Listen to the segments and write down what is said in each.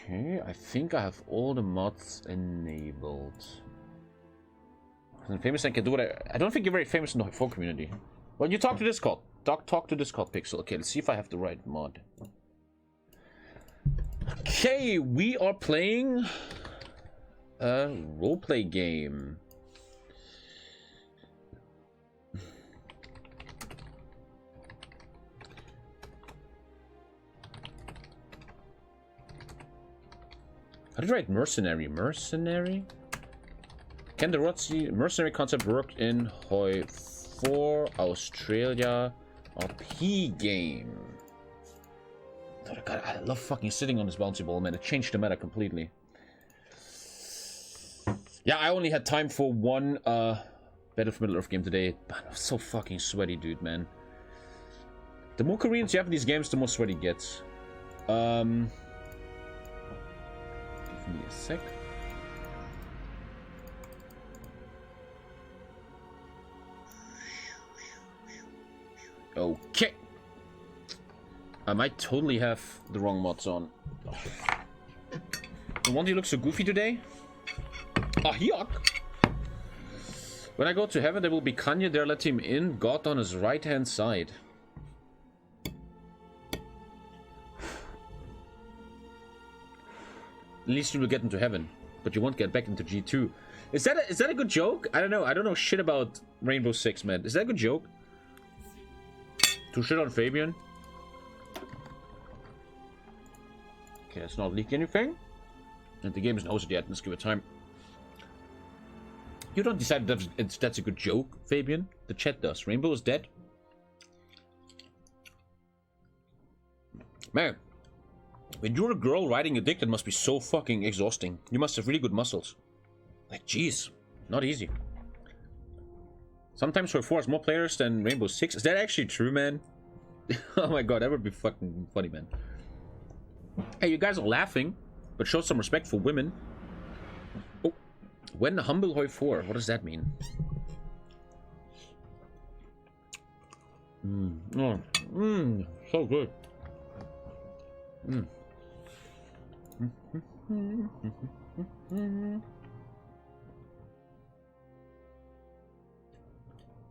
Okay, I think I have all the mods enabled. I'm famous and can do what I don't think you're very famous in the HOI4 community. Well, you talk to Discord. Talk to Discord, Pixel. Okay, let's see if I have the right mod. Okay, we are playing a roleplay game. How did I write mercenary? Mercenary? Can the mercenary concept work in HOI4 Australia RP game? Oh god, I love fucking sitting on this bouncy ball, man. It changed the meta completely. Yeah, I only had time for one Battle for Middle-earth game today. Man, I'm so fucking sweaty, dude, man. The more Koreans you have in these games, the more sweaty it gets. Give me a sec. Okay. I might totally have the wrong mods on. The one that looks so goofy today? Ah, yuck! When I go to heaven, there will be Kanye there, let him in. God on his right-hand side. At least you will get into heaven, but you won't get back into G2. Is that a good joke? I don't know. I don't know shit about Rainbow Six, man. Is that a good joke? To shit on Fabian? Okay, let's not leak anything. And the game isn't hosted yet. Let's give it time. You don't decide that's a good joke, Fabian. The chat does. Rainbow is dead. Man, when you're a girl riding a dick, that must be so fucking exhausting. You must have really good muscles. Like, jeez, not easy. Sometimes HOI4 has more players than Rainbow Six. Is that actually true, man? Oh my god, that would be fucking funny, man. Hey, you guys are laughing, but show some respect for women. Oh, when the humble HOI4, what does that mean? So good.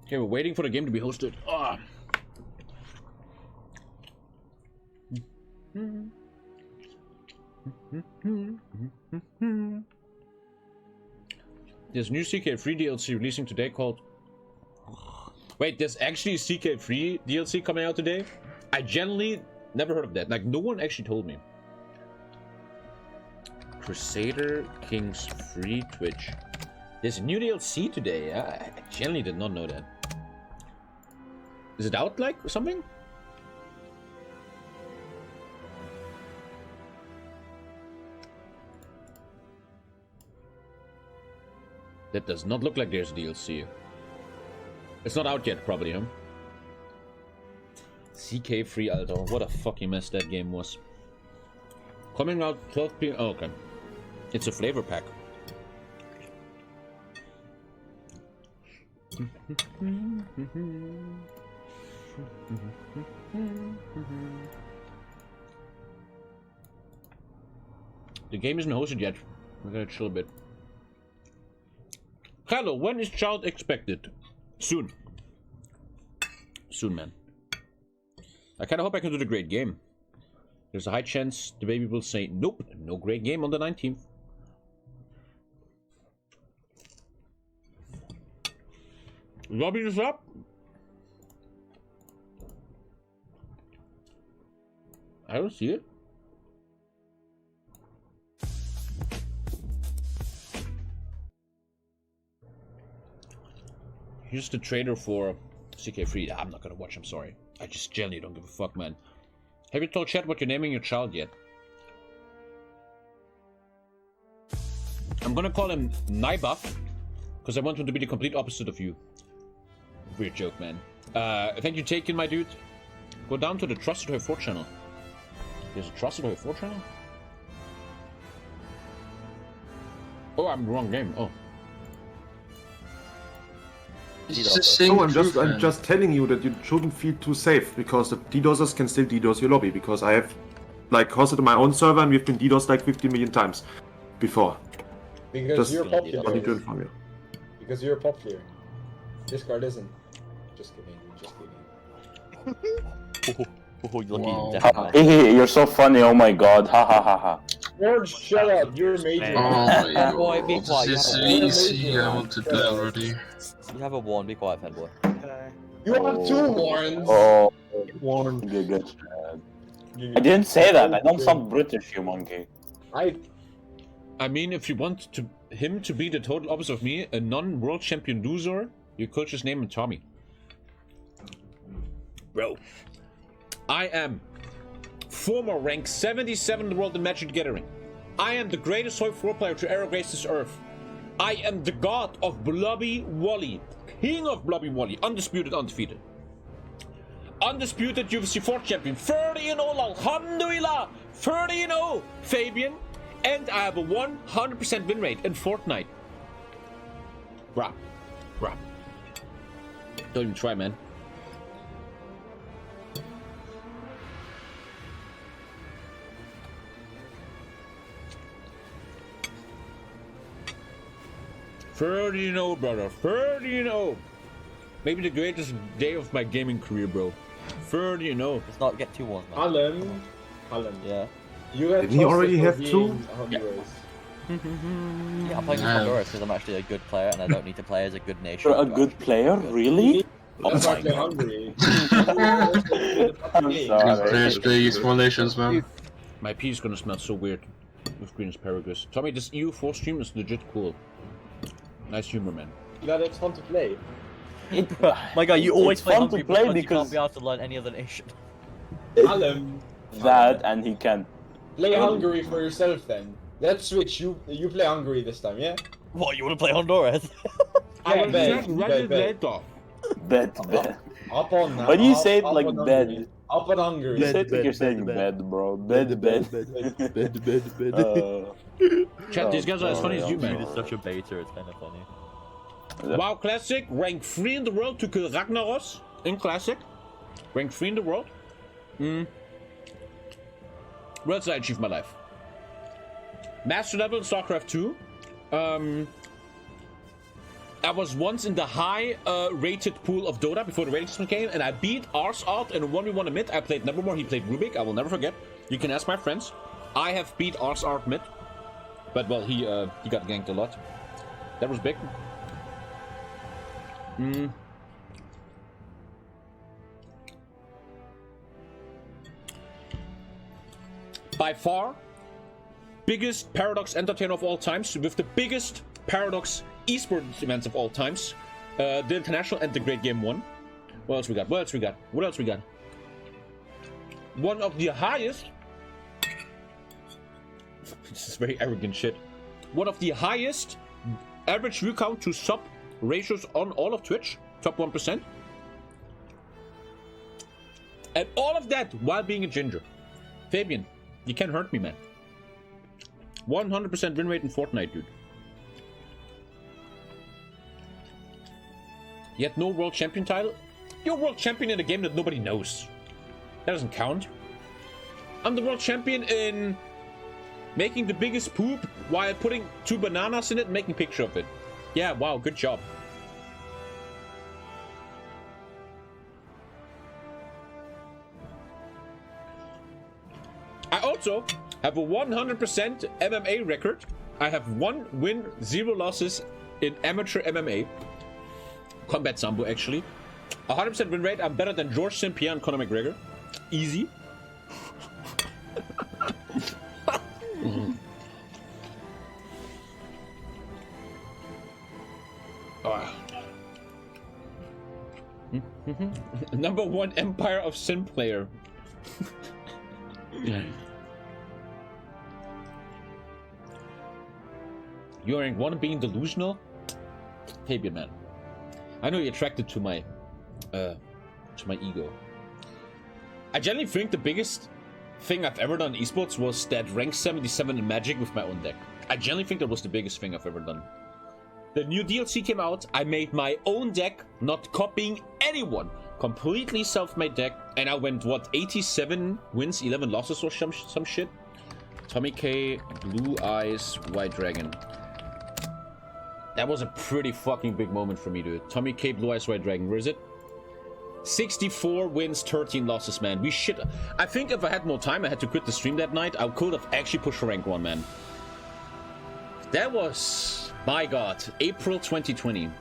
Okay, we're waiting for the game to be hosted. Oh. There's new CK3 DLC releasing today called... Wait, there's actually a CK3 DLC coming out today? I genuinely never heard of that. Like, no one actually told me. Crusader Kings III Twitch. There's a new DLC today. I genuinely did not know that. Is it out, like, or something? That does not look like there's a DLC. It's not out yet, probably, huh? CK3 Alter. What a fucking mess that game was. Coming out 12 p.m. Oh, okay. It's a flavor pack. The game isn't hosted yet. We're gonna chill a bit. Hello, when is child expected? Soon. Soon, man. I kinda hope I can do the great game. There's a high chance the baby will say, nope, no great game on the 19th. Lobby this up? I don't see it. Here's the trailer for CK3. I'm not gonna watch, I'm sorry. I just genuinely don't give a fuck, man. Have you told chat what you're naming your child yet? I'm gonna call him Nybuff, because I want him to be the complete opposite of you. Weird joke, man. Thank you, Taken, my dude. Go down to the Trusted HOI4 channel. There's a Trusted HOI4 channel? Oh, I'm in the wrong game. Oh. So I'm just telling you that you shouldn't feel too safe, because the DDoSers can still DDoS your lobby, because I have like hosted my own server, and we've been DDoSed like 50 million times before. Because you're wanted to popular. inform you. Because you're popular. Discord isn't. Just kidding. Just kidding. Oh, lucky Ha, you're so funny, oh my god, ha ha ha ha. George, shut up. You're a major. Oh, boy, be quiet. This is easy. I want to play already. You have a one, be quiet, fanboy. You have 2 warns. Oh, Warn. good. I didn't say that, I don't sound British, you monkey. I mean, if you want him to be the total opposite of me, a non-world champion loser, you could just name him Tommy. Bro, I am former rank 77 in the world in Magic the Gathering. I am the greatest HOI4 player to ever grace this earth. I am the god of Blobby Wally, king of Blobby Wally, undisputed, undefeated. Undisputed UFC 4 champion, 30-0, alhamdulillah, 30-0, Fabian. And I have a 100% win rate in Fortnite. Bruh. Don't even try, man. Brother. 30-0. Maybe the greatest day of my gaming career, bro. 30-0. Let's not get 2 1s, man. Alan. Yeah. You had Did he already have 2? Yeah, I'm playing with Honduras because I'm actually a good player and I don't need to play as a good nation. You're a good player? Really? Oh That's my why they're god. hungry. I'm sorry. Players play esports nations, man. My pee is gonna smell so weird with green asparagus. Tommy, this EU4 stream is legit cool. Nice humor, man. Yeah, it's fun to play. My god, you always It's play fun hungry to play because you because- can't be able to learn any other nation. Alan, That and he can. play Hungary for yourself then. Let's switch. You play Hungary this time, yeah? What, you want to play Honduras? Yeah, bet. Bet. Up on that. Why do you say it up like on bed? Hungary. Up on Hungary. You said like you're saying bed, bro. Bed. Chat, these guys are as funny as you, Dude, man. it's such a beta, it's kind of funny. WoW Classic, rank 3 in the world to kill Ragnaros in Classic. Rank 3 in the world. Where else did I achieve my life? Master level in StarCraft 2. I was once in the high rated pool of Dota before the rating system came, and I beat Ars out in a 1v1 mid. I played Nevermore, he played Rubik. I will never forget. You can ask my friends. I have beat Ars Art mid, but well, he got ganked a lot. That was big. By far, biggest Paradox entertainer of all times, with the biggest Paradox esports events of all times, the International and the Great Game 1. What else we got? One of the highest. This is very arrogant shit. One of the highest average view count to sub ratios on all of Twitch, top 1%. And all of that while being a ginger. Fabian, you can't hurt me, man. 100% win rate in Fortnite, dude. Yet no world champion title? You're world champion in a game that nobody knows. That doesn't count. I'm the world champion in making the biggest poop while putting 2 bananas in it and making a picture of it. Yeah, wow, good job. I also have a 100% MMA record. I have 1 win, 0 losses in amateur MMA. Combat Sambo, actually. 100% win rate. I'm better than George St. Pierre and Conor McGregor. Easy. Number 1 Empire of Sin player. You're in one being delusional? Fabian, man. I know you're attracted to my ego. I generally think the biggest thing I've ever done in esports was that rank 77 in Magic with my own deck. I generally think that was the biggest thing I've ever done. The new DLC came out, I made my own deck, not copying anyone. completely self-made deck, and I went what 87 wins, 11 losses or some shit. TommyKay, Blue Eyes, White Dragon. That was a pretty fucking big moment for me, dude. TommyKay, Blue Eyes, White Dragon. Where is it? 64 wins, 13 losses, man. We shit. I think if I had more time, I had to quit the stream that night. I could have actually pushed for rank 1, man. That was, my god, April 2020.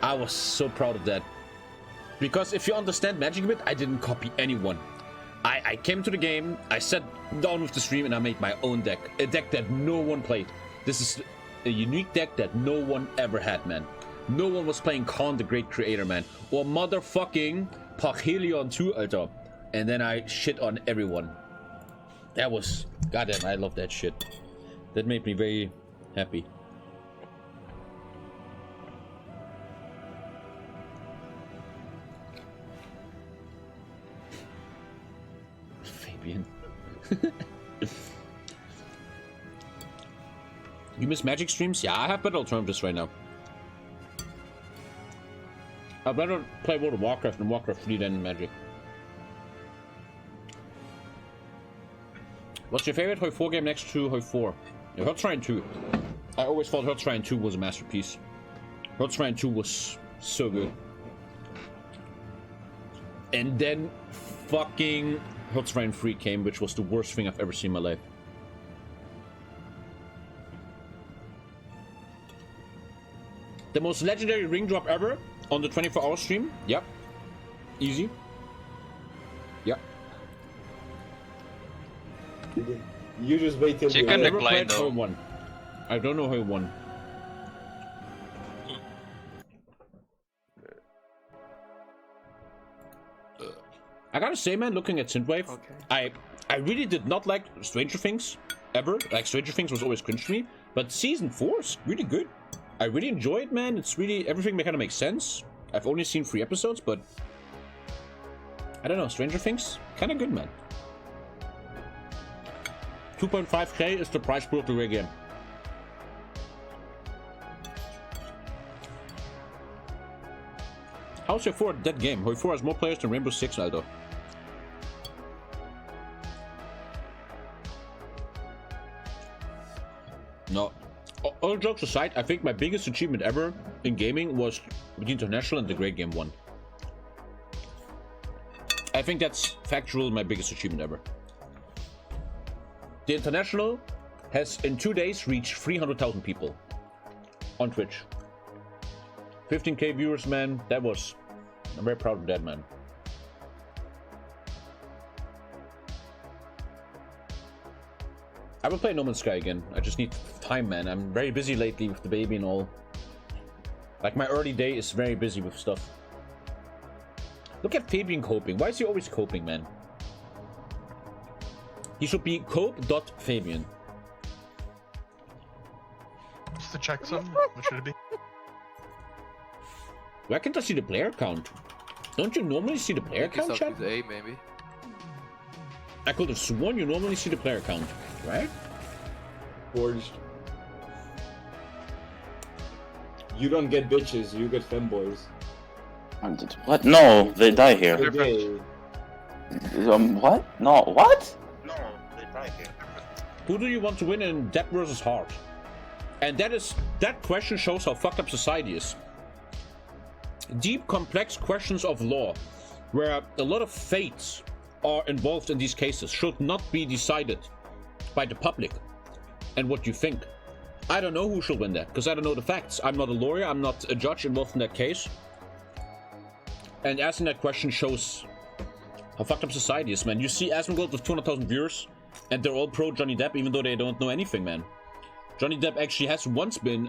I was so proud of that. Because if you understand Magic a bit, I didn't copy anyone. I came to the game, I sat down with the stream, and I made my own deck. A deck that no one played. This is a unique deck that no one ever had, man. No one was playing Khan the Great Creator, man. Or motherfucking Parhelion 2, Alter. And then I shit on everyone. That was... Goddamn, I love that shit. That made me very happy. Fabian. You miss Magic streams? Yeah, I have better alternatives right now. I'd rather play World of Warcraft and Warcraft 3 than Magic. What's your favorite HOI4 game next to HOI4? Yeah, Hearthstone 2. I always thought Hearthstone 2 was a masterpiece. Hearthstone 2 was so good. And then fucking Hearthstone 3 came, which was the worst thing I've ever seen in my life. The most legendary ring drop ever on the 24-hour stream? Yep. Easy. Yep. You just wait till Chicken the neck line though. Won. I don't know who won. I gotta say, man, looking at Synthwave, okay. I really did not like Stranger Things ever. Like, Stranger Things was always cringe to me, but season 4 is really good. I really enjoy it, man. It's really, everything kind of makes sense. I've only seen 3 episodes, but I don't know, Stranger Things, kind of good, man. 2.5k is the price pool of the rare game. How's HOI4 a dead game? HOI4 has more players than Rainbow Six, Aldo. No. All jokes aside, I think my biggest achievement ever in gaming was the International and the Great Game 1. I think that's factual my biggest achievement ever. The International has in 2 days reached 300,000 people on Twitch. 15k viewers, man. That was... I'm very proud of that, man. I will play No Man's Sky again. I just need time, man. I'm very busy lately with the baby and all. Like, my early day is very busy with stuff. Look at Fabian coping. Why is he always coping, man? He should be cope.Fabian. Just the checksum? What should it be? Why can't I see the player count? Don't you normally see the player count, chat? A, maybe. I could have sworn you normally see the player count, right? Forged. You don't get bitches, you get femboys. What? No, they die here. Okay. What? No, what? No, they die here. Who do you want to win in Depp versus Hart? And that question shows how fucked up society is. Deep, complex questions of law, where a lot of fates are involved in these cases, should not be decided by the public and what you think. I don't know who should win that, because I don't know the facts. I'm not a lawyer, I'm not a judge involved in that case. And asking that question shows how fucked up society is, man. You see Asmongold with 200,000 viewers, and they're all pro Johnny Depp, even though they don't know anything, man. Johnny Depp actually has once been,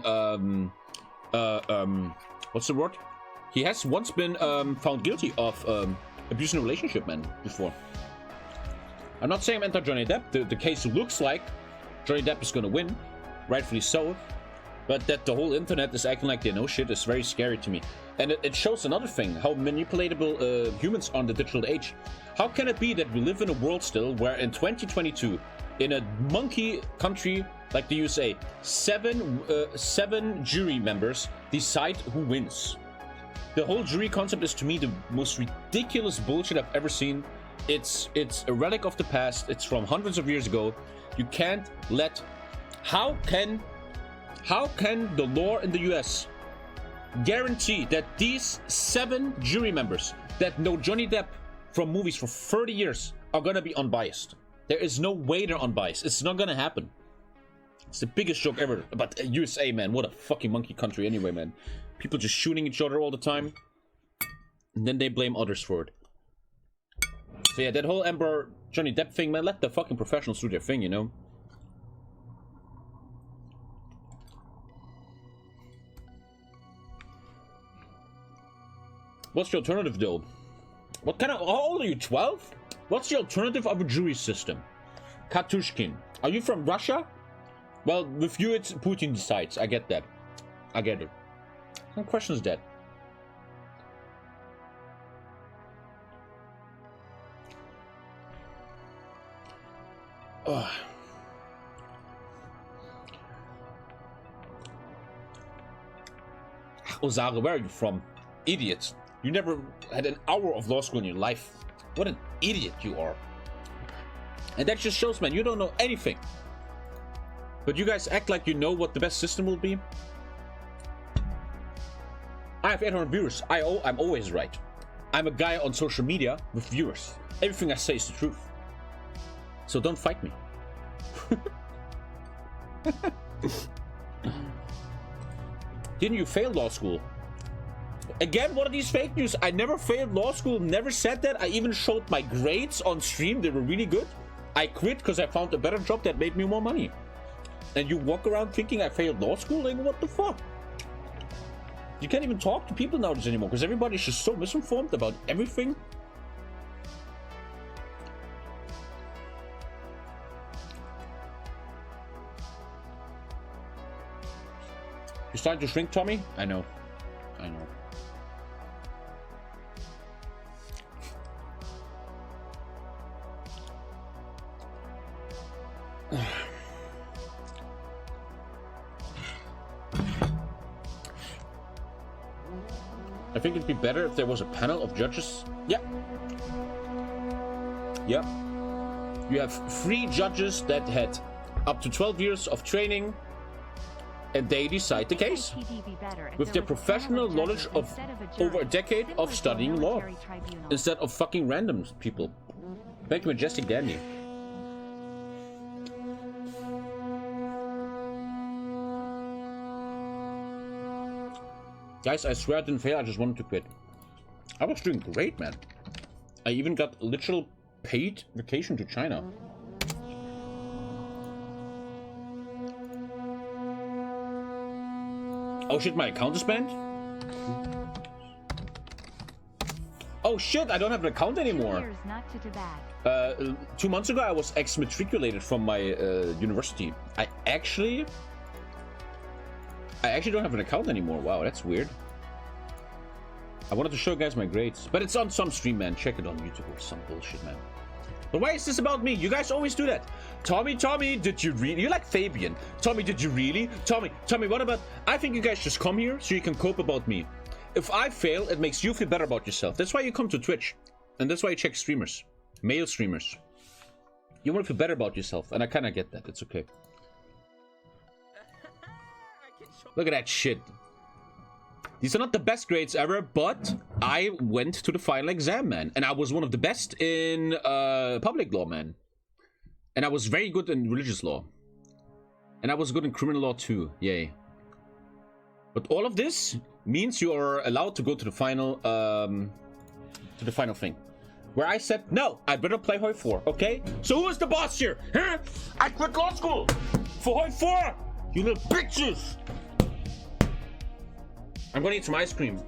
what's the word? He has once been found guilty of abusing a relationship, man, before. I'm not saying I'm anti-Johnny Depp. The case looks like Johnny Depp is gonna win, rightfully so. But that the whole internet is acting like they know shit is very scary to me. And it shows another thing, how manipulatable humans are in the digital age. How can it be that we live in a world still where in 2022, in a monkey country like the USA, seven jury members decide who wins? The whole jury concept is to me the most ridiculous bullshit I've ever seen. It's a relic of the past. It's from hundreds of years ago. You can't let... How can the law in the US guarantee that these 7 jury members that know Johnny Depp from movies for 30 years are gonna be unbiased? There is no way they're unbiased. It's not gonna happen. It's the biggest joke ever. But USA, man, what a fucking monkey country anyway, man. People just shooting each other all the time. And then they blame others for it. So yeah, that whole Emperor Johnny Depp thing, man, let the fucking professionals do their thing, you know? What's the alternative, though? What kind of... How old are you, 12? What's the alternative of a jury system? Katushkin. Are you from Russia? Well, with you, it's Putin decides. I get that. I get it. What question is that? Ugh. Ozaga, where are you from? Idiot. You never had an hour of law school in your life. What an idiot you are. And that just shows, man, you don't know anything. But you guys act like you know what the best system will be. I have 800 viewers. I'm always right. I'm a guy on social media with viewers. Everything I say is the truth. So don't fight me. Didn't you fail law school? Again, one of these fake news. I never failed law school, never said that. I even showed my grades on stream. They were really good. I quit because I found a better job that made me more money. And you walk around thinking I failed law school? Like, what the fuck? You can't even talk to people nowadays anymore because everybody's just so misinformed about everything. You're starting to shrink, Tommy? I know. I know. I think it'd be better if there was a panel of judges. Yeah. Yeah. You have 3 judges that had up to 12 years of training, and they decide the case with their professional knowledge of over a decade of studying law instead of fucking random people. Thank you, Majestic Dandy. Guys, I swear I didn't fail. I just wanted to quit. I was doing great, man. I even got a literal paid vacation to China. Oh shit, my account is banned? Oh shit, I don't have an account anymore. 2 months ago, I was exmatriculated from my university. I actually don't have an account anymore. Wow, that's weird. I wanted to show you guys my grades, but it's on some stream, man. Check it on YouTube or some bullshit, man. But why is this about me? You guys always do that. Tommy, did you really? You're like Fabian. Tommy, did you really? Tommy, what about... I think you guys just come here so you can cope about me. If I fail, it makes you feel better about yourself. That's why you come to Twitch. And that's why you check streamers. Male streamers. You want to feel better about yourself. And I kind of get that. It's okay. Look at that shit. These are not the best grades ever, but I went to the final exam, man. And I was one of the best in public law, man. And I was very good in religious law. And I was good in criminal law too. Yay. But all of this means you are allowed to go to the final thing. Where I said, no, I'd better play HOI4, okay? So who is the boss here? Huh? I quit law school for HOI4! You little bitches! I'm gonna eat some ice cream.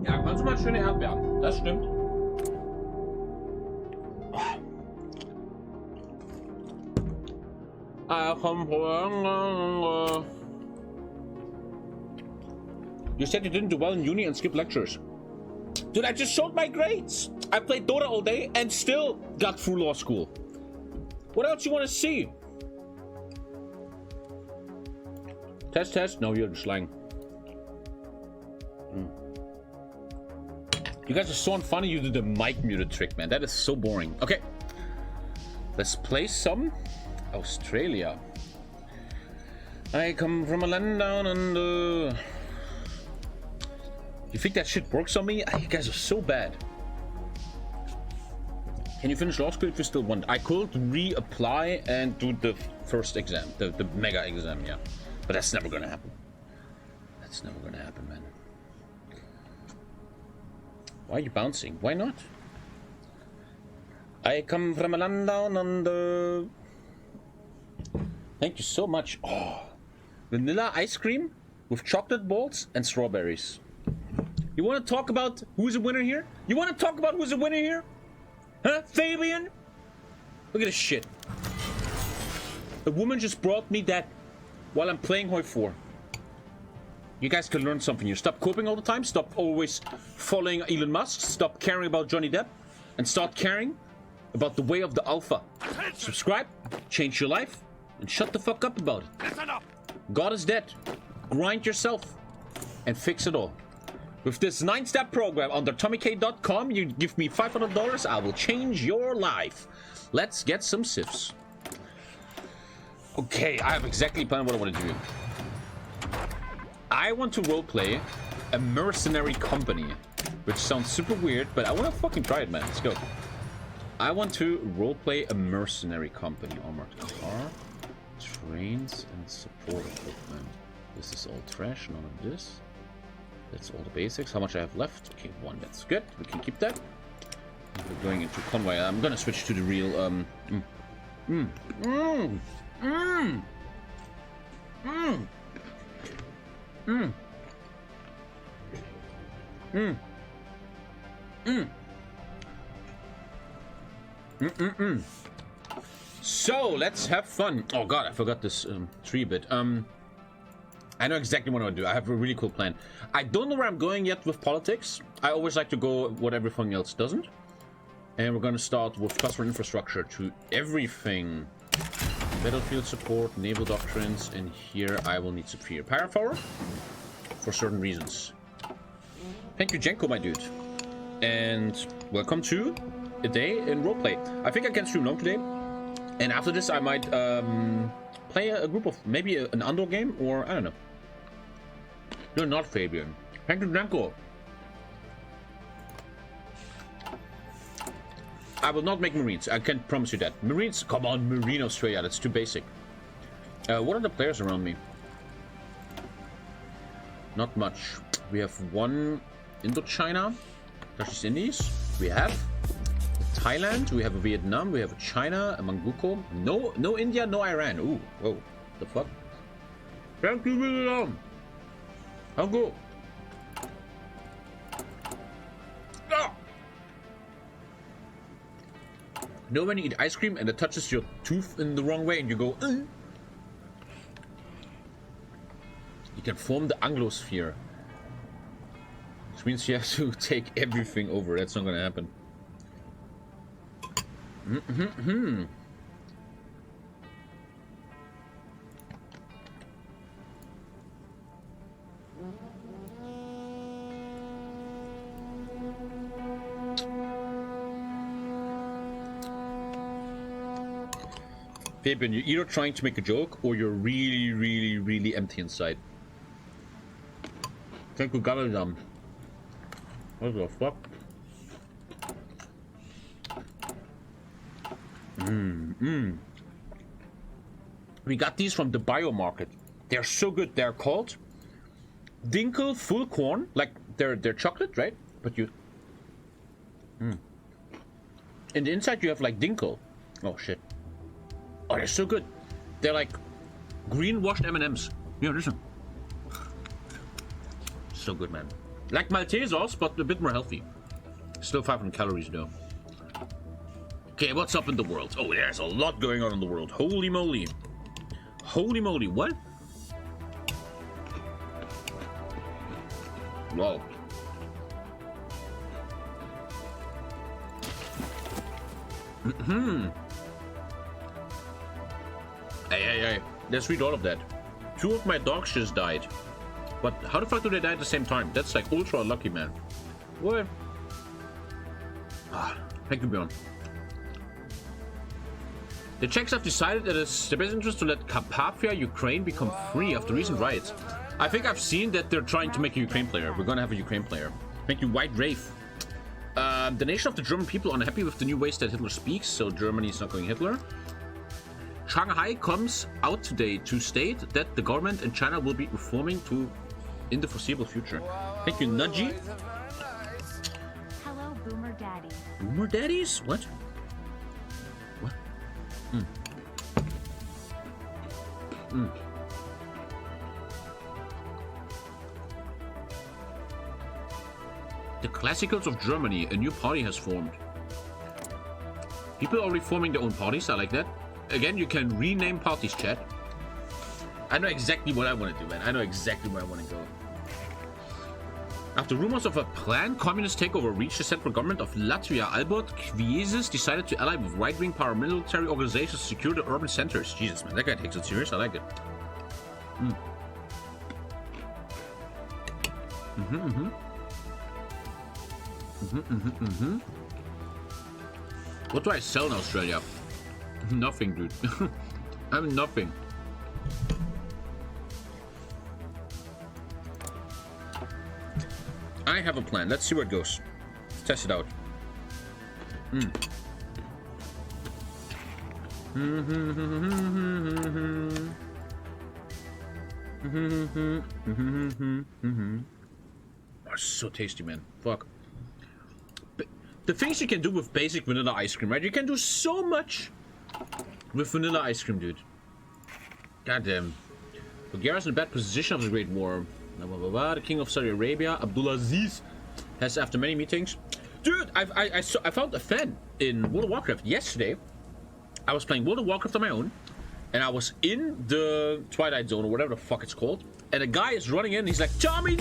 Ja, kannst du mal schöne Erdbeeren. Das stimmt. You said you didn't do well in uni and skipped lectures. Dude, I just showed my grades. I played Dota all day and still got through law school. What else you want to see? Test, test. No, you're just lying. You guys are so unfunny. You did the mic muted trick, man. That is so boring. Okay. Let's play some Australia. I come from a land down under. You think that shit works on me? You guys are so bad. Can you finish law school if you still want? I could reapply and do the first exam, the mega exam, yeah. But that's never gonna happen. That's never gonna happen, man. Why are you bouncing? Why not? I come from a land down under. Thank you so much. Oh, vanilla ice cream with chocolate balls and strawberries. You want to talk about who's a winner here? You want to talk about who's a winner here? Huh, Fabian? Look at this shit. A woman just brought me that while I'm playing HOI4. You guys can learn something here. Stop coping all the time. Stop always following Elon Musk. Stop caring about Johnny Depp. And start caring about the way of the alpha. Subscribe, change your life, and shut the fuck up about it. God is dead. Grind yourself and fix it all. With this 9-step program under TommyKay.com, you give me $500, I will change your life. Let's get some sifs. Okay, I have exactly planned what I want to do. I want to roleplay a mercenary company, which sounds super weird, but I want to fucking try it, man. Let's go. I want to roleplay a mercenary company. Armored car, trains, and support equipment. This is all trash, none of this. That's all the basics. How much I have left? Okay, 1. That's good. We can keep that. We're going into convoy. I'm gonna switch to the real. So let's have fun. Oh god, I forgot this 3-bit. I know exactly what I want to do. I have a really cool plan. I don't know where I'm going yet with politics. I always like to go what everything else doesn't. And we're going to start with customer infrastructure to everything. Battlefield support, naval doctrines, and here I will need superior firepower for certain reasons. Thank you, Jenko, my dude. And welcome to a day in roleplay. I think I can stream long today. And after this, I might play a group of maybe an Andor game, or I don't know. You're not Fabian. Thank you, Janko. I will not make Marines. I can promise you that. Marines, come on, Marine Australia. That's too basic. What are the players around me? Not much. We have one Indochina. That's Indies. We have Thailand. We have a Vietnam. We have a China. A Manguko. No India. No Iran. Ooh, whoa, the fuck. Thank you, Vietnam. I'll go. Ah! You know when you eat ice cream and it touches your tooth in the wrong way and you go, You can form the Anglosphere. Which means you have to take everything over. That's not gonna happen. Fabian, you're either trying to make a joke or you're really empty inside. Thank you, Galadam. What the fuck? We got these from the bio market. They're so good. They're called Dinkel Full Corn. Like they're chocolate, right? But you in the inside you have like Dinkel. Oh shit. Oh, they're so good. They're like green washed M&Ms. Yeah, listen. So good, man. Like Maltesers, but a bit more healthy. Still 500 calories though. Okay, what's up in the world? Oh, there's a lot going on in the world. Holy moly. Holy moly, what? Wow. Hey. Let's read all of that. 2 of my dogs just died. But how the fuck do they die at the same time? That's like ultra unlucky, man. What? Thank you, Bjorn. The Czechs have decided that it's their best interest to let Carpathia, Ukraine, become free after recent riots. I think I've seen that they're trying to make a Ukraine player. We're gonna have a Ukraine player. Thank you, White Wraith. The nation of the German people are unhappy with the new ways that Hitler speaks, so Germany is not going Hitler. Shanghai comes out today to state that the government in China will be reforming in the foreseeable future. Thank you, Nudgy. Hello, Boomer Daddy. Boomer Daddies? What? What? The Classicals of Germany, a new party has formed. People are reforming their own parties, I like that. Again, you can rename parties, chat. I know exactly what I want to do, man. I know exactly where I want to go. After rumors of a planned communist takeover reached the central government of Latvia, Albert Kvieses decided to ally with right-wing paramilitary organizations to secure the urban centers. Jesus, man, that guy takes it serious. I like it. What do I sell in Australia? Nothing, dude. I have nothing. I have a plan. Let's see where it goes. Let's test it out. Oh, so tasty, man. Fuck. The things you can do with basic vanilla ice cream, right? You can do so much with vanilla ice cream, dude. Goddamn. Bulgaria's in a bad position of the Great War. The King of Saudi Arabia, Abdulaziz, has, after many meetings... Dude, I found a fan in World of Warcraft yesterday. I was playing World of Warcraft on my own, and I was in the Twilight Zone, or whatever the fuck it's called, and a guy is running in, he's like, Tommy!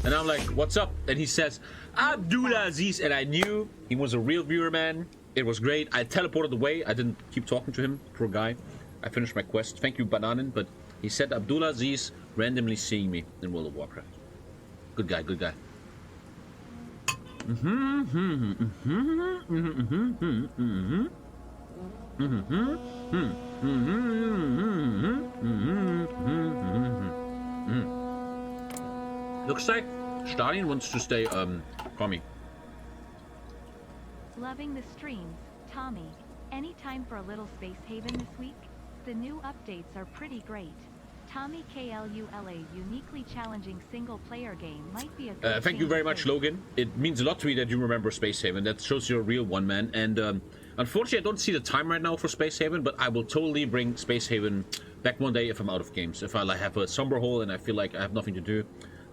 And I'm like, what's up? And he says, Abdulaziz, and I knew he was a real viewer, man. It was great. I teleported away. I didn't keep talking to him, poor guy. I finished my quest. Thank you, Bananen, but he said Abdulaziz randomly seeing me in World of Warcraft. Good guy, good guy. Looks like Stalin wants to stay, Tommy. Loving the streams, Tommy. Any time for a little Space Haven this week? The new updates are pretty great. TommyKayLULA uniquely challenging single-player game might be a good thank you very much, Logan. It means a lot to me that you remember Space Haven. That shows you're a real one, man. And unfortunately, I don't see the time right now for Space Haven, but I will totally bring Space Haven back one day if I'm out of games. If I have a summer hole and I feel like I have nothing to do,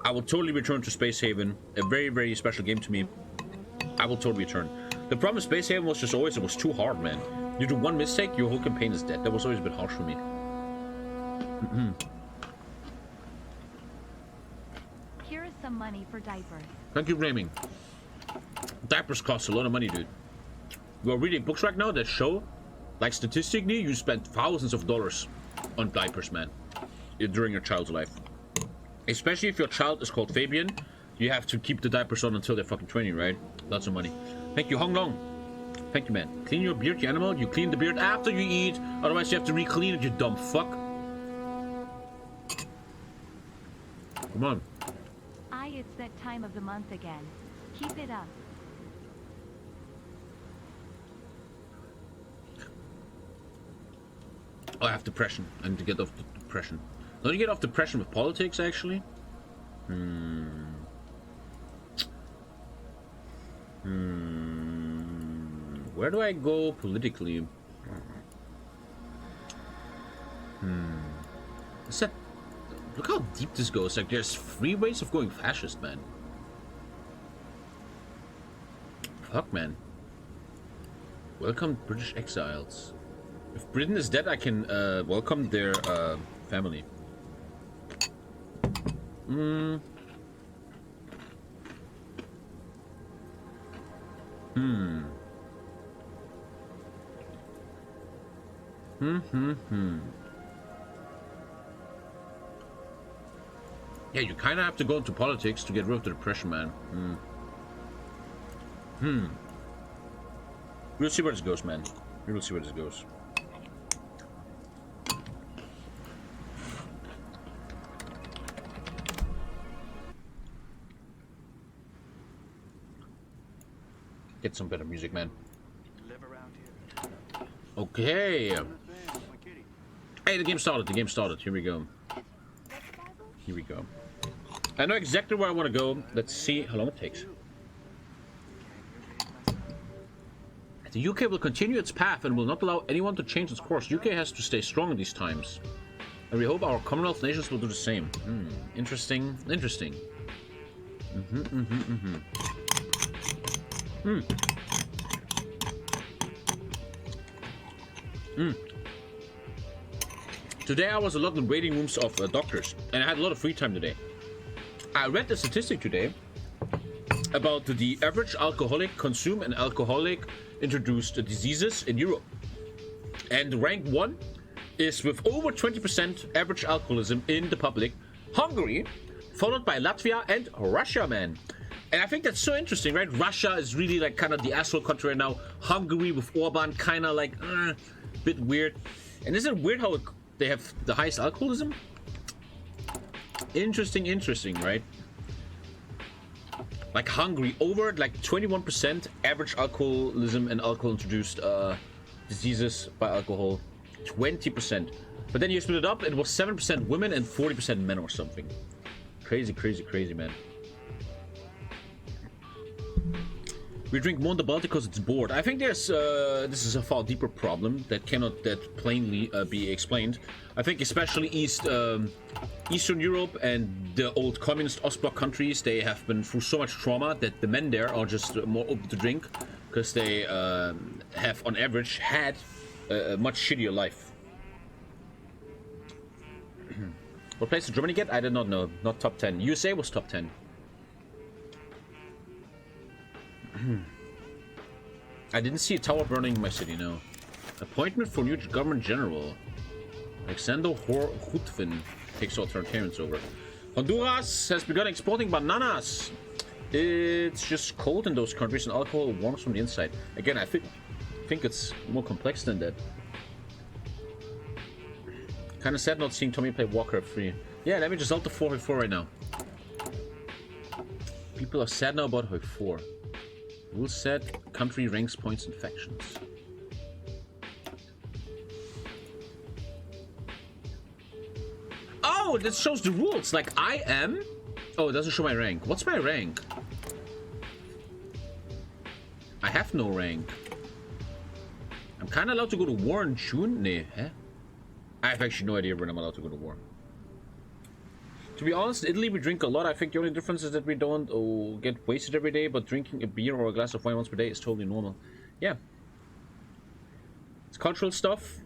I will totally return to Space Haven. A very, very special game to me. I will totally return. The problem with Space Haven was just always it was too hard, man. You do one mistake, your whole campaign is dead. That was always a bit harsh for me. Here is some money for diapers. Thank you, Raming. Diapers cost a lot of money, dude. We're reading books right now that show, like statistically, you spend thousands of dollars on diapers, man, during your child's life. Especially if your child is called Fabian, you have to keep the diapers on until they're fucking 20, right? Lots of money. Thank you, Hong Long. Thank you, man. Clean your beard, you animal. You clean the beard after you eat, otherwise you have to re-clean it, you dumb fuck. Come on. It's that time of the month again. Keep it up. Oh, I have depression. I need to get off the depression. Don't you get off depression with politics, actually? Where do I go politically? Is that... Look how deep this goes. Like, there's 3 ways of going fascist, man. fuck, man? Welcome British exiles. If Britain is dead, I can welcome their family. Yeah, you kind of have to go into politics to get rid of the depression, man. We'll see where this goes, man. We will see where this goes. Get some better music, man. Okay. Hey, the game started. The game started. Here we go. Here we go. I know exactly where I want to go. Let's see how long it takes. The UK will continue its path and will not allow anyone to change its course. UK has to stay strong in these times. And we hope our Commonwealth nations will do the same. Interesting. Interesting. Today I was a lot in waiting rooms of doctors, and I had a lot of free time today. I read the statistic today about the average alcoholic consume and alcoholic introduced diseases in Europe. And rank 1 is with over 20% average alcoholism in the public, Hungary, followed by Latvia and Russia, man. And I think that's so interesting, right? Russia is really like kind of the asshole country right now. Hungary with Orban kind of like bit weird. And isn't it weird how they have the highest alcoholism? Interesting, right? Like Hungary, over like 21% average alcoholism and alcohol-introduced diseases by alcohol. 20%. But then you split it up, it was 7% women and 40% men or something. Crazy, man. We drink more in the Baltic because it's bored. I think there's this is a far deeper problem that cannot that plainly be explained. I think especially Eastern Europe and the old communist Ostblock countries, they have been through so much trauma that the men there are just more open to drink because they have on average had a much shittier life. What place did Germany get? I did not know. Not top 10. USA was top 10. I didn't see a tower burning in my city, no. Appointment for new government general. Alexander Hutvin takes authoritarians over. Honduras has begun exporting bananas. It's just cold in those countries and alcohol warms from the inside. Again, I think it's more complex than that. Kind of sad not seeing Tommy play Warcraft 3. Yeah, let me just alt the 4 right now. People are sad now about HOI4. Rule set, country ranks points and factions. Oh, this shows the rules. Like I am. Oh, it doesn't show my rank. What's my rank? I have no rank. I'm kind of allowed to go to war in June. Nah, huh? I have actually no idea when I'm allowed to go to war. To be honest, in Italy we drink a lot. I think the only difference is that we don't get wasted every day, but drinking a beer or a glass of wine once per day is totally normal. Yeah. It's cultural stuff.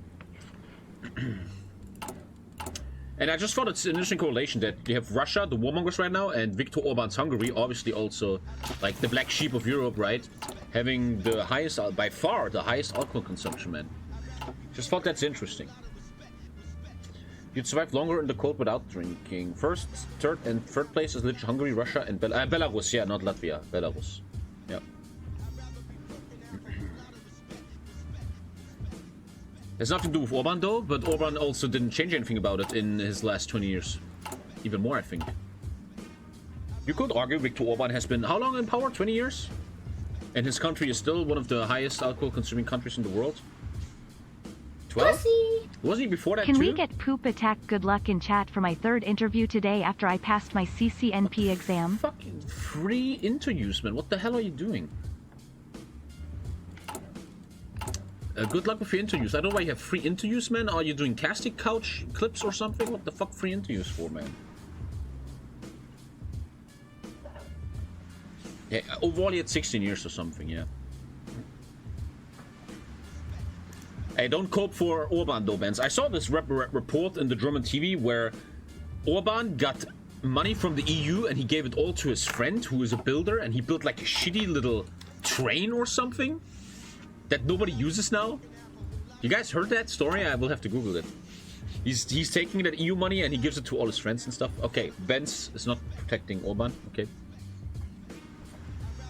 And I just thought it's an interesting correlation that you have Russia, the warmongers right now, and Viktor Orban's Hungary, obviously also like the black sheep of Europe, right? Having the highest, by far, the highest alcohol consumption, man. Just thought that's interesting. You'd survive longer in the cold without drinking. First, third, and third place is literally Hungary, Russia, and Belarus. Yeah, not Latvia. Belarus. Yeah. Has nothing to do with Orban though, but Orban also didn't change anything about it in his last 20 years. Even more, I think. You could argue Viktor Orban has been how long in power? 20 years? And his country is still one of the highest alcohol-consuming countries in the world. 12? Was he before that too? Can we get poop attack good luck in chat for my third interview today after I passed my CCNP exam? Fucking free interviews, man. What the hell are you doing? Good luck with your interviews. I don't know why you have free interviews, man. Are you doing casting couch clips or something? What the fuck free interviews for, man? Yeah, Overall, at 16 years or something, yeah. Hey, don't cope for Orban though, Benz. I saw this report in the German TV where Orban got money from the EU and he gave it all to his friend who is a builder, and he built like a shitty little train or something that nobody uses now. You guys heard that story? I will have to Google it. He's taking that EU money and he gives it to all his friends and stuff. Okay, Benz is not protecting Orban. Okay.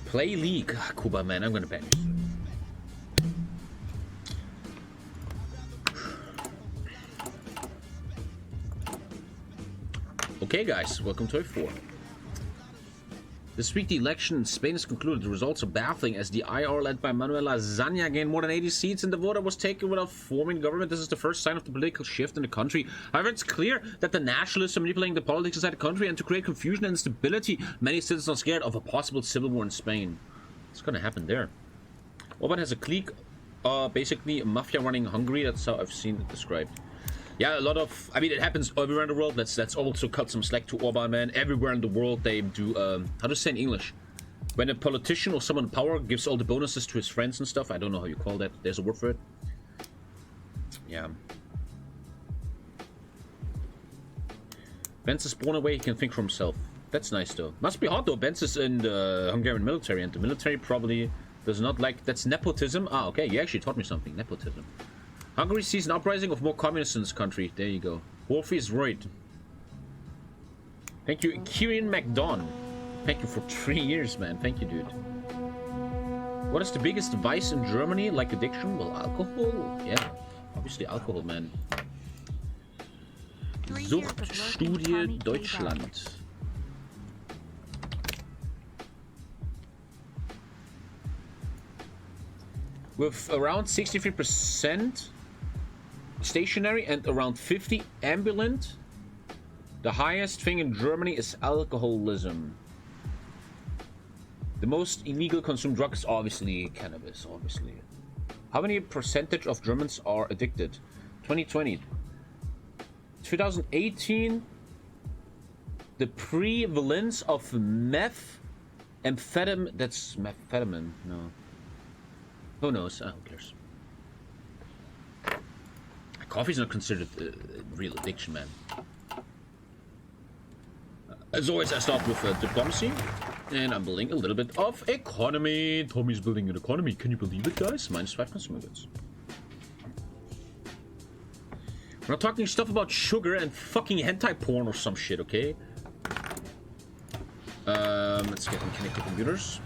Play League. Ah, Kuba, man, I'm gonna ban you. Okay, guys, welcome to HOI4. This week, the election in Spain is concluded. The results are baffling as the IR led by Manuel Lasagna gained more than 80 seats and the vote was taken without forming government. This is the first sign of the political shift in the country. However, it's clear that the nationalists are manipulating the politics inside the country and to create confusion and instability. Many citizens are scared of a possible civil war in Spain. What's gonna happen there? Orban has a clique, basically a mafia running Hungary. That's how I've seen it described. Yeah, a lot of, I mean, it happens everywhere in the world. Let's also cut some slack to Orban, man. Everywhere in the world they do, how to say in English? When a politician or someone in power gives all the bonuses to his friends and stuff. I don't know how you call that. There's a word for it. Yeah. Benz is born away, he can think for himself. That's nice though. Must be hard though. Benz is in the Hungarian military and the military probably does not like, that's nepotism. Ah, okay, you actually taught me something. Nepotism. Hungary sees an uprising of more communists in this country. There you go. Wolfie is right. Thank you, Kieran McDon. Thank you for 3 years, man. Thank you, dude. What is the biggest vice in Germany? Like addiction? Well, alcohol. Yeah, obviously alcohol, man. Suchtstudie Deutschland. With around 63% stationary and around 50 ambulant, the highest thing in Germany is alcoholism. The most illegal consumed drug is obviously cannabis, obviously. How many percentage of Germans are addicted? 2020. 2018, the prevalence of methamphetamine, that's methamphetamine, no. Who knows? Who cares? Coffee's not considered a real addiction, man. As always, I start with diplomacy, and I'm building a little bit of economy. Tommy's building an economy. Can you believe it, guys? -5 consumer goods. We're not talking stuff about sugar and fucking hentai porn or some shit, okay? Let's get them connected computers.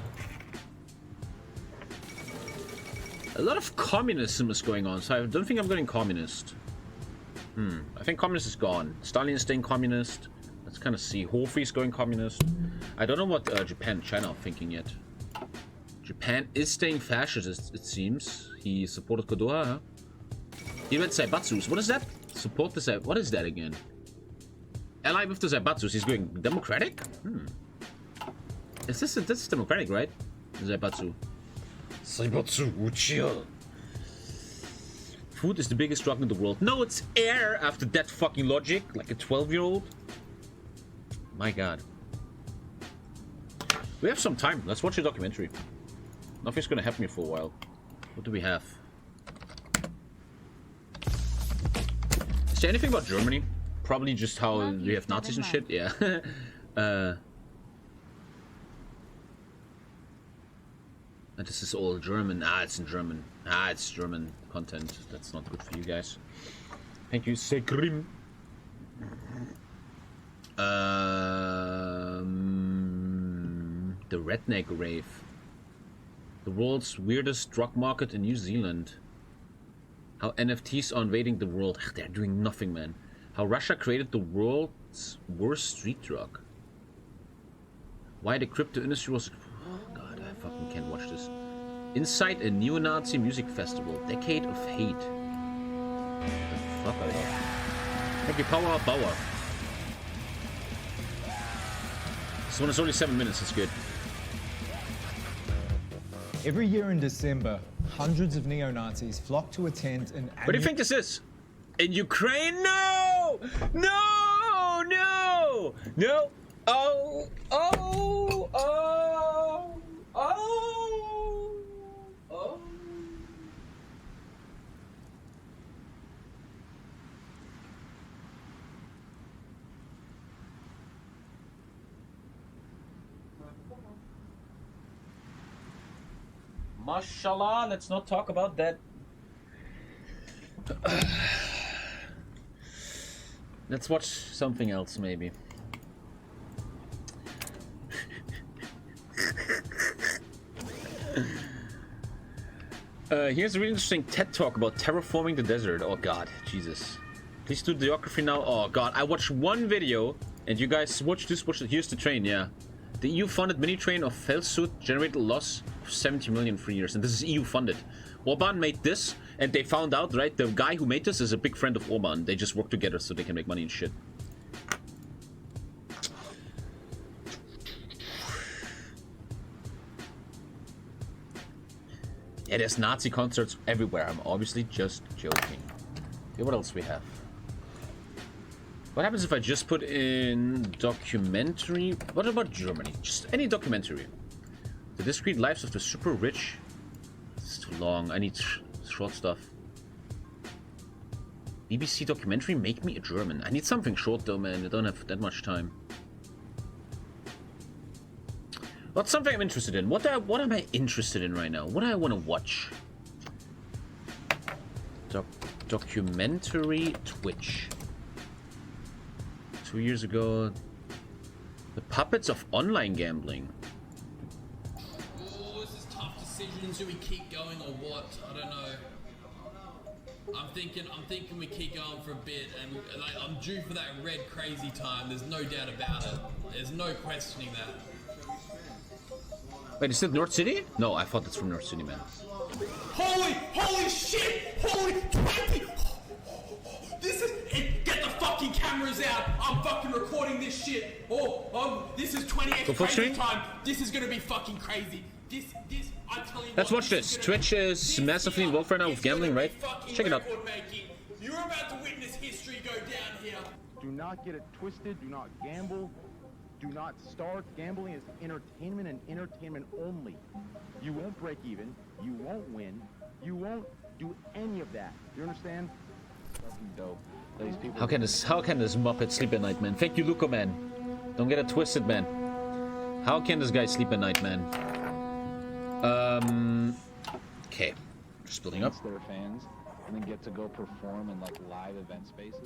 A lot of communism is going on, so I don't think I'm going communist. I think communist is gone. Stalin is staying communist. Let's kind of see. Hofi's going communist. I don't know what Japan and China are thinking yet. Japan is staying fascist, it seems. He supported Kodoha, huh? He went Zaibatsus. What is that? Support the Zaibatsus. What is that again? Ally with the Zaibatsus. He's going democratic? Is this democratic, right? Zaibatsu. Zaibatsu, chill. Food is the biggest drug in the world. No, it's air after that fucking logic. Like a 12-year-old. My god. We have some time. Let's watch a documentary. Nothing's gonna happen here for a while. What do we have? Is there anything about Germany? Probably just how we have Nazis and shit. Yeah. And this is all German. Ah, it's in German. Ah, it's German content. That's not good for you guys. Thank you, Sekrim. The redneck rave. The world's weirdest drug market in New Zealand. How NFTs are invading the world. Ugh, they're doing nothing, man. How Russia created the world's worst street drug. Why the crypto industry was... Oh god, I fucking can't watch this. Inside a neo-Nazi music festival. Decade of hate. What the fuck are they? Thank you, Power Bauer. This one is only 7 minutes, it's good. Every year in December, hundreds of neo-Nazis flock to attend an annual... What do you think this is? In Ukraine? No! No! No! No! Oh! Oh! Oh! Mashallah, let's not talk about that. Let's watch something else, maybe. Here's a really interesting TED talk about terraforming the desert. Oh god, Jesus. Please do the geography now. Oh god, I watched one video, and you guys watch this. Here's the train, yeah. The EU-funded mini-train of Felsuit generated a loss of 70 million for years, and this is EU-funded. Orban made this, and they found out, right, the guy who made this is a big friend of Orban. They just work together so they can make money and shit. Yeah, there's Nazi concerts everywhere. I'm obviously just joking. Okay, what else we have? What happens if I just put in documentary? What about Germany? Just any documentary. The discrete lives of the super rich. It's too long. I need short stuff. BBC documentary, make me a German. I need something short though, man. I don't have that much time. What's something I'm interested in? What am I interested in right now? What do I want to watch? Documentary Twitch. 2 years ago. The puppets of online gambling. Oh, this is tough decisions. Do we keep going or what? I don't know. I'm thinking we keep going for a bit, and like I'm due for that red crazy time. There's no doubt about it. There's no questioning that. Wait, is it North City? No, I thought it's from North City, man. Holy shit! Holy 20! This is get the fucking cameras out! I'm fucking recording this shit. This is 20x crazy time. This is gonna be fucking crazy. This I'm telling you. Let's watch this. Twitch is massively involved right now with gambling, right? Check it out. You're about to witness history go down here. Do not get it twisted. Do not gamble. Do not start. Gambling is entertainment and entertainment only. You won't break even. You won't win. You won't do any of that. You understand? Fucking dope. These people. How can this Muppet sleep at night, man? Thank you, Luco, man. Don't get it twisted, man. How can this guy sleep at night, man? Okay. Just building up. Their fans and then get to go perform in like live event spaces.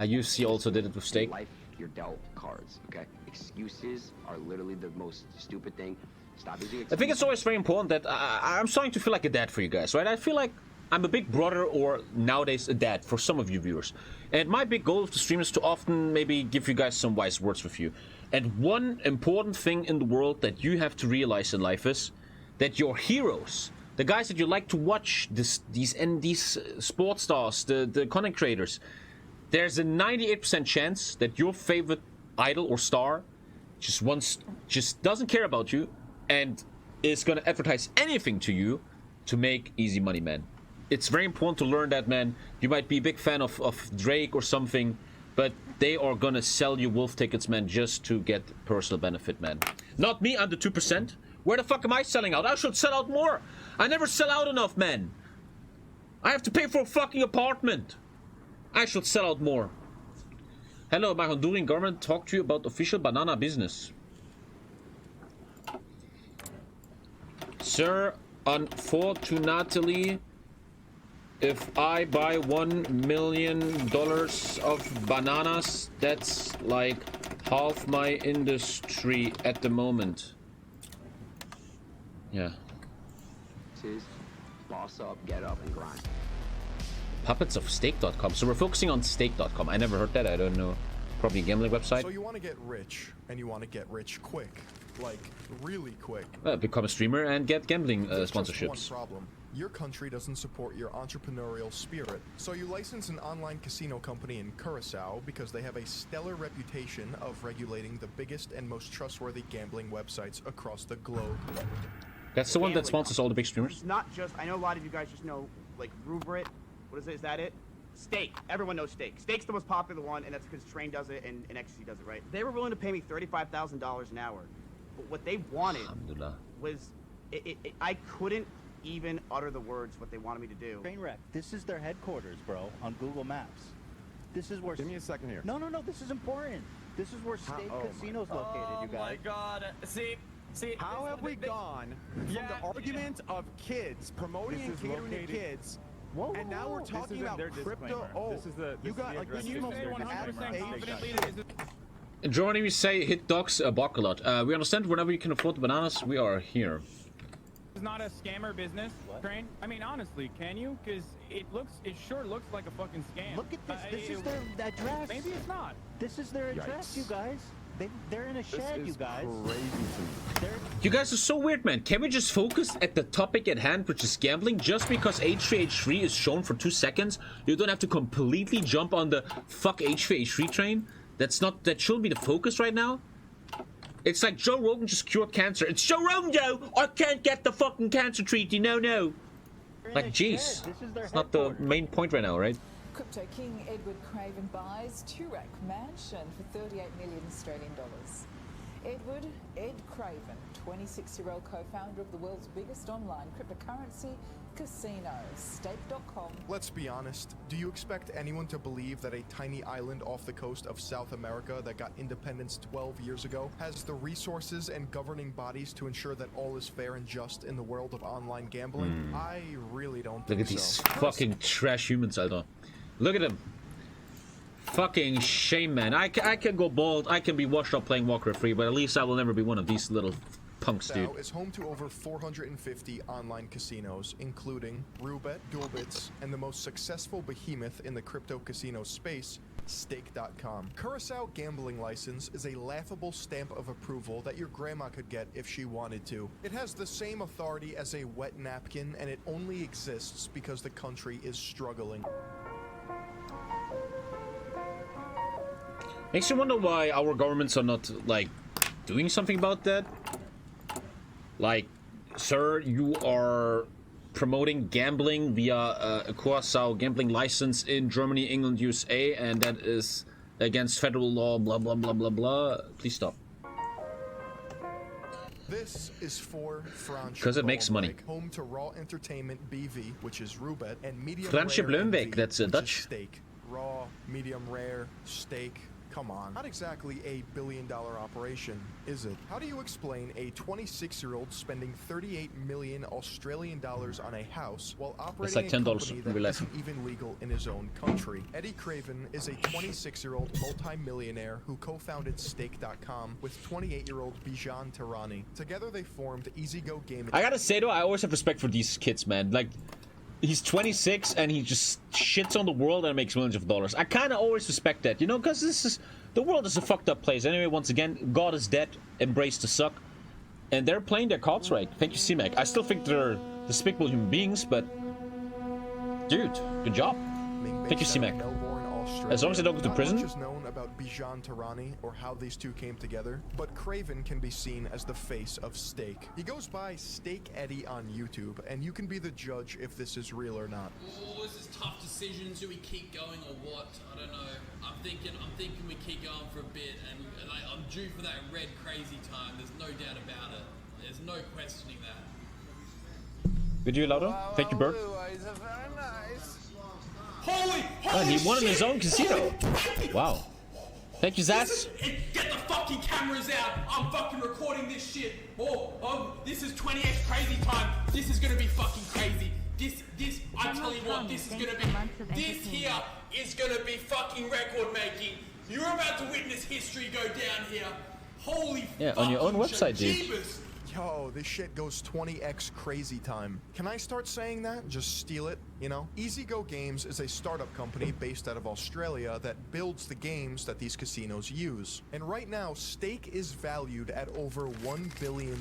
I UFC also did it with Steak. Life, you're dealt cards, okay? Excuses are literally the most stupid thing. Stop using excuses. I think it's always very important that I'm starting to feel like a dad for you guys, right? I feel like I'm a big brother, or nowadays a dad for some of you viewers. And my big goal of the stream is to often maybe give you guys some wise words with you. And one important thing in the world that you have to realize in life is that your heroes, the guys that you like to watch, these sports stars, the content creators, there's a 98% chance that your favorite idol or star just doesn't care about you and is gonna advertise anything to you to make easy money, man. It's very important to learn that, man. You might be a big fan of Drake or something, but they are gonna sell you wolf tickets, man, just to get personal benefit, man. Not me, I'm the 2%. Where the fuck am I selling out? I should sell out more. I never sell out enough, man. I have to pay for a fucking apartment. I should sell out more. Hello, my Honduran government talk to you about official banana business. Sir, unfortunately, if I buy $1 million of bananas, that's like half my industry at the moment. Yeah. Boss up, get up, and grind. Puppets of Stake.com. So we're focusing on Stake.com. I never heard that. I don't know. Probably a gambling website. So you want to get rich, and you want to get rich quick. Like, really quick. Become a streamer and get gambling sponsorships. Just one problem. Your country doesn't support your entrepreneurial spirit. So you license an online casino company in Curacao because they have a stellar reputation of regulating the biggest and most trustworthy gambling websites across the globe. That's the one that sponsors all the big streamers? It's not just, I know a lot of you guys just know, like, Rubrit. What is it? Is that it? Stake. Everyone knows Stake. Stake's the most popular one, and that's because Train does it and Ecstasy does it, right? They were willing to pay me $35,000 an hour. But what they wanted was, I couldn't even utter the words what they wanted me to do. Trainwreck. This is their headquarters, bro, on Google Maps. This is where... Give me a second here. No, this is important. This is where Stake Casino's located, you guys. Oh my god. See, See, how have we gone from the argument of kids promoting and catering to kids, and now we're talking about crypto? Oh, you got like when you say 100% confidently. In Germany, we say hit dogs a buck a lot. We understand whenever you can afford the bananas, we are here. It's not a scammer business, Train. I mean, honestly, can you? Because it sure looks like a fucking scam. Look at this. This is their address. Maybe it's not. This is their address, you guys. They're in a shed, you guys. You guys are so weird, man. Can we just focus at the topic at hand, which is gambling? Just because H3H3 is shown for 2 seconds, you don't have to completely jump on the fuck H3H3 train. That shouldn't be the focus right now. It's like Joe Rogan just cured cancer. It's Joe Rogan, Joe! I can't get the fucking cancer treaty, no. Like, jeez. It's not the main point right now, right? Crypto King Edward Craven buys Toorak Mansion for 38 million Australian dollars. Edward Ed Craven, 26-year-old co-founder of the world's biggest online cryptocurrency casino, stake.com. Let's be honest, do you expect anyone to believe that a tiny island off the coast of South America that got independence 12 years ago has the resources and governing bodies to ensure that all is fair and just in the world of online gambling? I really don't think so. Look at these fucking trash humans, Alter. Look at them. Fucking shame, man. I can go bald, I can be washed up playing Warcraft 3, but at least I will never be one of these little punks, dude. Is home to over 450 online casinos, including Roulette, Duelbits, and the most successful behemoth in the crypto casino space, Stake.com. Curacao gambling license is a laughable stamp of approval that your grandma could get if she wanted to. It has the same authority as a wet napkin, and it only exists because the country is struggling. Makes you wonder why our governments are not, like, doing something about that. Like, sir, you are promoting gambling via a Curaçao gambling license in Germany, England, USA, and that is against federal law, blah, blah, blah, blah, blah. Please stop. This is for Franz. Because it makes money. Home to Raw Entertainment BV, which is Roulette, and Medium Fransje Rare Bloembeek, MV, that's which Dutch. is Steak. Raw, medium rare, steak. Come on. Not exactly a billion-dollar operation, is it? How do you explain a 26-year-old spending 38 million Australian dollars on a house while operating like $10 a company that real life. isn't even legal in his own country? Eddie Craven is a 26-year-old multi-millionaire who co-founded Stake.com with 28-year-old Bijan Tarani. Together they formed EasyGo Gaming. I gotta say though, I always have respect for these kids, man. Like, he's 26 and he just shits on the world and makes millions of dollars. I kind of always respect that, you know, because the world is a fucked up place. Anyway, once again, God is dead, embrace the suck, and they're playing their cards right. Thank you, C-Mac. I still think they're despicable human beings, but dude, good job. Thank you, C-Mac. As long as they don't go to prison. Not much is known about Bijan Tarani or how these two came together, but Craven can be seen as the face of Stake. He goes by Steak Eddie on YouTube, and you can be the judge if this is real or not. Oh, this is tough decisions. Do we keep going or what? I don't know. I'm thinking we keep going for a bit, and I'm due for that red crazy time. There's no doubt about it. There's no questioning that. Video louder. Thank you, Bert. Holy he won in his own casino. Wow. Thank you, Zaz. Get the fucking cameras out. I'm fucking recording this shit. Oh, this is 20x crazy time. This is gonna be fucking crazy. This, I tell you what, this is gonna be, this here is gonna be fucking record making. You're about to witness history go down here. Holy on your own website, dude. Jeebus. Yo, this shit goes 20x crazy time. Can I start saying that? Just steal it, you know? EasyGo Games is a startup company based out of Australia that builds the games that these casinos use. And right now, Stake is valued at over $1 billion.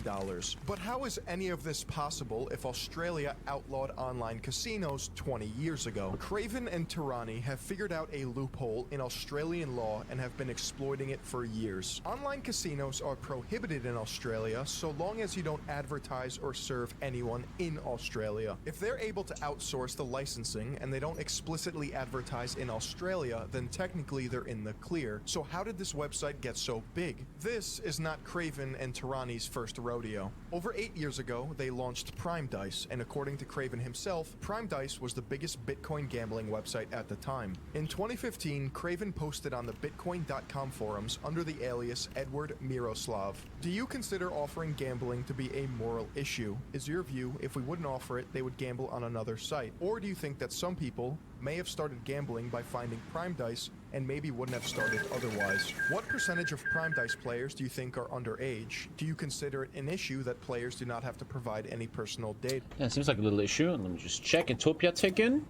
But how is any of this possible if Australia outlawed online casinos 20 years ago? Craven and Tarani have figured out a loophole in Australian law and have been exploiting it for years. Online casinos are prohibited in Australia so long as you don't advertise or serve anyone in Australia. If they're able to outsource the licensing and they don't explicitly advertise in Australia, then technically they're in the clear. So how did this website get so big? This is not Craven and Tirani's first rodeo. Over 8 years ago, they launched Prime Dice, and according to Craven himself, Prime Dice was the biggest Bitcoin gambling website at the time. In 2015, Craven posted on the Bitcoin.com forums under the alias Edward Miroslav. Do you consider offering gambling to be a moral issue? Is your view, if we wouldn't offer it, they would gamble on another site? Or do you think that some people may have started gambling by finding Prime Dice and maybe wouldn't have started otherwise? What percentage of Prime Dice players do you think are underage? Do you consider it an issue that players do not have to provide any personal data? Yeah, it seems like a little issue. Let me just check Utopia taken.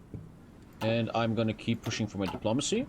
And I'm gonna keep pushing for my diplomacy.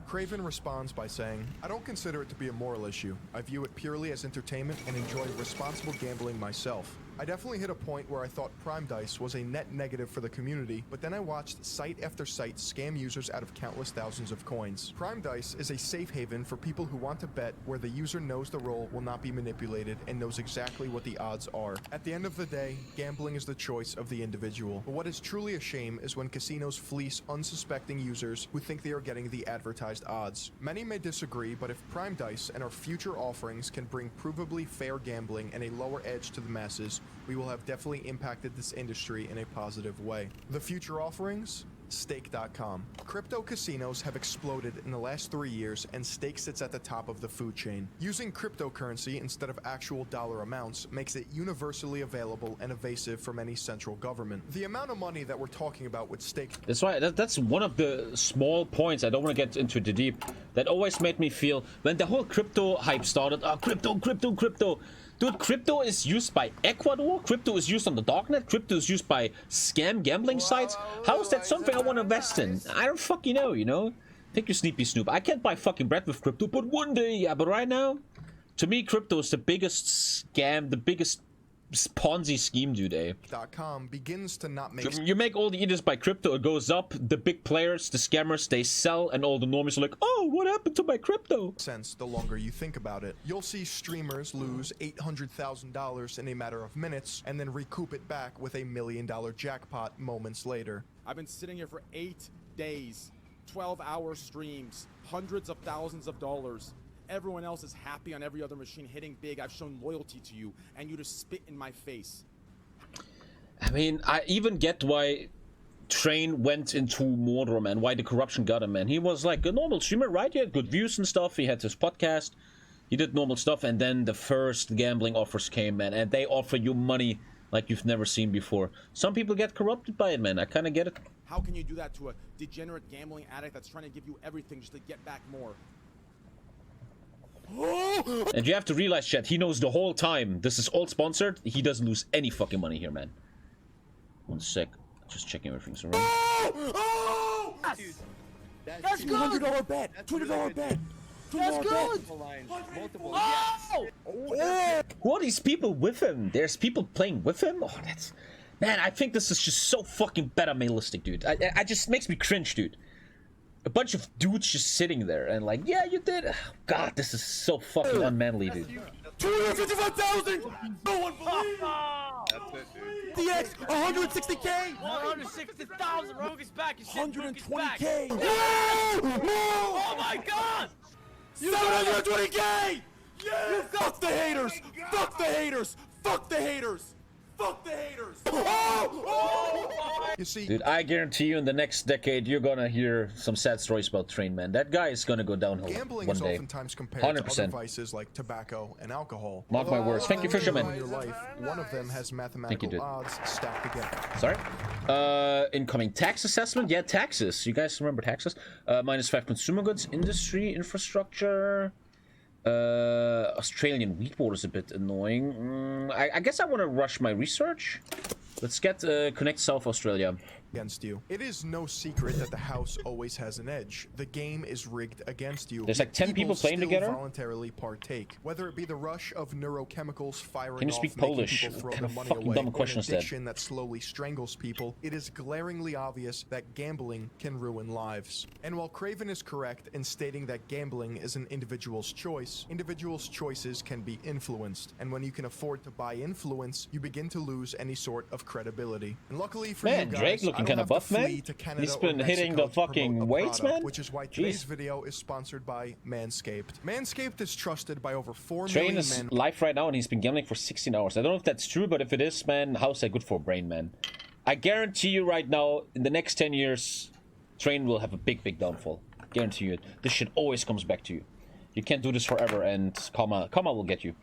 Craven responds by saying, I don't consider it to be a moral issue. I view it purely as entertainment and enjoy responsible gambling myself. I definitely hit a point where I thought Prime Dice was a net negative for the community, but then I watched site after site scam users out of countless thousands of coins. Prime Dice is a safe haven for people who want to bet where the user knows the roll will not be manipulated and knows exactly what the odds are. At the end of the day, gambling is the choice of the individual. But what is truly a shame is when casinos fleece unsuspecting users who think they are getting the advertised odds. Many may disagree, but if Prime Dice and our future offerings can bring provably fair gambling and a lower edge to the masses, we will have definitely impacted this industry in a positive way. The future offerings? Stake.com. Crypto casinos have exploded in the last 3 years, and stake sits at the top of the food chain. Using cryptocurrency instead of actual dollar amounts makes it universally available and evasive from any central government. The amount of money that we're talking about with stake... That's why, that's one of the small points, I don't want to get into the deep, that always made me feel, when the whole crypto hype started, crypto. Dude, crypto is used by Ecuador, crypto is used on the darknet, crypto is used by scam gambling sites. How is that something I want to invest in? I don't fucking know, you know? Thank you, Sneepy Snoop. I can't buy fucking bread with crypto, but one day, yeah, but right now, to me, crypto is the biggest scam, the biggest Ponzi scheme, dude. .com begins to not make... You make all the eaters by crypto, it goes up, the big players, the scammers, they sell, and all the normies are like, oh, what happened to my crypto? ...sense the longer you think about it. You'll see streamers lose $800,000 in a matter of minutes, and then recoup it back with a $1 million jackpot moments later. I've been sitting here for 8 days, 12-hour streams, hundreds of thousands of dollars. Everyone else is happy on every other machine, hitting big. I've shown loyalty to you, and you just spit in my face. I mean, I even get why Train went into Mordor, man. Why the corruption got him, man. He was like a normal streamer, right? He had good views and stuff. He had his podcast. He did normal stuff, and then the first gambling offers came, man. And they offer you money like you've never seen before. Some people get corrupted by it, man. I kind of get it. How can you do that to a degenerate gambling addict that's trying to give you everything just to get back more? And you have to realize, chat, he knows the whole time this is all sponsored. He doesn't lose any fucking money here, man. One sec. Just checking everything's around. Dude, that's good! $200 bet! $200 bet! That's good! Multiple. Who are these people with him? There's people playing with him? Oh, that's... Man, I think this is just so fucking beta-mailistic, dude. I just makes me cringe, dude. A bunch of dudes just sitting there and like, yeah, you did. Oh, God, this is so fucking unmanly, dude. 255,000! No one believes! That's it, dude. DX, 160K! 160,000! Rogue is back! 120K! Oh my God! 720K! Yeah! Fuck the haters! Fuck the haters! Fuck the haters! Fuck the haters! You see, dude, I guarantee you in the next decade you're gonna hear some sad stories about Train, man. That guy is gonna go downhill gambling one is day. oftentimes compared 100%. to other vices like tobacco and alcohol. Mark my words. Thank you, Fisherman. In your life, one of them has mathematical odds stacked against. Sorry? Incoming tax assessment? Yeah, taxes. You guys remember taxes? -5 consumer goods, industry, infrastructure. Australian wheat board is a bit annoying. I guess I want to rush my research. Let's get Connect South Australia. Against you. It is no secret that the house always has an edge. The game is rigged against you. There's like 10 people playing still together. Voluntarily partake, whether it be the rush of neurochemicals firing Can you speak off, making Polish? people throw What their kind of money fucking away, dumb or question an is that? addiction that slowly strangles people. It is glaringly obvious that gambling can ruin lives. And while Craven is correct in stating that gambling is an individual's choice, individuals' choices can be influenced. And when you can afford to buy influence, you begin to lose any sort of credibility. And luckily for you guys, Drake looking looking kind of buff, man. He's been hitting the fucking weights, man. Which is why today's Jeez. video is sponsored by Manscaped. Manscaped is trusted by over 4 Train million is men. live right now and he's been gambling for 16 hours. I don't know if that's true, but if it is, man, how's that good for a brain, man? I guarantee you right now, in the next 10 years, Train will have a big, big downfall. Guarantee you it. This shit always comes back to you. You can't do this forever, and karma will get you.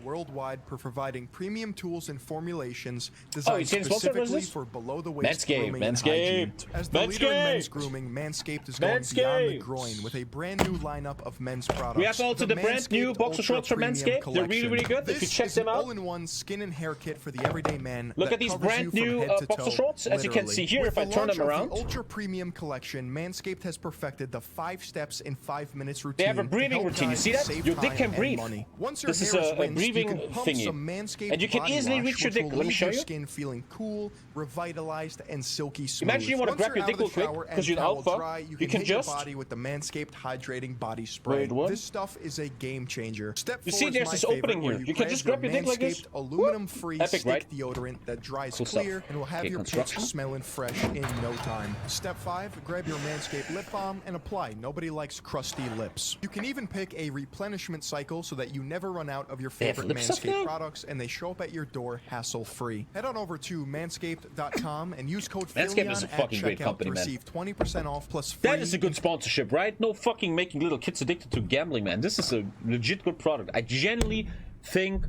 Worldwide for providing premium tools and formulations designed he's getting sponsored, specifically is this? for below-the-waist Manscaped, grooming and hygiene. Manscaped, As the leader in men's Manscaped. grooming, Manscaped is going beyond the groin with a brand new lineup of men's products. We have also the brand new boxer shorts from Manscaped. They're really, really good. If you check them out. All-in-one skin and hair kit for the everyday man. Look that at these covers brand you from new head to boxer toe, shorts. As you can see here, With if I the turn them launch of around. the ultra premium collection, Manscaped has perfected the 5 steps in 5 minutes routine. They have a to breathing help routine. You guys see that? save Your dick time can and breathe. money. Once your This is hair is a rinsed, breathing you can pump thingy. some Manscaped And you can body easily wash, reach your which dick. will Let me leave show your you. skin feeling cool, revitalized, and silky smooth. Imagine you want to Once grab your you're dick out real of the quick shower because and you're towel alpha. dry, You can can hit your just. body with the Manscaped hydrating body spray. Wait, what? This stuff is a game changer. Step You 4 see, is there's my this favorite, opening where here. You can just grab your dick like this. Manscaped aluminum-free Epic, stick right? deodorant that dries Cool stuff. clear and will have Okay, your pits construction. smelling fresh in no time. Step 5, grab your Manscaped lip balm and apply. Nobody likes crusty lips. You can even pick a replenishment cycle so that you never run out of your They have favorite lip stuff Manscaped now? products and they show up at your door hassle-free. Head on over to manscaped.com and use code Manscaped is a FILION fucking at great checkout company, to man. receive 20% off plus free. That is a good sponsorship, right? No fucking making little kids addicted to gambling, man. This is a legit good product. I genuinely think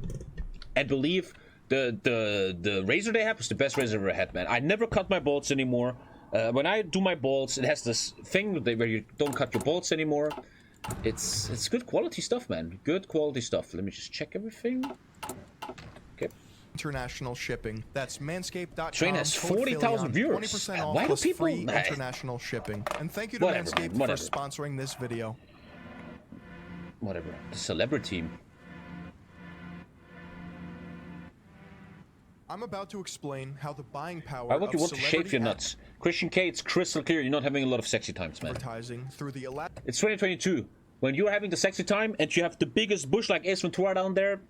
and believe the razor they have is the best razor I've ever had, man. I never cut my balls anymore. When I do my balls, it has this thing where you don't cut your balls anymore. It's good quality stuff, man. Good quality stuff. Let me just check everything. Okay. International shipping. That's manscaped.com. Train has code 40,000 FILION, viewers. 20% off Why do plus people- free international shipping. And thank you to Whatever, Manscaped man, whatever. for sponsoring this video. Whatever. The celebrity. I'm about to explain how the buying power Why would you of want to shave celebrity your nuts? Christian K, it's crystal clear you're not having a lot of sexy times, man. advertising through the It's 2022. When you're having the sexy time and you have the biggest bush like Ace Ventura down there,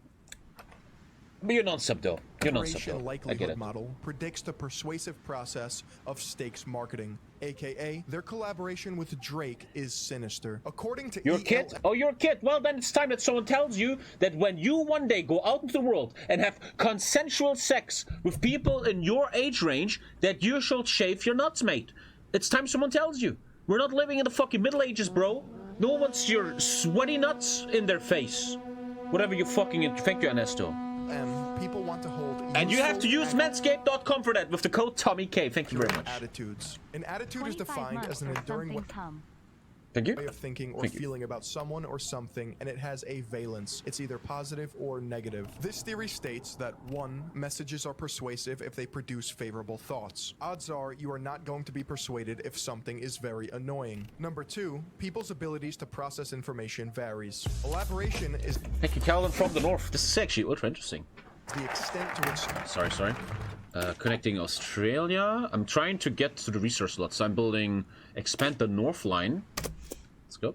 but you're non-sub though. You're non-sub though. I get likelihood it. model predicts the persuasive process of stakes marketing, aka their collaboration with Drake is sinister. According to You're a kid? Oh, you're a kid. Well, then it's time that someone tells you that when you one day go out into the world and have consensual sex with people in your age range, that you should shave your nuts, mate. It's time someone tells you. We're not living in the fucking Middle Ages, bro. No one wants your sweaty nuts in their face. Whatever you fucking... Thank you, Ernesto. People want to hold And you have to use manscaped.com for that with the code TommyKay. Thank you very much. attitudes. An attitude is defined as an enduring way Thank you. of thinking or Thank you. feeling about someone or something, and it has a valence. It's either positive or negative. This theory states that 1. Messages are persuasive if they produce favorable thoughts. Odds are you are not going to be persuaded if something is very annoying. Number 2, people's abilities to process information varies. Elaboration is Thank you, Calvin from the north. This is actually ultra interesting. the extent to which Sorry. Connecting Australia. I'm trying to get to the resource slot, so I'm building expand the north line. Let's go.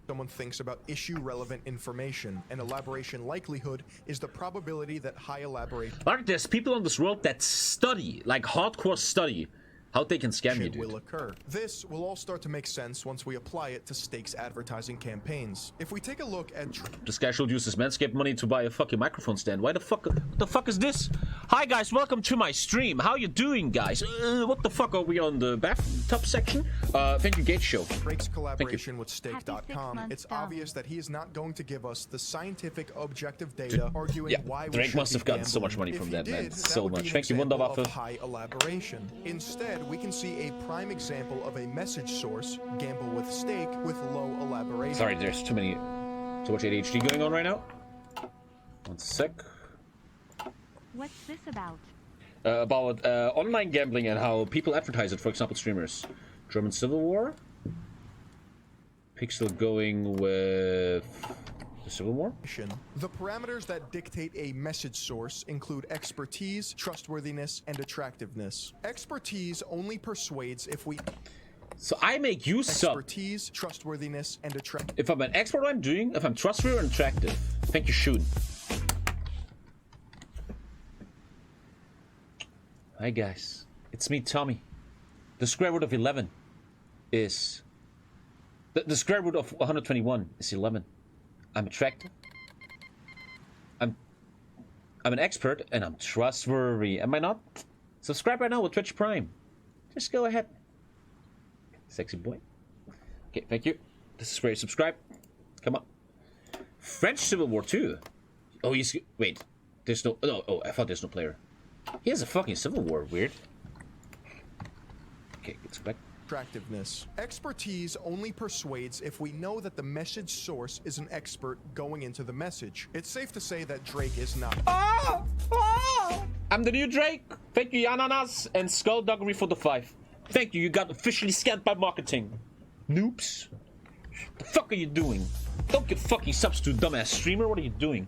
someone thinks about issue-relevant information. An elaboration likelihood is the probability that high elaboration Like there's people on this world that study, like hardcore study, how they can scam you, dude. will occur. This will all start to make sense once we apply it to stakes advertising campaigns. If we take a look at This guy should use his Manscaped money to buy a fucking microphone stand. Why the fuck? What the fuck is this? Hi guys, welcome to my stream. How you doing, guys? What the fuck are we on the bathtub section? Thank you, Gate Show. Drake's collaboration with Stake.com, it's obvious that he is not going to give us the scientific, objective data arguing Yeah, why we Drake should must be have gotten so much gambling. money from If that, he man. did, So would be much. an Thank you, example Wunderwaffe. of high elaboration. Instead, we can see a prime example of a message source, gamble with stake, with low elaboration. Sorry, there's too much ADHD going on right now. One sec. What's this about? About online gambling and how people advertise it. For example, streamers. German Civil War. Pixel going with the Civil War. The parameters that dictate a message source include expertise, trustworthiness, and attractiveness. Expertise only persuades if we... So I make use of expertise, trustworthiness, and attractiveness. if I'm an expert what I'm doing, if I'm trustworthy and attractive. Thank you, Shun. Hi guys, it's me, Tommy. The square root of 11 is... The square root of 121 is 11. I'm attractive. I'm an expert and I'm trustworthy. Am I not? Subscribe right now with Twitch Prime. Just go ahead. Sexy boy. Okay, thank you. This is where you subscribe. Come on. French Civil War 2. Oh, he's... Wait. There's no... Oh, I thought there's no player. He has a fucking Civil War. Weird. Okay, let's go back. Attractiveness. Expertise only persuades if we know that the message source is an expert going into the message. It's safe to say that Drake is not. I'm the new Drake. Thank you, Ananas and Skullduggery for the 5. Thank you, you got officially scanned by marketing. Noobs. The fuck are you doing? Don't get fucking subs to dumbass streamer. What are you doing?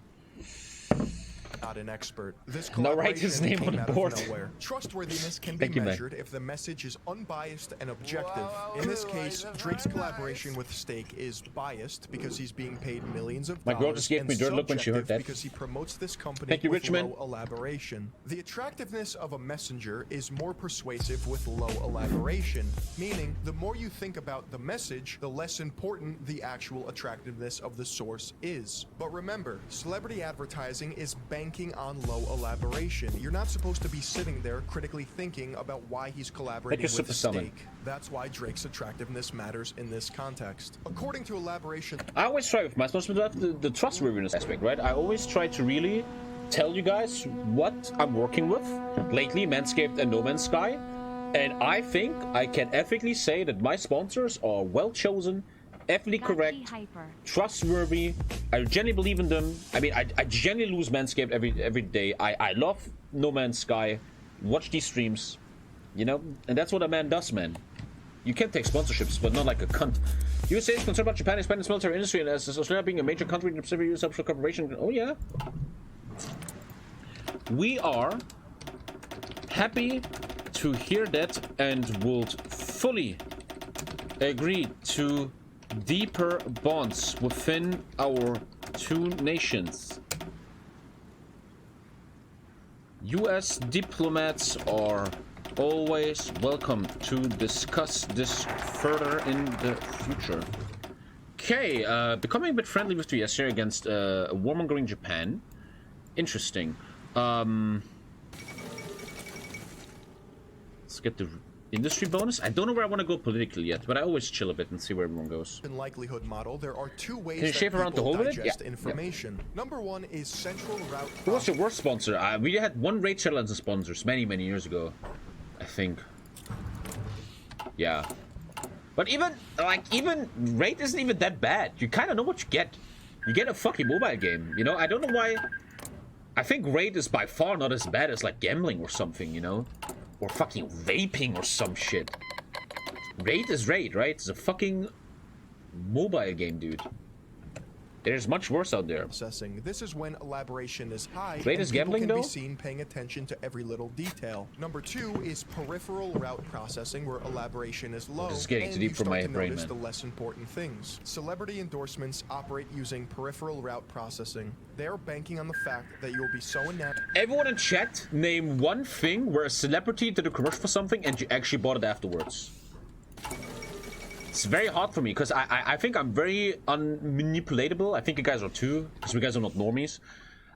Not an expert. This Now write his name on the board. Trustworthiness can be measured if the message is unbiased and objective. In this case, Drake's collaboration with Stake is biased because he's being paid millions of My dollars. girl just gave me dirt look when she heard that. Because he promotes this company Thank you, with Richmond. low elaboration. The attractiveness of a messenger is more persuasive with low elaboration, meaning the more you think about the message, the less important the actual attractiveness of the source is. But remember, celebrity advertising is banking on low elaboration. You're not supposed to be sitting there critically thinking about why he's collaborating with Stake. That's why Drake's attractiveness matters in this context. According to elaboration, I always try with my sponsors the trustworthiness aspect, right? I always try to really tell you guys what I'm working with. Lately, Manscaped and No Man's Sky. And I think I can ethically say that my sponsors are well chosen, ethically correct, trustworthy. I genuinely believe in them. I mean, I genuinely lose Manscaped every day. I love No Man's Sky. Watch these streams, you know, and that's what a man does, man. You can take sponsorships, but not like a cunt. USA is concerned about Japan expanding its military industry, and as Australia being a major country in the Pacific U.S. Offshore Corporation. Oh yeah, we are happy to hear that and would fully agree to deeper bonds within our two nations. US diplomats are always welcome to discuss this further in the future. Okay, becoming a bit friendly with the US here against a warmongering Japan. Interesting. Let's get the industry bonus. I don't know where I want to go politically yet, but I always chill a bit and see where everyone goes. In likelihood model, there are two ways Can you shape around the whole of it? Yeah. Information. Number one is central route. Who was your worst sponsor? We had one Raid Share as a sponsor many years ago, I think. Yeah. But even Raid isn't even that bad. You kind of know what you get. You get a fucking mobile game, you know? I don't know why. I think Raid is by far not as bad as like gambling or something, you know? Or fucking vaping or some shit. Raid is Raid, right? It's a fucking mobile game, dude. There's much worse out there. Processing. This is when elaboration is high. Raid is gambling, can though? Be seen paying attention to every little detail. Number two is peripheral route processing, where elaboration is low. This is getting too deep for my brain, man. The less important things. Celebrity endorsements operate using peripheral route processing. They're banking on the fact that you will be so enamored. Everyone in chat, name one thing where a celebrity did a commercial for something and you actually bought it afterwards. It's very hard for me because I think I'm very unmanipulatable. I think you guys are too, because you guys are not normies.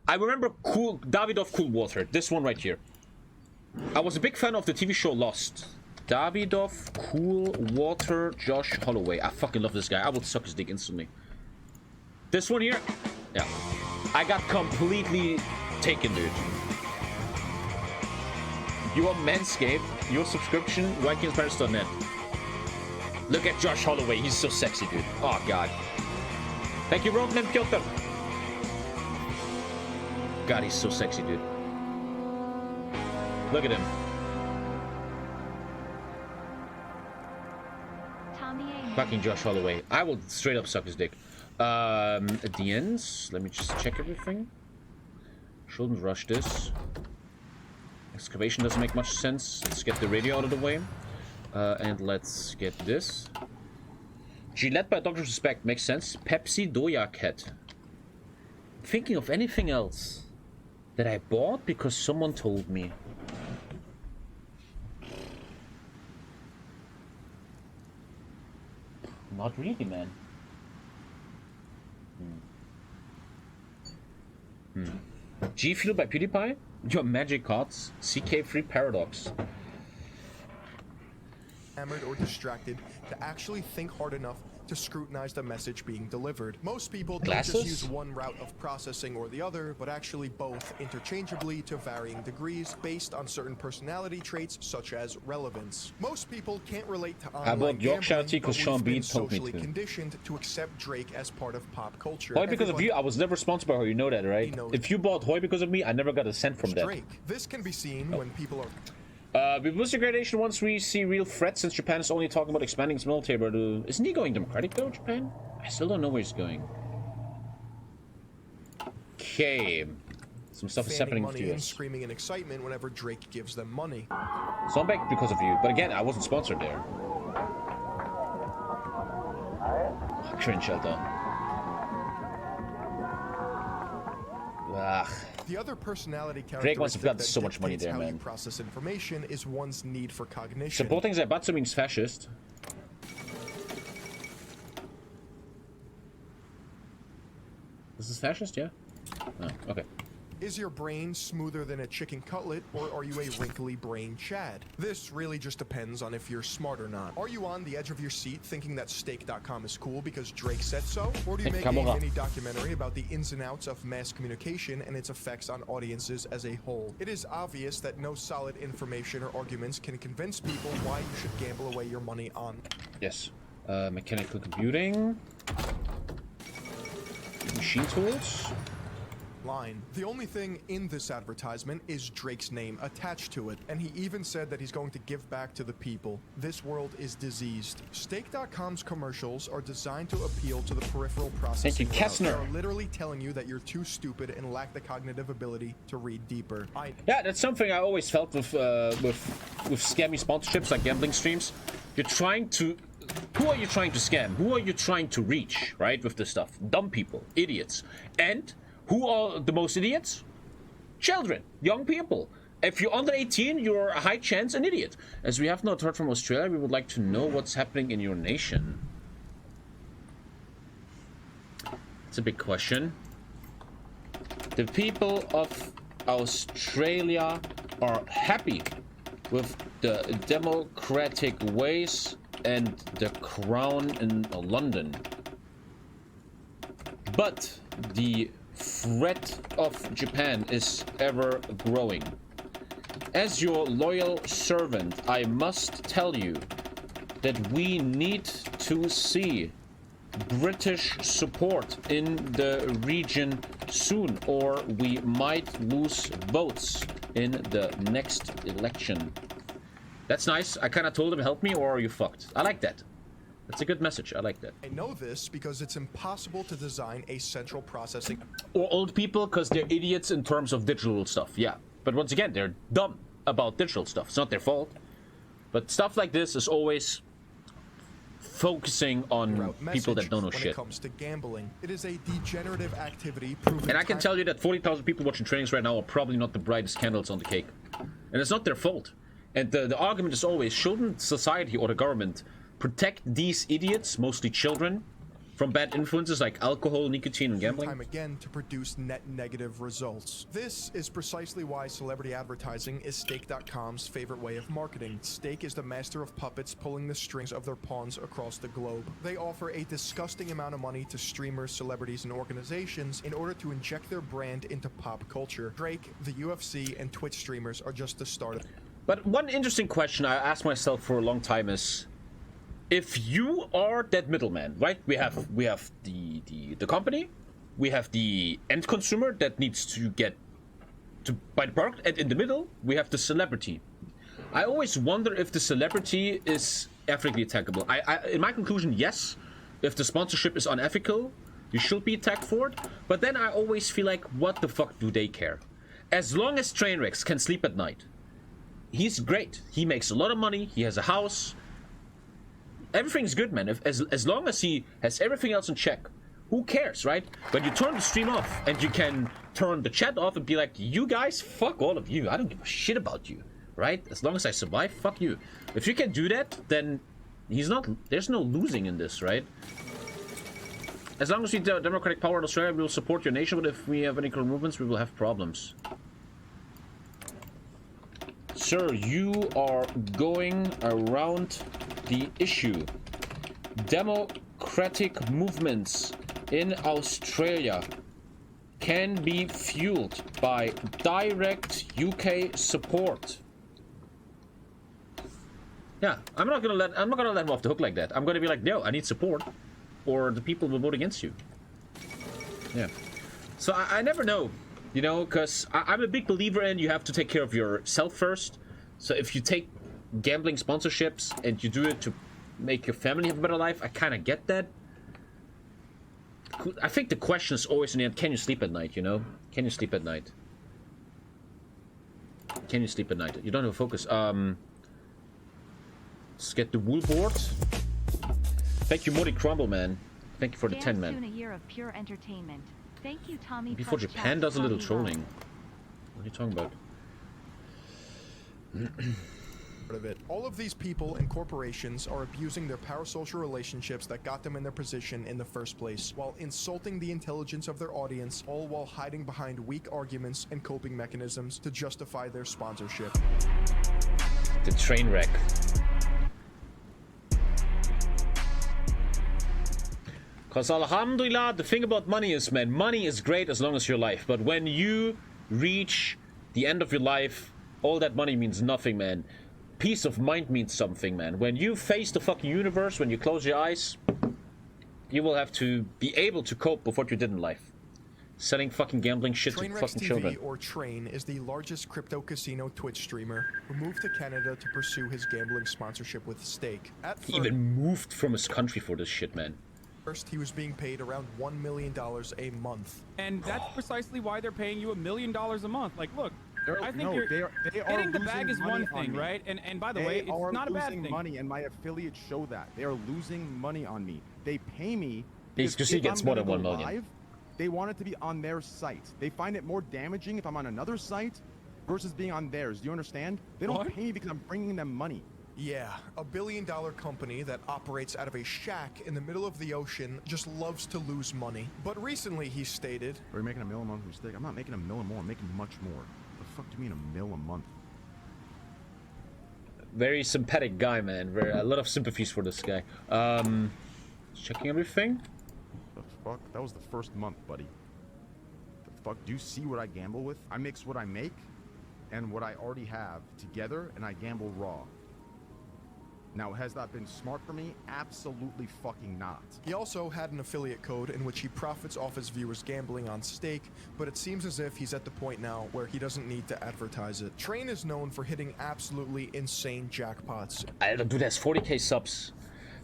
I remember Davidoff Cool Water, this one right here. I was a big fan of the TV show Lost. Davidoff Cool Water Josh Holloway. I fucking love this guy. I would suck his dick instantly. This one here, yeah. I got completely taken, dude. You want Manscaped, your subscription, WhiteKingsParents.net. Look at Josh Holloway, he's so sexy, dude. Oh, God. Thank you, Roman Piotr. God, he's so sexy, dude. Look at him. Fucking Josh Holloway. I will straight up suck his dick. At the ends, let me just check everything. Shouldn't rush this. Excavation doesn't make much sense. Let's get the radio out of the way. And let's get this. Gillette by Dr. Suspect makes sense. Pepsi Doja Cat. Thinking of anything else that I bought because someone told me. Not really, man. G Fuel by PewDiePie? Your magic cards. CK3 Paradox. Hammered or distracted to actually think hard enough to scrutinize the message being delivered. Most people don't Glasses? just use one route of processing or the other, but actually both interchangeably to varying degrees based on certain personality traits such as relevance. Most people can't relate to online bought Yorkshire gambling, tea but 'cause Sean we've been B told me socially to. conditioned to accept Drake as part of pop culture. Hoy because of Everybody you, I was never sponsored by her, you know that, right? knows If you bought Hoy because of me, I never got a cent from that. Drake. This can be seen when people are With this degradation, once we see real threats, since Japan is only talking about expanding its military, but isn't he going democratic though, Japan? I still don't know where he's going. Okay. Some stuff is happening with money the and US. screaming in excitement whenever Drake gives them money. So I'm back because of you, but again, I wasn't sponsored there. Oh, cringe shelter. Ugh. The other personality Drake must have characteristic got that so much money dictates there, how you man. process information is one's need for cognition. Supporting Zaibatsu means fascist. This is fascist, yeah? Oh, okay. Is your brain smoother than a chicken cutlet, or are you a wrinkly brain Chad? This really just depends on if you're smart or not. Are you on the edge of your seat thinking that Stake.com is cool because Drake said so? Or do you make a mini documentary about the ins and outs of mass communication and its effects on audiences as a whole? It is obvious that no solid information or arguments can convince people why you should gamble away your money on. Yes. Mechanical computing. Machine tools. Line. The only thing in this advertisement is Drake's name attached to it, and he even said that he's going to give back to the people. This world is diseased. Stake.com's commercials are designed to appeal to the peripheral processing. Thank you, Kessner. They are literally telling you that you're too stupid and lack the cognitive ability to read deeper. Yeah, that's something I always felt with scammy sponsorships like gambling streams. You're trying to... Who are you trying to scam? Who are you trying to reach, right, with this stuff? Dumb people, idiots. And who are the most idiots? Children, young people. If you're under 18, you're a high chance an idiot. As we have not heard from Australia, we would like to know what's happening in your nation. It's a big question. The people of Australia are happy with the democratic ways and the crown in London. But the threat of Japan is ever growing. As your loyal servant, I must tell you that we need to see British support in the region soon, or we might lose votes in the next election. That's nice. I kind of told him, help me or are you fucked. I like that. That's a good message. I like that. I know this because it's impossible to design a central processing... Or old people because they're idiots in terms of digital stuff. Yeah. But once again, they're dumb about digital stuff. It's not their fault. But stuff like this is always focusing on people that don't know when shit. It comes to gambling. It is a degenerative activity proven And I can tell you that 40,000 people watching trainings right now are probably not the brightest candles on the cake. And it's not their fault. And the argument is always, shouldn't society or the government protect these idiots, mostly children, from bad influences like alcohol, nicotine, and gambling? Time again to produce net negative results. This is precisely why celebrity advertising is Stake.com's favorite way of marketing. Stake is the master of puppets pulling the strings of their pawns across the globe. They offer a disgusting amount of money to streamers, celebrities, and organizations in order to inject their brand into pop culture. Drake, the UFC, and Twitch streamers are just the start of it. But one interesting question I asked myself for a long time is, if you are that middleman, right? We have the company, we have the end consumer that needs to get to buy the product, and in the middle we have the celebrity. I always wonder if the celebrity is ethically attackable. In my conclusion, yes. If the sponsorship is unethical, you should be attacked for it. But then I always feel like, what the fuck do they care? As long as Trainwrecks can sleep at night, he's great. He makes a lot of money. He has a house. Everything's good, man. As long as he has everything else in check, who cares, right? When you turn the stream off and you can turn the chat off and be like, you guys, fuck all of you. I don't give a shit about you, right? As long as I survive, fuck you. If you can do that, then He's not. There's no losing in this, right? As long as we have democratic power in Australia, we will support your nation, but if we have any movements, we will have problems. Sir, you are going around the issue. Democratic movements in Australia can be fueled by direct UK support. Yeah, I'm not gonna let him off the hook like that. I'm gonna be like, no, I need support, or the people will vote against you. Yeah. So I never know, you know, because I'm a big believer in you have to take care of yourself first. So if you take gambling sponsorships and you do it to make your family have a better life, I kind of get that. I think the question is always in the end, can you sleep at night, you know? Can you sleep at night? Can you sleep at night? You don't have a focus. Let's get the wool board. Thank you, Modi Crumble, man. Thank you for the 10, man. A year of pure entertainment. Thank you, Tommy. Before Japan does a little trolling. What are you talking about? Of it. All of these people and corporations are abusing their parasocial relationships that got them in their position in the first place, while insulting the intelligence of their audience, all while hiding behind weak arguments and coping mechanisms to justify their sponsorship. The train wreck. Because alhamdulillah, the thing about money is, man, money is great as long as your life. But when you reach the end of your life, all that money means nothing, man. Peace of mind means something, man. When you face the fucking universe, when you close your eyes, you will have to be able to cope with what you did in life. Selling fucking gambling shit to fucking children. Or Train is the largest crypto casino Twitch streamer who moved to Canada to pursue his gambling sponsorship with Stake. He even moved from his country for this shit, man. First, he was being paid around $1 million a month. And that's precisely why they're paying you $1 million a month. Like, look, I think they are hitting the bag is losing one money thing, on me. right? And by the way, it's not a bad thing. They are losing money, and my affiliates show that. They are losing money on me. They pay me because he gets more than 1 million. Live, they want it to be on their site. They find it more damaging if I'm on another site versus being on theirs. Do you understand? They don't pay me because I'm bringing them money. Yeah, a billion-dollar company that operates out of a shack in the middle of the ocean just loves to lose money. But recently he stated, "Are you making $1 million a month from Stake? I'm not making $1 million more. I'm making much more. The fuck do you mean $1 million a month?" Very sympathetic guy, man. A lot of sympathies for this guy. Checking everything. The fuck? That was the first month, buddy. The fuck? Do you see what I gamble with? I mix what I make and what I already have together, and I gamble raw. Now, has that been smart for me? Absolutely fucking not. He also had an affiliate code in which he profits off his viewers gambling on Stake, but it seems as if he's at the point now where he doesn't need to advertise it. Train is known for hitting absolutely insane jackpots. Dude, that's 40k subs.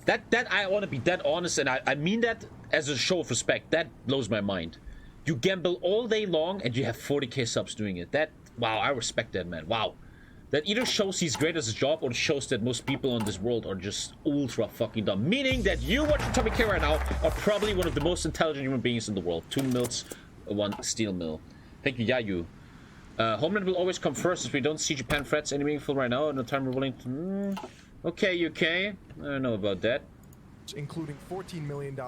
That I want to be that honest, and I mean that as a show of respect. That blows my mind. You gamble all day long, and you have 40k subs doing it. Wow, I respect that, man. Wow. That either shows he's great at his job or shows that most people in this world are just ultra fucking dumb. Meaning that you watching TommyKay right now are probably one of the most intelligent human beings in the world. 2 mills, 1 steel mill. Thank you, Yayu. Homeland will always come first as we don't see Japan threats any meaningful right now. No time we're willing to... Okay, UK. I don't know about that. Including $14 million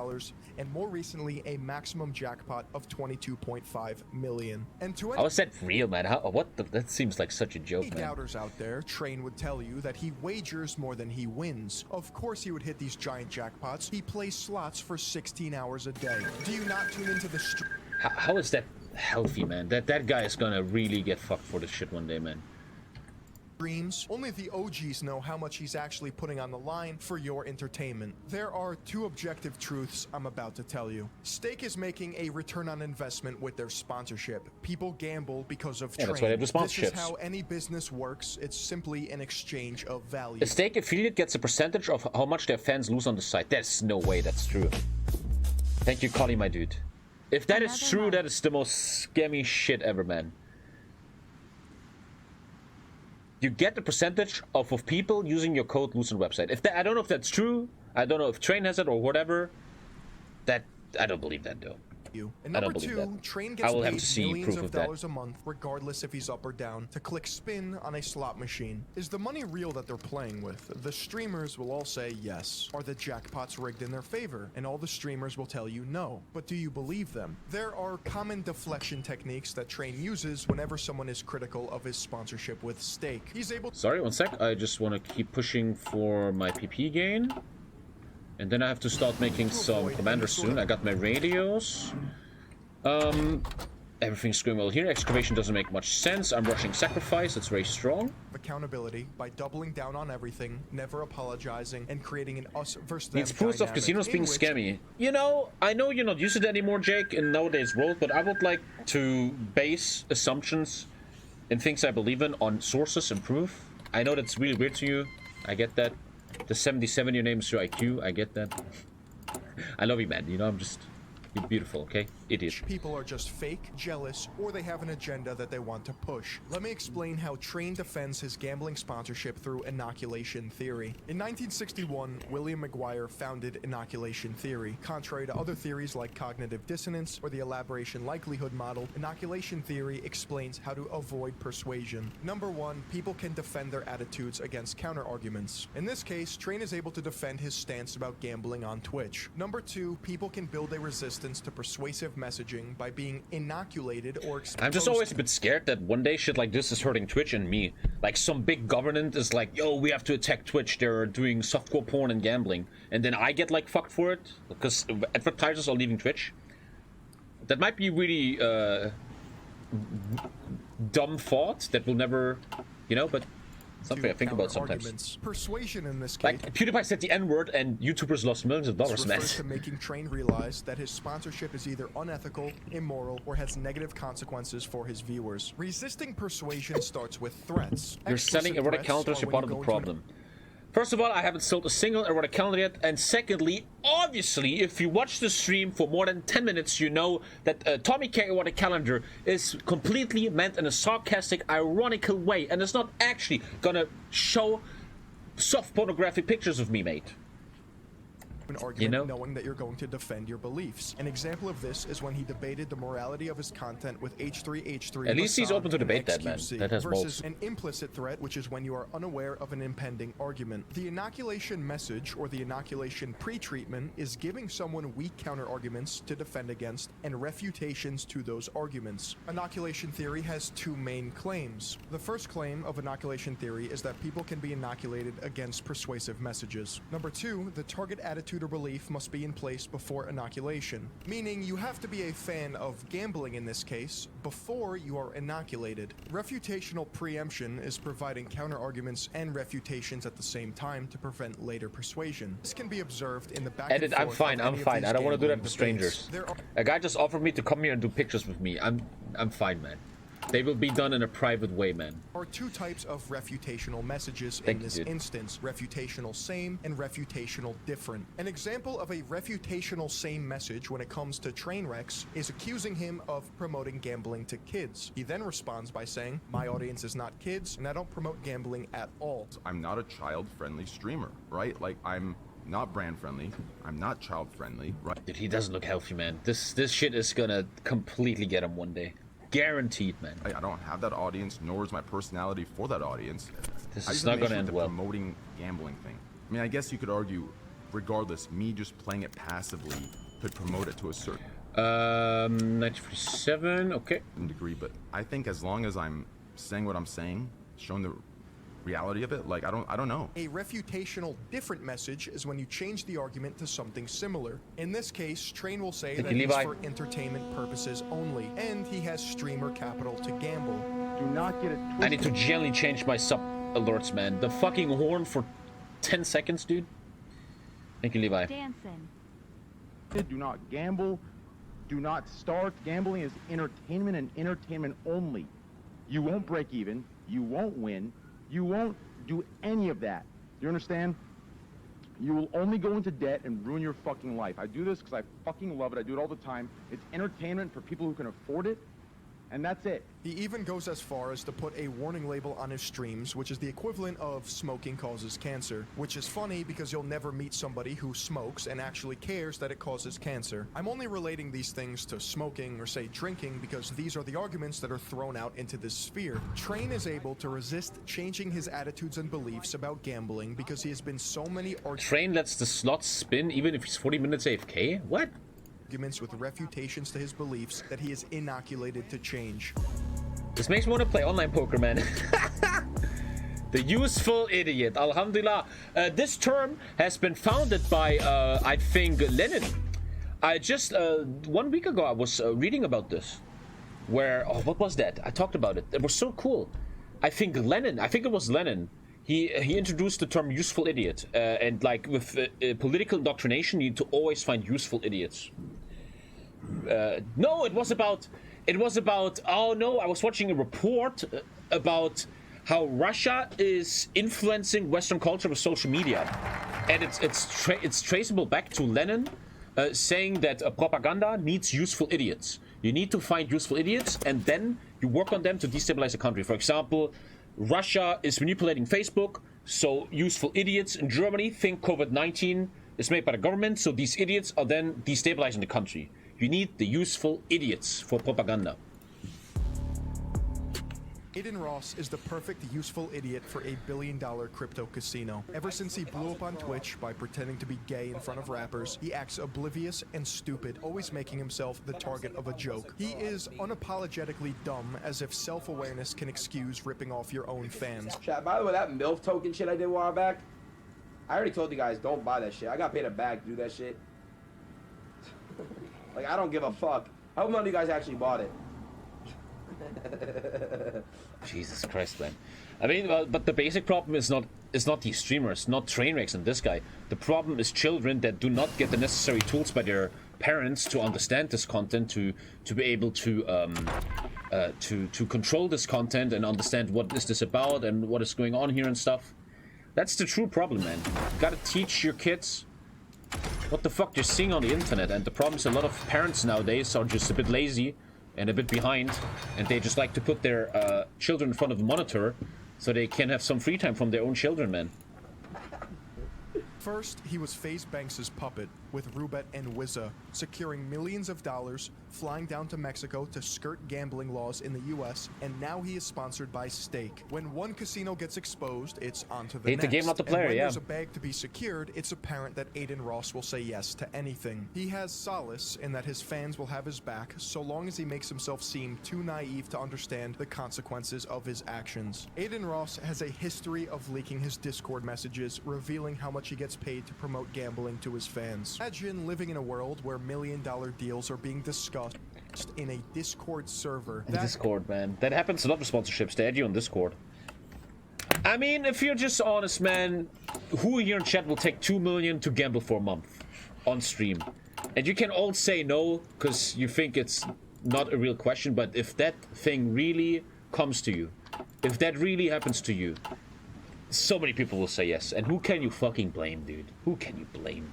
and more recently a maximum jackpot of $22.5 million. And to how is that real, man? That seems like such a joke, man. Doubters out there, Train would tell you that he wagers more than he wins. Of course he would hit these giant jackpots. He plays slots for 16 hours a day. Do you not tune into the stream? How is that healthy, man? That guy is gonna really get fucked for this shit one day, man. Only the OGs know how much he's actually putting on the line for your entertainment. There are 2 objective truths I'm about to tell you. Stake is making a return on investment with their sponsorship. People gamble because of Train. That's why they do sponsorships. This is how any business works. It's simply an exchange of value. A Stake affiliate gets a percentage of how much their fans lose on the site. There's no way that's true. Thank you, Collie, my dude. If that is true, that is the most scammy shit ever, man. You get the percentage of people using your code losing website. I don't know if that's true. I don't know if Train has it or whatever. I don't believe that though. And I don't number believe 2, that. Train I gets will have paid to see millions proof of of that. dollars a month, regardless if he's up or down, to click spin on a slot machine. Is the money real that they're playing with? The streamers will all say yes. Are the jackpots rigged in their favor? And all the streamers will tell you no. But do you believe them? There are common deflection techniques that Train uses whenever someone is critical of his sponsorship with Stake. He's able. Sorry, one sec. I just want to keep pushing for my PP gain. And then I have to start making some commanders soon. I got my radios. Everything's going well here. Excavation doesn't make much sense. I'm rushing sacrifice. That's very strong. Accountability by doubling down on everything, never apologizing, and creating an us versus them Needs proofs of dynamic casinos being in which scammy. You know, I know you're not used to that anymore, Jake, in nowadays world, but I would like to base assumptions and things I believe in on sources and proof. I know that's really weird to you. I get that. The 77, your name is your IQ. I get that. I love you, man. You know, you're beautiful, okay? Idiot. people are just fake, jealous, or they have an agenda that they want to push. Let me explain how Train defends his gambling sponsorship through inoculation theory. In 1961, William McGuire founded inoculation theory. Contrary to other theories like cognitive dissonance or the elaboration likelihood model, inoculation theory explains how to avoid persuasion. Number 1, people can defend their attitudes against counter-arguments. In this case, Train is able to defend his stance about gambling on Twitch. Number 2, people can build a resistance to persuasive messaging by being inoculated or exposed. I'm just always a bit scared that one day shit like this is hurting Twitch and me. Like some big government is like, yo, we have to attack Twitch. They're doing softcore porn and gambling. And then I get like fucked for it because advertisers are leaving Twitch. That might be really dumb thought that will never, you know, but something I think about sometimes. Persuasion in this case. Like PewDiePie said the N-word and YouTubers lost millions of dollars, man. refers to making Train realize that his sponsorship is either unethical, immoral, or has negative consequences for his viewers. Resisting persuasion starts with threats. You're selling erotic calendars, you're part of the problem. First of all, I haven't sold a single erotic calendar yet, and secondly, obviously, if you watch the stream for more than 10 minutes, you know that TommyKay erotic calendar is completely meant in a sarcastic, ironical way, and it's not actually gonna show soft pornographic pictures of me, mate. An argument knowing that you're going to defend your beliefs. An example of this is when he debated the morality of his content with H3H3. At least he's Hassan open to debate that, man. XQC, That has versus balls. an implicit threat, which is when you are unaware of an impending argument. The inoculation message or the inoculation pre-treatment is giving someone weak counter arguments to defend against and refutations to those arguments. Inoculation theory has 2 main claims. The first claim of inoculation theory is that people can be inoculated against persuasive messages. Number 2, the target attitude or belief must be in place before inoculation, meaning you have to be a fan of gambling in this case before you are inoculated. Refutational preemption is providing counter-arguments and refutations at the same time to prevent later persuasion. This can be observed in the back and Edit, forth I'm fine, of I'm any of fine. these I don't want to do that gambling to debates. strangers. There are A guy just offered me to come here and do pictures with me. I'm fine, man. They will be done in a private way, man. are 2 types of refutational messages Thank in you, this dude. instance, refutational same and refutational different. An example of a refutational same message when it comes to Trainwrecks is accusing him of promoting gambling to kids. He then responds by saying, my audience is not kids and I don't promote gambling at all. I'm not a child-friendly streamer, right? Like, I'm not brand-friendly, I'm not child-friendly, right? Dude, he doesn't look healthy, man. This shit is gonna completely get him one day. Guaranteed, man. I don't have that audience, nor is my personality for that audience. This I is just not have an gonna issue end with well. the promoting gambling thing. I mean, I guess you could argue, regardless, me just playing it passively could promote it to a certain 947, okay. degree, but I think as long as I'm saying what I'm saying, showing the reality of it, like, I don't know. A refutational different message is when you change the argument to something similar. In this case, Train will say Thank that you, he's Levi. for entertainment purposes only, and he has streamer capital to gamble. Do not get it I need to gently change my sub alerts, man. The fucking horn for 10 seconds, dude. Thank you, Levi. Dancing. Do not gamble. Do not start. Gambling is entertainment and entertainment only. You won't break even. You won't win. You won't do any of that. You understand? You will only go into debt and ruin your fucking life. I do this because I fucking love it. I do it all the time. It's entertainment for people who can afford it. And that's it. He even goes as far as to put a warning label on his streams, which is the equivalent of smoking causes cancer, which is funny because you'll never meet somebody who smokes and actually cares that it causes cancer. I'm only relating these things to smoking or say drinking because these are the arguments that are thrown out into this sphere. Train is able to resist changing his attitudes and beliefs about gambling because he has been so many Train lets the slots spin even if he's 40 minutes AFK? What? Arguments with refutations to his beliefs that he is inoculated to change. This makes me want to play online poker, man. The useful idiot. Alhamdulillah. This term has been founded by, I think, Lenin. I just, 1 week ago, I was reading about this. Where, oh, what was that? I talked about it. It was so cool. I think it was Lenin. He introduced the term useful idiot. And like with political indoctrination, you need to always find useful idiots. No, it was about, oh no, I was watching a report about how Russia is influencing Western culture with social media. And it's traceable back to Lenin saying that propaganda needs useful idiots. You need to find useful idiots and then you work on them to destabilize the country. For example, Russia is manipulating Facebook, so useful idiots in Germany think COVID-19 is made by the government, so these idiots are then destabilizing the country. You need the useful idiots for propaganda. Aiden Ross is the perfect useful idiot for a billion-dollar crypto casino. Ever since he blew up on Twitch by pretending to be gay in front of rappers, he acts oblivious and stupid, always making himself the target of a joke. He is unapologetically dumb, as if self-awareness can excuse ripping off your own fans. Chat, by the way, that MILF token shit I did a while back, I already told you guys, don't buy that shit. I got paid a bag to do that shit. Like, I don't give a fuck. I hope none of you guys actually bought it. Jesus Christ, man. I mean, but the basic problem is not these streamers, not Trainwrecks and this guy. The problem is children that do not get the necessary tools by their parents to understand this content, to be able to control this content and understand what is this about and what is going on here and stuff. That's the true problem, man. You gotta teach your kids what the fuck you're seeing on the internet. And the problem is a lot of parents nowadays are just a bit lazy and a bit behind, and they just like to put their children in front of a monitor so they can have some free time from their own children, man. First, he was FaZe Banks' puppet with Rubet and Wizza, securing millions of dollars, flying down to Mexico to skirt gambling laws in the US, and now he is sponsored by Stake. When one casino gets exposed, it's on to the Hate next. the game, not the player, and when yeah. there's a bag to be secured, it's apparent that Aiden Ross will say yes to anything. He has solace in that his fans will have his back so long as he makes himself seem too naive to understand the consequences of his actions. Aiden Ross has a history of leaking his Discord messages, revealing how much he gets paid to promote gambling to his fans. Imagine living in a world where million-dollar deals are being discussed in a Discord server. Discord, man. That happens a lot with sponsorships. They add you on Discord. I mean, if you're just honest, man, who here in chat will take 2 million to gamble for a month on stream? And you can all say no because you think it's not a real question, but if that thing really comes to you, if that really happens to you, so many people will say yes. And who can you fucking blame, dude? Who can you blame?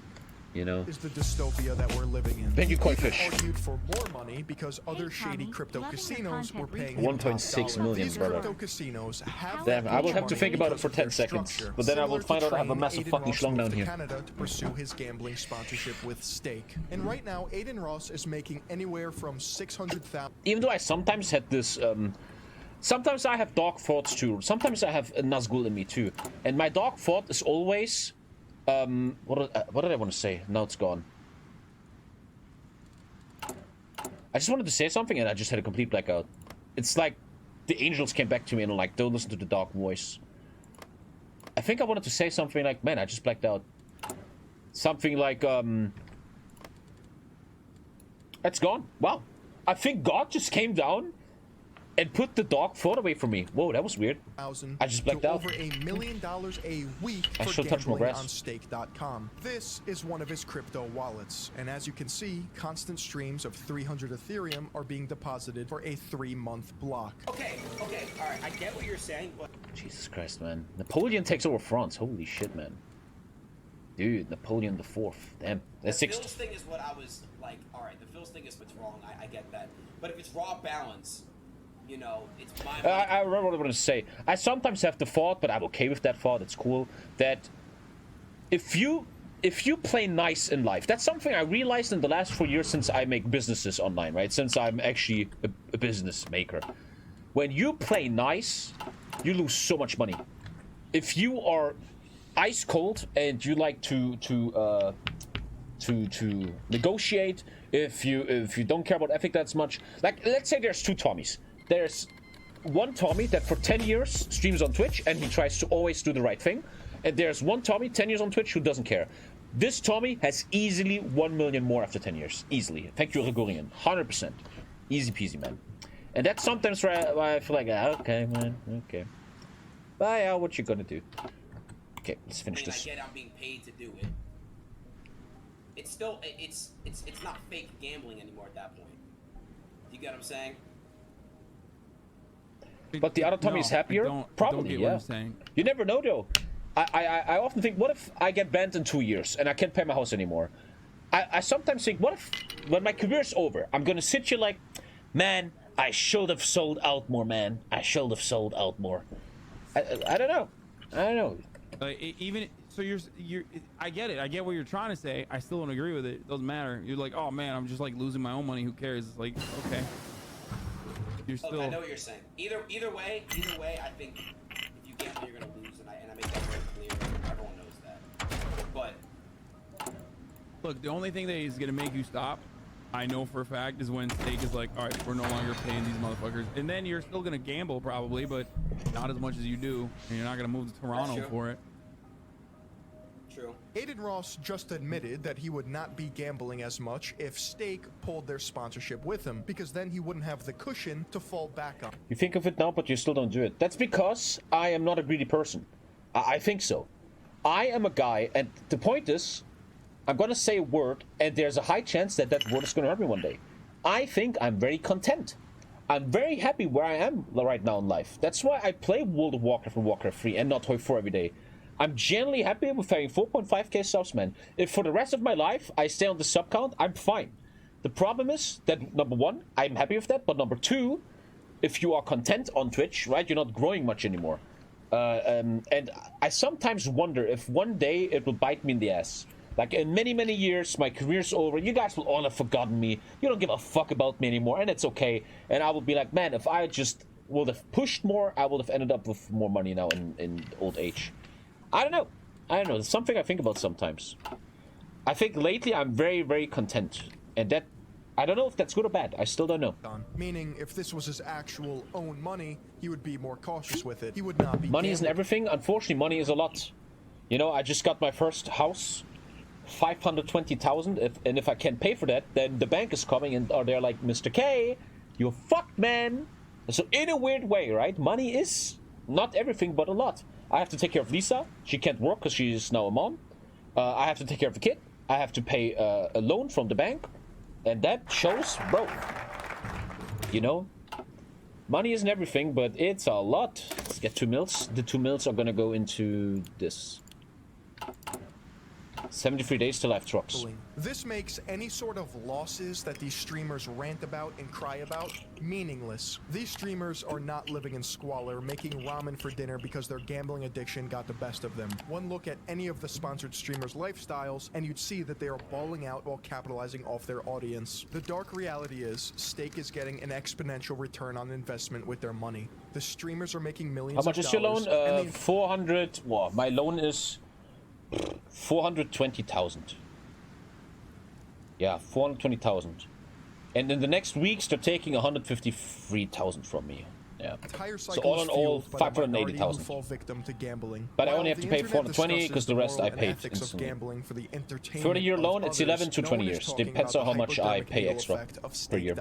You know? Is the dystopia that we're living in. Thank you, He Koi-Fish. argued for more money because other shady crypto casinos were paying 1.6 million, These brother. crypto casinos have Damn, I will have to money think about it because for of their 10 seconds. structure. But then I will Similar find to out I have a Train, massive Aiden fucking Ross schlong moved down to here. Canada to pursue his gambling sponsorship with Stake. And right now, Aiden Ross is making anywhere from 600,000. Even though I sometimes had this, sometimes I have dog thoughts too. Sometimes I have a Nazgul in me too. And my dog thought is always, what did I want to say? Now it's gone. I just wanted to say something and I just had a complete blackout. It's like the angels came back to me and like, don't listen to the dog voice. I think I wanted to say something like, man, I just blacked out. Something like, it's gone. Wow. I think God just came down and put the dog thought away from me. Whoa, that was weird. I just blacked out. Over $1 million a week I for should touch my gambling grass. on stake.com. This is one of his crypto wallets, and as you can see, constant streams of 300 Ethereum are being deposited for a 3-month block. Okay, alright, I get what you're saying, but... Jesus Christ, man. Napoleon takes over France. Holy shit, man. Dude, Napoleon the Fourth. Damn. That's the 6. Phil's thing is what I was like, alright, the Phil's thing is what's wrong, I get that. But if it's raw balance, you know, it's my I remember what I wanted to say. I sometimes have the thought, but I'm okay with that thought, it's cool, that if you play nice in life, that's something I realized in the last 4 years since I make businesses online, right? Since I'm actually a business maker. When you play nice, you lose so much money. If you are ice cold and you like to negotiate, if you don't care about ethic that much, like let's say there's two Tommies. There's one Tommy that for 10 years streams on Twitch and he tries to always do the right thing, and there's one Tommy 10 years on Twitch who doesn't care. This Tommy has easily 1 million more after 10 years, easily. Thank you, Rigorian. 100%, easy peasy, man. And that's sometimes where I feel like, okay, man, okay. But yeah, what you gonna do? Okay, let's finish this. I get I'm being paid to do it. It's still, it's not fake gambling anymore at that point. You get what I'm saying? But the other Tommy is happier? Probably, yeah. You never know, though. I often think, what if I get banned in 2 years and I can't pay my house anymore? I sometimes think, what if, when my career's over, I'm gonna sit here like, man, I should have sold out more, man. I should have sold out more. I don't know. I don't know. Even so, I get it. I get what you're trying to say. I still don't agree with it. It doesn't matter. You're like, oh man, I'm just like losing my own money. Who cares? It's like, okay. You're still. Look, I know what you're saying. Either way, I think if you gamble, you're gonna lose, and I make that very clear. Everyone knows that. But look, the only thing that is gonna make you stop, I know for a fact, is when Stake is like, all right, we're no longer paying these motherfuckers, and then you're still gonna gamble probably, but not as much as you do, and you're not gonna move to Toronto for it. True. Aiden Ross just admitted that he would not be gambling as much if Stake pulled their sponsorship with him, because then he wouldn't have the cushion to fall back on. You think of it now, but you still don't do it. That's because I am not a greedy person. I think so. I am a guy, and the point is, I'm gonna say a word, and there's a high chance that that word is gonna hurt me one day. I think I'm very content. I'm very happy where I am right now in life. That's why I play World of Warcraft and Warcraft 3 and not HOI4 every day. I'm generally happy with having 4.5k subs, man. If for the rest of my life I stay on the sub count, I'm fine. The problem is that, number one, I'm happy with that, but number two, if you are content on Twitch, right, you're not growing much anymore. And I sometimes wonder if one day it will bite me in the ass. Like, in many, many years, my career's over, you guys will all have forgotten me, you don't give a fuck about me anymore, and it's okay. And I will be like, man, if I just would have pushed more, I would have ended up with more money now in old age. I don't know. It's something I think about sometimes. I think lately I'm very, very content. And that, I don't know if that's good or bad. I still don't know. Meaning, if this was his actual own money, he would be more cautious with it. He would not be Money isn't everything. Unfortunately, money is a lot. You know, I just got my first house. 520,000, and if I can't pay for that, then the bank is coming and they're like, Mr. K, you're fucked, man. So in a weird way, right? Money is not everything, but a lot. I have to take care of Lisa. She can't work because she's now a mom. I have to take care of the kid. I have to pay a loan from the bank, and that shows, bro. You know, money isn't everything, but it's a lot. Let's get 2 mils. The 2 mils are gonna go into this. 73 days till I have trucks. This makes any sort of losses that these streamers rant about and cry about meaningless. These streamers are not living in squalor, making ramen for dinner because their gambling addiction got the best of them. One look at any of the sponsored streamers' lifestyles and you'd see that they are balling out while capitalizing off their audience. The dark reality is, Stake is getting an exponential return on investment with their money. The streamers are making millions How much is your loan? 400. Well, my loan is 420,000. Yeah, 420,000. And in the next weeks, they're taking 153,000 from me. Yeah. So all in all, 580,000. But I only have to pay 420 because the rest I paid instantly. 30-year loan, it's 11 to 20 years. Depends on how much I pay extra per year.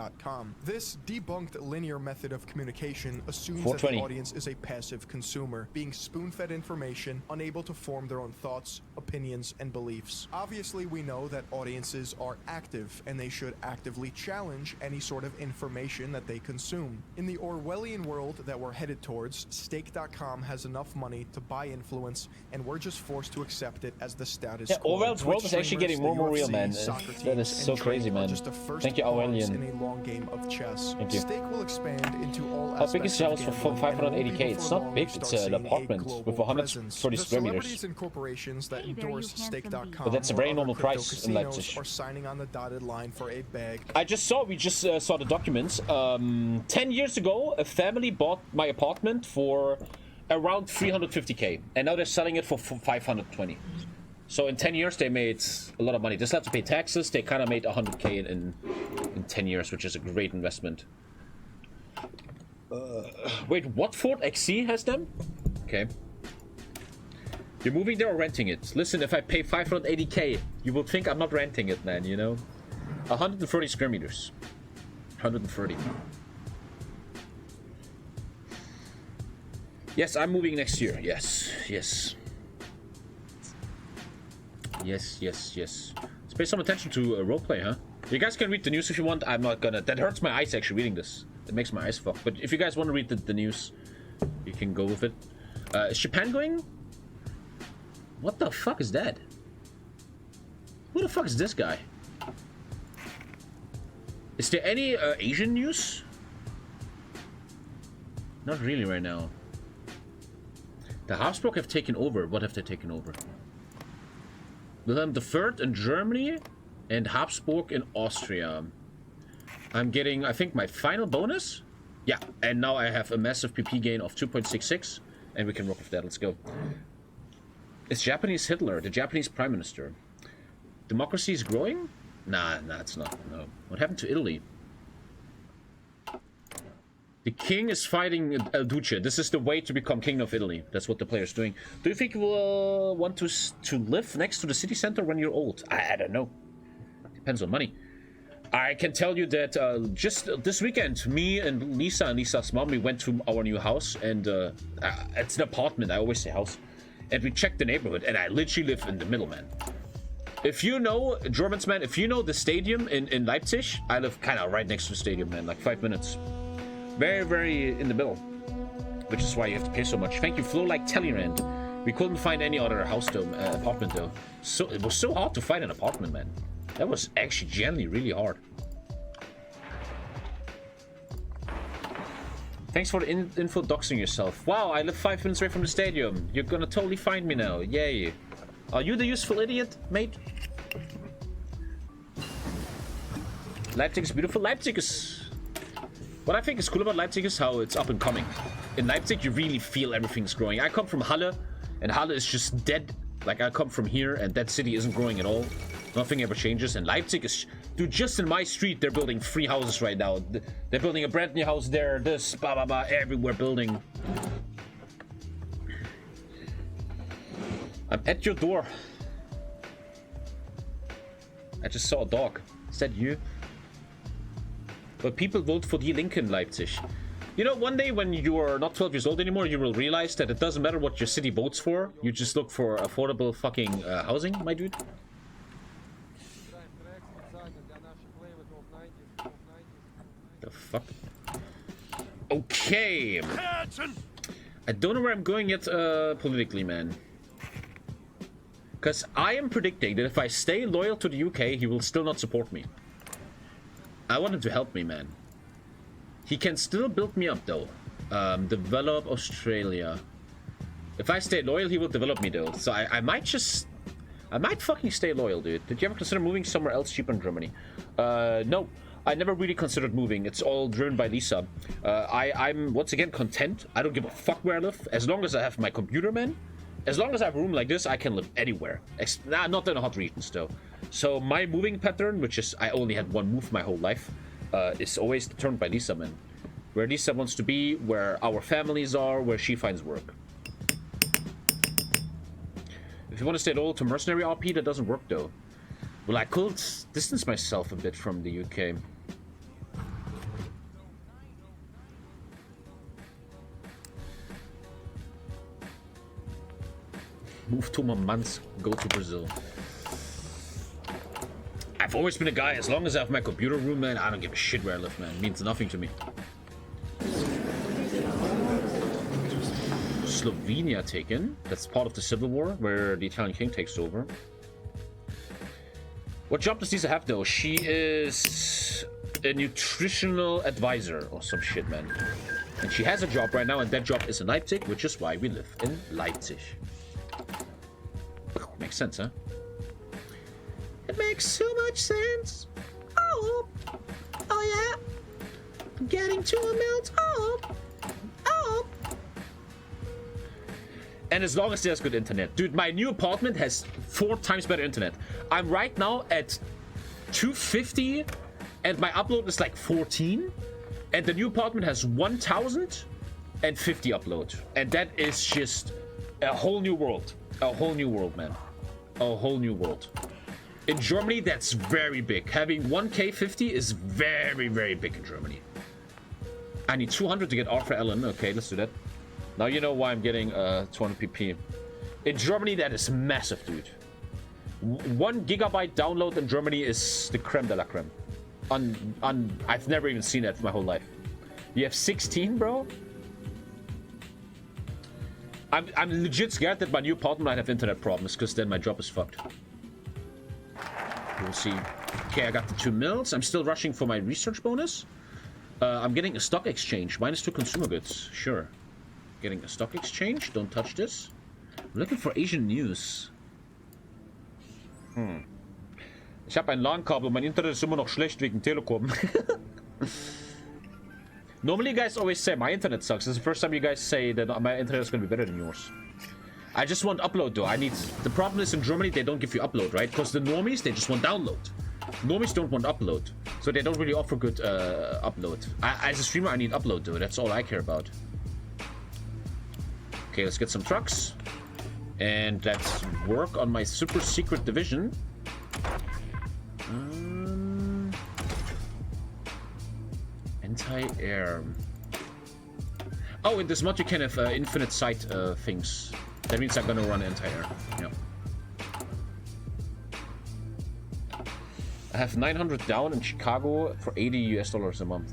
This debunked linear method of communication assumes that the audience is a passive consumer, being spoon-fed information, unable to form their own thoughts, opinions, and beliefs. Obviously, we know that audiences are active, and they should actively challenge any sort of information that they consume. In the Orwellian world that we're headed towards, Stake.com has enough money to buy influence, and we're just forced to accept it as the status quo. Orwell's world is actually getting more and more real, man. Soccer That is teams, so and crazy, trade man. are just the first Thank you, pawns Orwellian. in a long game of chess. Thank you. Stake will expand into all How big is aspects your of house for gambling, and 580k? maybe It's before not long big, we it's start an seeing a apartment global with 130 presence. square The celebrities meters. and corporations that Hey there, you endorse handsome Stake.com But that's a or very other normal crypto price in casinos Leipzig. are signing on the dotted line for a bag. We just saw the documents. 10 years ago, a family bought my apartment for around 350k, and now they're selling it for 520. So in 10 years, they made a lot of money. They still have to pay taxes. They kind of made 100k in 10 years, which is a great investment. Wait, Watford XC has them? Okay. You're moving there or renting it? Listen, if I pay 580k, you will think I'm not renting it, man, you know? 130 square meters. 130. Yes, I'm moving next year. Yes, yes. Yes, yes, yes. Let's pay some attention to roleplay, huh? You guys can read the news if you want. I'm not gonna. That hurts my eyes actually reading this. It makes my eyes fuck. But if you guys want to read the news, you can go with it. Is Japan going? What the fuck is that? Who the fuck is this guy? Is there any Asian news? Not really right now. The Habsburg have taken over. What have they taken over? Wilhelm III in Germany and Habsburg in Austria. I'm getting, I think, my final bonus. Yeah, and now I have a massive PP gain of 2.66, and we can rock with that. Let's go. It's Japanese Hitler, the Japanese Prime Minister. Democracy is growing? Nah, it's not. No. What happened to Italy? The king is fighting El Duce. This is the way to become king of Italy. That's what the player's doing. Do you think you will want to live next to the city center when you're old? I don't know. Depends on money. I can tell you that just this weekend, me and Lisa's mom, we went to our new house, and it's an apartment. I always say house. And we checked the neighborhood, and I literally live in the middle, man. If you know, Germans, man, if you know the stadium in Leipzig, I live kind of right next to the stadium, man, like 5 minutes. Very, very in the middle, which is why you have to pay so much. Thank you, Flo, like Talleyrand. We couldn't find any other house though, apartment though. So it was so hard to find an apartment, man. That was actually generally really hard. Thanks for the info doxing yourself. Wow, I live 5 minutes away from the stadium. You're gonna totally find me now. Yay. Are you the useful idiot, mate? Leipzig is beautiful. Leipzig is... What I think is cool about Leipzig is how it's up and coming. In Leipzig, you really feel everything's growing. I come from Halle, and Halle is just dead. Like, I come from here, and that city isn't growing at all. Nothing ever changes. And Leipzig is... Dude, just in my street, they're building 3 houses right now. They're building a brand new house there, this, blah, blah, blah, everywhere building. I'm at your door. I just saw a dog. Is that you? But people vote for Die Linke in Leipzig. You know, one day when you're not 12 years old anymore, you will realize that it doesn't matter what your city votes for. You just look for affordable fucking housing, my dude. The fuck? Okay. I don't know where I'm going yet politically, man. Because I am predicting that if I stay loyal to the UK, he will still not support me. I want him to help me, man. He can still build me up, though. Develop Australia. If I stay loyal, he will develop me, though. So I might just... I might fucking stay loyal, dude. Did you ever consider moving somewhere else cheaper in Germany? No. I never really considered moving. It's all driven by Lisa. I'm, once again, content. I don't give a fuck where I live. As long as I have my computer, man. As long as I have a room like this, I can live anywhere. Not in the hot regions, though. So my moving pattern, which is I only had one move my whole life, is always determined by Lisa, man. Where Lisa wants to be, where our families are, where she finds work. If you want to stay loyal to Mercenary RP, that doesn't work, though. Well, I could distance myself a bit from the UK. Move to Murmansk, go to Brazil. I've always been a guy, as long as I have my computer room, man, I don't give a shit where I live, man. It means nothing to me. Slovenia taken. That's part of the Civil War, where the Italian king takes over. What job does Lisa have, though? She is a nutritional advisor or some shit, man. And she has a job right now, and that job is in Leipzig, which is why we live in Leipzig. Makes sense, huh? It makes so much sense. Oh, oh yeah. I'm getting to a melt. Oh, oh. And as long as there's good internet. Dude, my new apartment has 4 times better internet. I'm right now at 250 and my upload is like 14. And the new apartment has 1050 upload. And that is just a whole new world. A whole new world, man. A whole new world. In Germany, that's very big. Having 1K50 is very, very big in Germany. I need 200 to get Arthur Allen. Okay, let's do that. Now you know why I'm getting 200 pp. In Germany, that is massive, dude. 1 gigabyte download in Germany is the creme de la creme. I've never even seen that for my whole life. You have 16, bro? I'm legit scared that my new apartment might have internet problems, because then my job is fucked. We'll see. Okay, I got the 2 mils. I'm still rushing for my research bonus. I'm getting a stock exchange. -2 consumer goods. Sure. Getting a stock exchange. Don't touch this. I'm looking for Asian news. Ich habe ein LAN-Kabel. Mein Internet ist immer noch schlecht wegen Telekom. Normally, you guys always say my internet sucks. This is the first time you guys say that my internet is going to be better than yours. I just want upload, though. The problem is in Germany, they don't give you upload, right? Because the normies, they just want download. Normies don't want upload. So they don't really offer good upload. As a streamer, I need upload, though. That's all I care about. Okay, let's get some trucks. And let's work on my super secret division. Anti-air. Oh, in this mod you can have infinite sight things. That means I'm gonna run anti-air. Yeah. I have 900 down in Chicago for $80 US a month.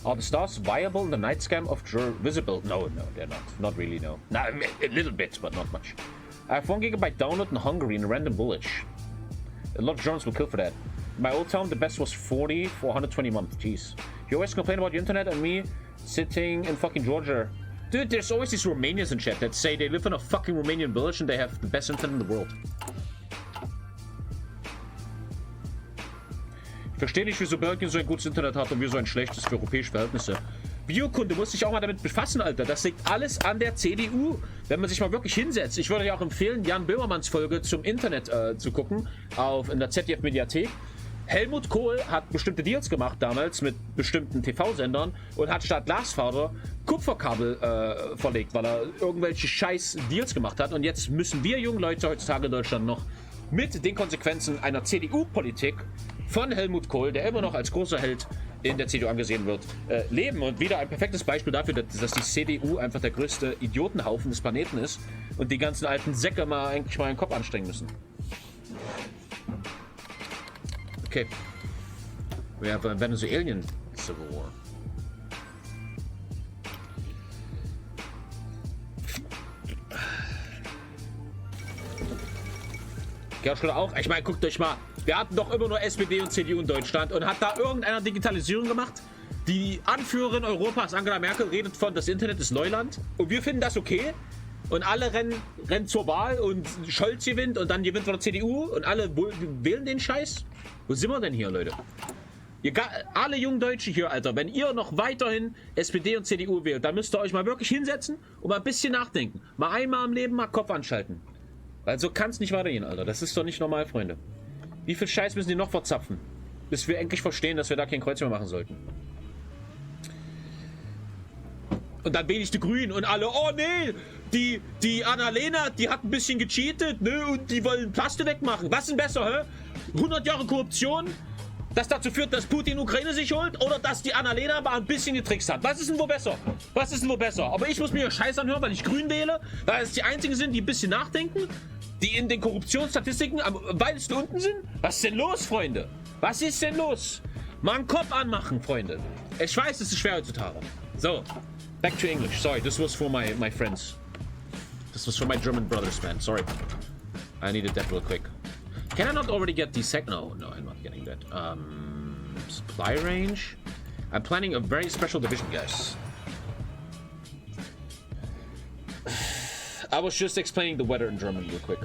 Are the stars viable in the night scan of visible? No, they're not. Not really, no. Nah, a little bit, but not much. I have 1 gigabyte download in Hungary in a random village. A lot of Germans will kill for that. In my old town, the best was 40 for 120 a month. Jeez. You always complain about the internet and me sitting in fucking Georgia. Dude, there's always these Romanians in chat that say they live in a fucking Romanian village and they have the best internet in the world. Ich verstehe nicht, wieso Belgien so ein gutes Internet hat und wir so ein schlechtes für europäische Verhältnisse. Biokunde muss sich auch mal damit befassen, Alter. Das liegt alles an der CDU. Wenn man sich mal wirklich hinsetzt. Ich würde euch auch empfehlen, Jan Böhmermanns Folge zum Internet zu gucken. In der ZDF-Mediathek. Helmut Kohl hat bestimmte Deals gemacht damals mit bestimmten TV-Sendern und hat statt Glasfaser Kupferkabel verlegt, weil er irgendwelche scheiß Deals gemacht hat. Und jetzt müssen wir jungen Leute heutzutage in Deutschland noch mit den Konsequenzen einer CDU-Politik von Helmut Kohl, der immer noch als großer Held in der CDU angesehen wird, leben. Und wieder ein perfektes Beispiel dafür, dass die CDU einfach der größte Idiotenhaufen des Planeten ist und die ganzen alten Säcke eigentlich mal den Kopf anstrengen müssen. Okay. We have a Venezuelan civil war. Gerschler auch. Ich meine, guckt euch mal. Wir hatten doch immer nur SPD und CDU in Deutschland. Und hat da irgendeiner Digitalisierung gemacht? Die Anführerin Europas, Angela Merkel, redet von, das Internet ist Neuland. Und wir finden das okay. Und alle rennen zur Wahl und Scholz gewinnt und dann gewinnt von der CDU und alle wählen den Scheiß. Wo sind wir denn hier, Leute? Alle jungen Deutsche hier, Alter, wenn ihr noch weiterhin SPD und CDU wählt, dann müsst ihr euch mal wirklich hinsetzen und mal ein bisschen nachdenken. Mal einmal im Leben mal Kopf anschalten. Weil so kann es nicht weitergehen, Alter. Das ist doch nicht normal, Freunde. Wie viel Scheiß müssen die noch verzapfen, bis wir endlich verstehen, dass wir da kein Kreuz mehr machen sollten? Und dann wähle ich die Grünen und alle, oh nee, die Annalena, die hat ein bisschen gecheatet, ne, und die wollen Plaste wegmachen. Was ist denn besser, hä? 100 Jahre Korruption, das dazu führt, dass Putin Ukraine sich holt, oder dass die Annalena mal ein bisschen getrickst hat? Was ist denn wohl besser? Was ist denn wohl besser? Aber ich muss mir Scheiß anhören, weil ich grün wähle, weil es die einzigen sind, die ein bisschen nachdenken, die in den Korruptionsstatistiken am weitesten unten sind? Was ist denn los, Freunde? Was ist denn los? Mal einen Kopf anmachen, Freunde. Ich weiß, es ist schwer heutzutage. So. Back to English. Sorry, this was for my friends. This was for my German brothers, man. Sorry. I needed that real quick. Can I not already get the No, I'm not getting that. Supply range. I'm planning a very special division, guys. I was just explaining the weather in Germany real quick.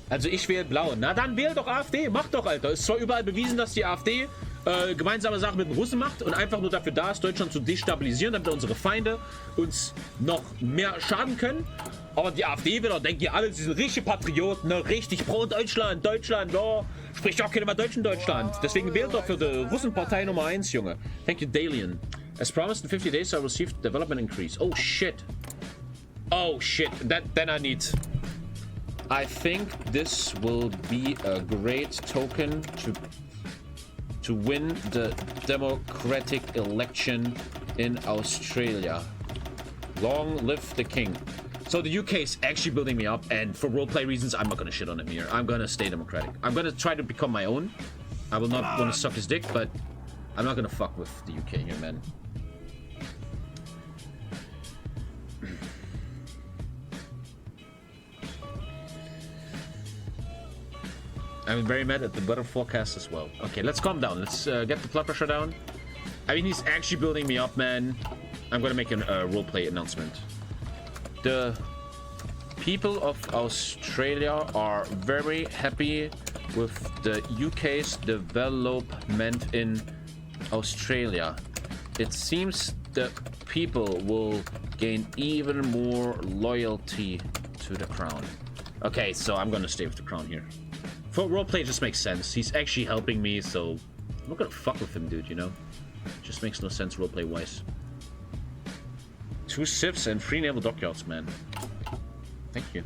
Also ich wähle blau. Na dann wähl doch AfD. Mach doch, Alter. Ist zwar überall bewiesen, dass die AfD gemeinsame Sachen mit den Russen macht und einfach nur dafür da ist, Deutschland zu destabilisieren, damit unsere Feinde uns noch mehr schaden können. Aber die AfD-Wähler denken ja alle, sie sind richtige Patrioten, ne? Richtig pro Deutschland, oh, spricht auch keiner mehr Deutsch in Deutschland. Deswegen wählt doch für die Russenpartei Nummer 1, Junge. Thank you, Dalian. As promised, in 50 days I received development increase. Oh shit. Oh shit. Then I need. I think this will be a great token to win the democratic election in Australia. Long live the king. So the UK is actually building me up, and for roleplay reasons, I'm not gonna shit on him here. I'm gonna stay democratic. I'm gonna try to become my own. I will not want to suck his dick, but I'm not gonna fuck with the UK here, man. I'm very mad at the weather forecast as well. Okay, let's calm down. Let's get the blood pressure down. I mean, he's actually building me up, man. I'm gonna make a roleplay announcement. The people of Australia are very happy with the UK's development in Australia. It seems the people will gain even more loyalty to the crown. Okay, so I'm gonna stay with the crown here. For roleplay, it just makes sense. He's actually helping me, so I'm not gonna fuck with him, dude, you know? Just makes no sense roleplay-wise. 2 civs and 3 naval dockyards, man. Thank you.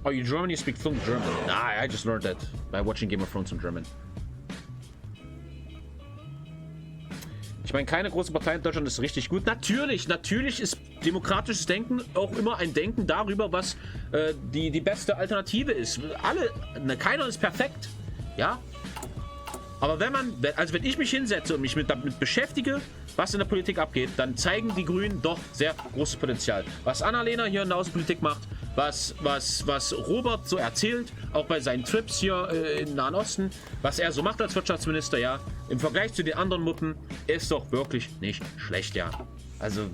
Oh, you German? You speak fluent German? Nah, I just learned that by watching Game of Thrones in German. Ich meine, keine große Partei in Deutschland ist richtig gut. Natürlich ist demokratisches Denken auch immer ein Denken darüber, was die beste Alternative ist. Keiner ist perfekt, ja. Aber wenn ich mich hinsetze und mich damit beschäftige, was in der Politik abgeht, dann zeigen die Grünen doch sehr großes Potenzial. Was Annalena hier in der Außenpolitik macht, was Robert so erzählt, auch bei seinen Trips hier im Nahen Osten, was er so macht als Wirtschaftsminister, ja, im Vergleich zu den anderen Muppen, ist doch wirklich nicht schlecht, ja. Also...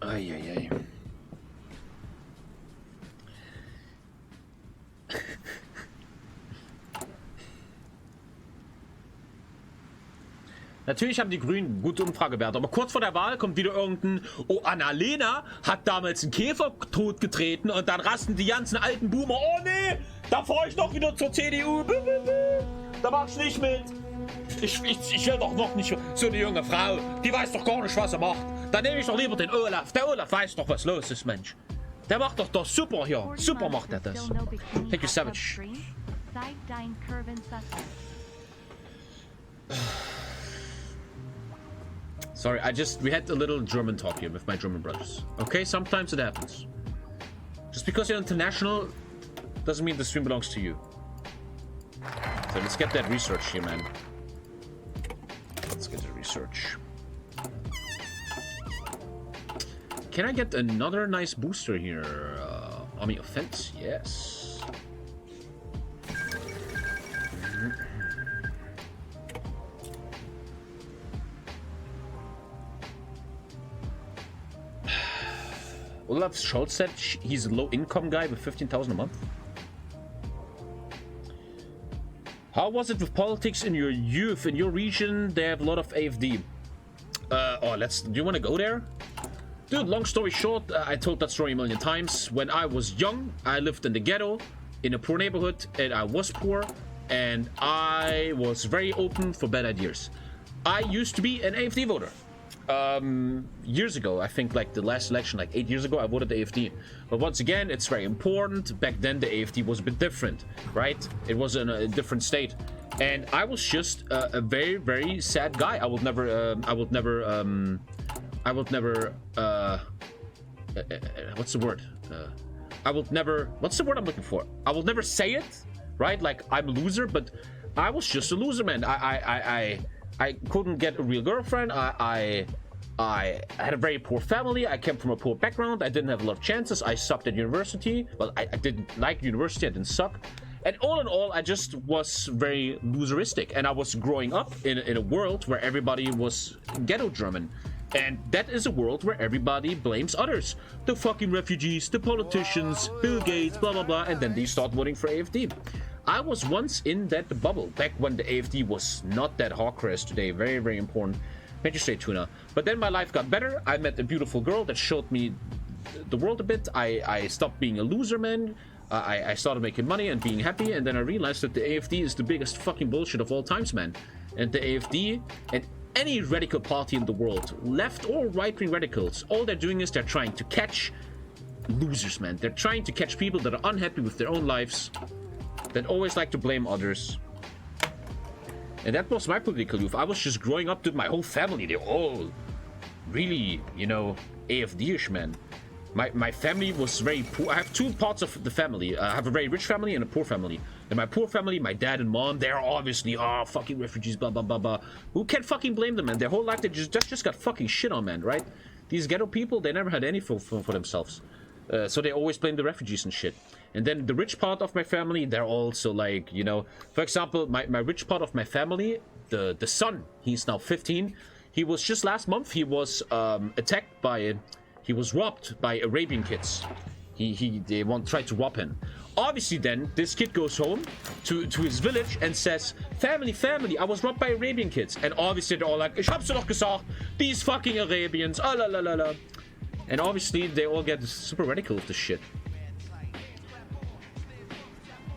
Eieiei. Natürlich haben die Grünen gute Umfragewerte, aber kurz vor der Wahl kommt wieder irgendein oh, Annalena hat damals einen Käfer totgetreten und dann rasten die ganzen alten Boomer. Oh nee, da fahre ich doch wieder zur CDU. Da mach ich nicht mit. Ich will doch noch nicht so eine junge Frau. Die weiß doch gar nicht, was er macht. Dann nehme ich doch lieber den Olaf. Der Olaf weiß doch, was los ist, Mensch. Der macht doch super hier. Super macht er das. Thank you, Savage. Sorry, we had a little German talk here with my German brothers. Okay, sometimes it happens. Just because you're international doesn't mean the stream belongs to you. So let's get that research here, man. Let's get the research. Can I get another nice booster here? Army offense, yes. Olaf Scholz said he's a low-income guy with 15,000 a month. How was it with politics in your youth? In your region, they have a lot of AFD. Do you want to go there? Dude, long story short, I told that story a million times. When I was young, I lived in the ghetto, in a poor neighborhood, and I was poor, and I was very open for bad ideas. I used to be an AFD voter. Years ago, I think like the last election, like 8 years ago, I voted the AFD. But once again, it's very important. Back then, the AFD was a bit different, right? It was in a different state. And I was just a very, very sad guy. I would never, what's the word? I will never, what's the word I'm looking for? I will never say it, right? Like, I'm a loser, but I was just a loser, man. I couldn't get a real girlfriend. I had a very poor family. I came from a poor background. I didn't have a lot of chances. I sucked at university. Well, I didn't like university. I didn't suck. And all in all, I just was very loseristic. And I was growing up in a world where everybody was ghetto German. And that is a world where everybody blames others. The fucking refugees, the politicians, Bill Gates, blah, blah, blah. And then they start voting for AFD. I was once in that bubble, back when the AFD was not that hardcore as today. Very, very important. Thank you, Tuna. But then my life got better. I met a beautiful girl that showed me the world a bit. I stopped being a loser, man. I started making money and being happy. And then I realized that the AFD is the biggest fucking bullshit of all times, man. And the AFD and any radical party in the world, left or right-wing radicals, all they're doing is they're trying to catch losers, man. They're trying to catch people that are unhappy with their own lives, that always like to blame others. And that was my political youth. I was just growing up with my whole family. They're all really, you know, AFD-ish, man. My family was very poor. I have two parts of the family. I have a very rich family and a poor family. And my poor family, my dad and mom, they're obviously, fucking refugees, blah, blah, blah, blah. Who can fucking blame them, man? Their whole life, they just got fucking shit on, man, right? These ghetto people, they never had any for themselves. So they always blame the refugees and shit. And then the rich part of my family, they're also like, you know, for example, my rich part of my family, the son, he's now 15. He was just last month, he was attacked by, he was robbed by Arabian kids. They tried to rob him. Obviously then, this kid goes home to his village and says, family, I was robbed by Arabian kids. And obviously they're all like, ich hab's dir doch gesagt, these fucking Arabians, la la la la. And obviously they all get super radical with this shit.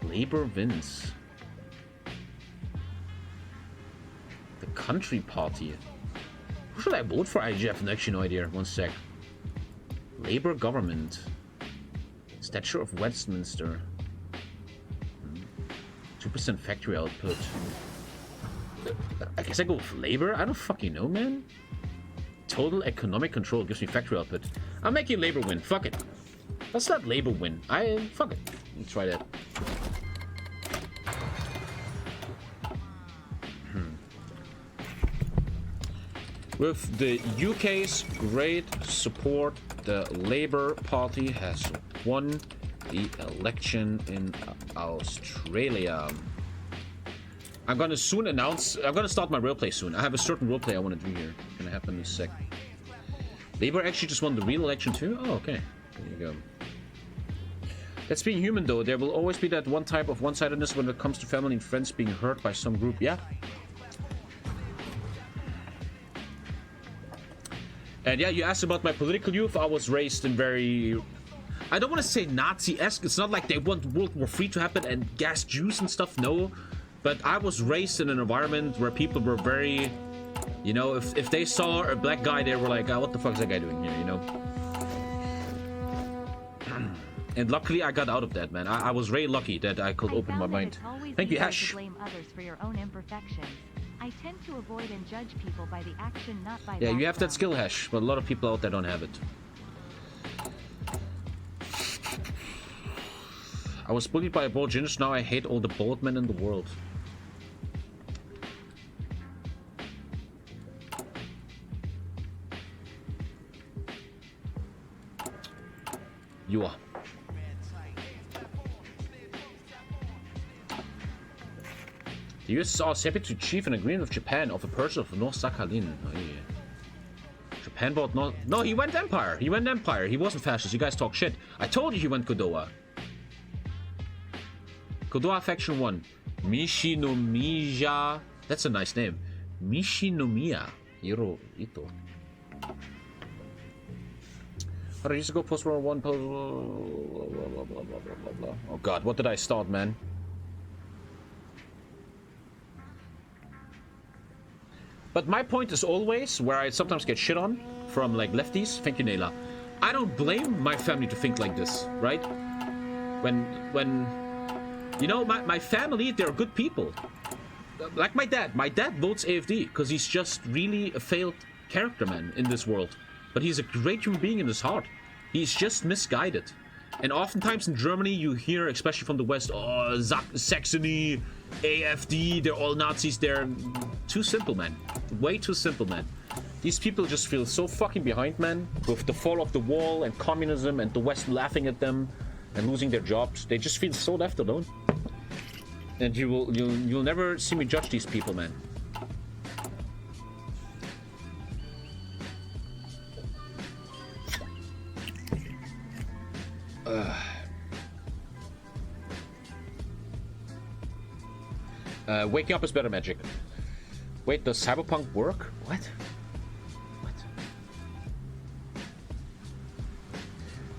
Labour wins. The Country Party. Who should I vote for? I have actually no idea. One sec. Labour government. Statue of Westminster. 2% factory output. I guess I go with Labour? I don't fucking know, man. Total economic control gives me factory output. I'm making Labour win. Fuck it. Let's let Labour win. Fuck it. Let's try that. With the UK's great support, the Labour Party has won the election in Australia. I'm gonna soon announce. I'm gonna start my roleplay soon. I have a certain roleplay I want to do here. It's gonna happen in a sec. Labour actually just won the real election too. Oh, okay. There you go. That's being human, though. There will always be that one type of one-sidedness when it comes to family and friends being hurt by some group. Yeah. And yeah, you asked about my political youth. I was raised in very... I don't want to say Nazi-esque. It's not like they want World War III to happen and gas Jews and stuff, no. But I was raised in an environment where people were very... You know, if they saw a black guy, they were like, oh, what the fuck is that guy doing here, you know? And luckily, I got out of that, man. I was very lucky that I could open my mind. Thank you, Hash. To blame others for your own imperfections. I tend to avoid and judge people by the action, not by yeah, you have that skill, Hash, but a lot of people out there don't have it. I was bullied by a bald ginger, now I hate all the bald men in the world. You are. The US is happy to achieve an agreement with Japan of a purchase of North Sakhalin. Oh, yeah. Japan bought North... No, he went Empire. He went Empire. He wasn't fascist. You guys talk shit. I told you he went Kodowa. Kodowa Faction 1. Mishinomiya. That's a nice name. Mishinomiya. Hiro Ito. How did I used to go post-World War I? Blah, blah, blah, blah, blah, blah. Oh god, what did I start, man? But my point is always, where I sometimes get shit on from like lefties, thank you, Nayla. I don't blame my family to think like this, right? When you know, my family, they're good people. Like my dad. My dad votes AFD because he's just really a failed character, man, in this world. But he's a great human being in his heart. He's just misguided. And oftentimes in Germany, you hear, especially from the West, oh, Saxony, AFD, they're all Nazis. They're too simple, man. Way too simple, man. These people just feel so fucking behind, man, with the fall of the wall and communism and the West laughing at them and losing their jobs. They just feel so left alone. And you'll never see me judge these people, man. Waking up is better, Magic. Wait, does Cyberpunk work? What?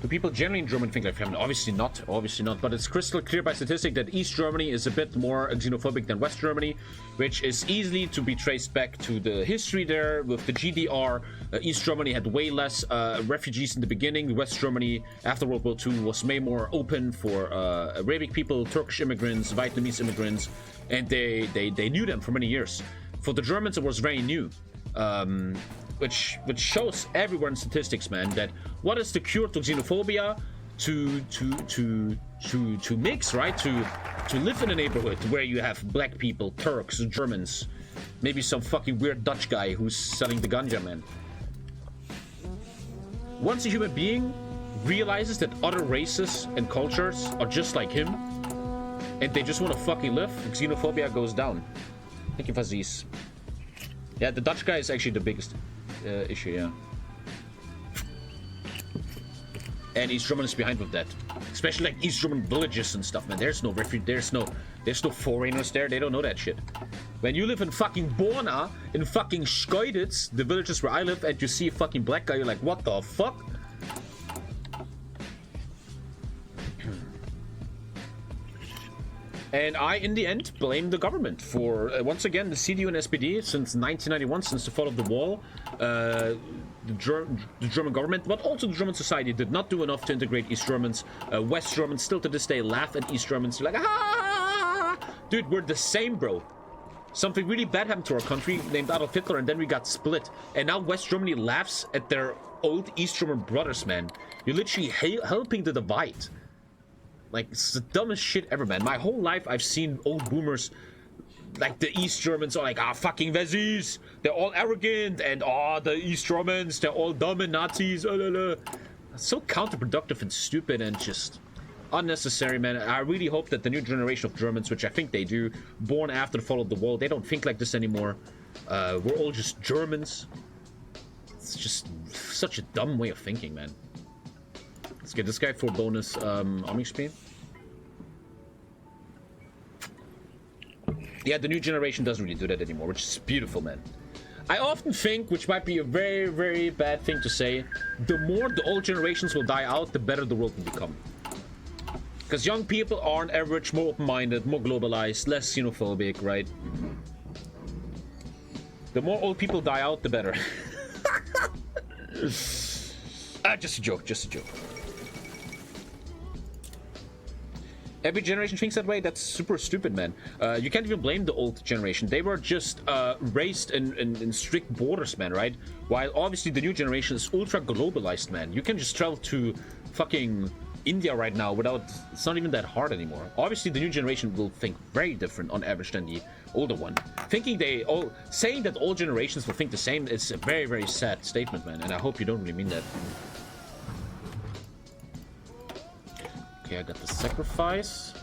Do people generally in Germany think like family? Obviously not, but it's crystal clear by statistic that East Germany is a bit more xenophobic than West Germany, which is easily to be traced back to the history there. With the GDR, East Germany had way less refugees in the beginning. West Germany, after World War II, was way more open for Arabic people, Turkish immigrants, Vietnamese immigrants, and they knew them for many years. For the Germans, it was very new. Which shows everywhere in statistics, man, that what is the cure to xenophobia? To mix, right? To live in a neighborhood where you have black people, Turks, Germans, maybe some fucking weird Dutch guy who's selling the ganja, man. Once a human being realizes that other races and cultures are just like him, and they just want to fucking live, xenophobia goes down. Thank you, Faziz. Yeah, the Dutch guy is actually the biggest issue, yeah. And East German is behind with that, especially like East German villages and stuff, man. There's no there's no foreigners there. They don't know that shit. When you live in fucking Borna, in fucking Schkeuditz, the villages where I live, and you see a fucking black guy, you're like, what the fuck? And I, in the end, blame the government for, once again, the CDU and SPD since 1991, since the fall of the wall. The German government, but also the German society, did not do enough to integrate East Germans. West Germans still to this day laugh at East Germans. They're like, ah! Dude, we're the same, bro. Something really bad happened to our country, named Adolf Hitler, and then we got split. And now West Germany laughs at their old East German brothers, man. You're literally helping the divide. Like, it's the dumbest shit ever, man. My whole life, I've seen old boomers, like the East Germans, are like, ah, fucking Wessis. They're all arrogant, and the East Germans, they're all dumb and Nazis. It's so counterproductive and stupid and just unnecessary, man. I really hope that the new generation of Germans, which I think they do, born after the fall of the wall, they don't think like this anymore. We're all just Germans. It's just such a dumb way of thinking, man. Let's get this guy for bonus arming speed. Yeah, the new generation doesn't really do that anymore, which is beautiful, man. I often think, which might be a very, very bad thing to say, the more the old generations will die out, the better the world will become. Because young people are on average more open-minded, more globalized, less xenophobic, right? The more old people die out, the better. Just a joke, just a joke. Every generation thinks that way. That's super stupid, man. You can't even blame the old generation. They were just raised in strict borders, man, right? While obviously the new generation is ultra globalized, man. You can just travel to fucking India right now without... It's not even that hard anymore. Obviously the new generation will think very different on average than the older one. Saying that all generations will think the same is a very, very sad statement, man. And I hope you don't really mean that. Okay, I got the sacrifice.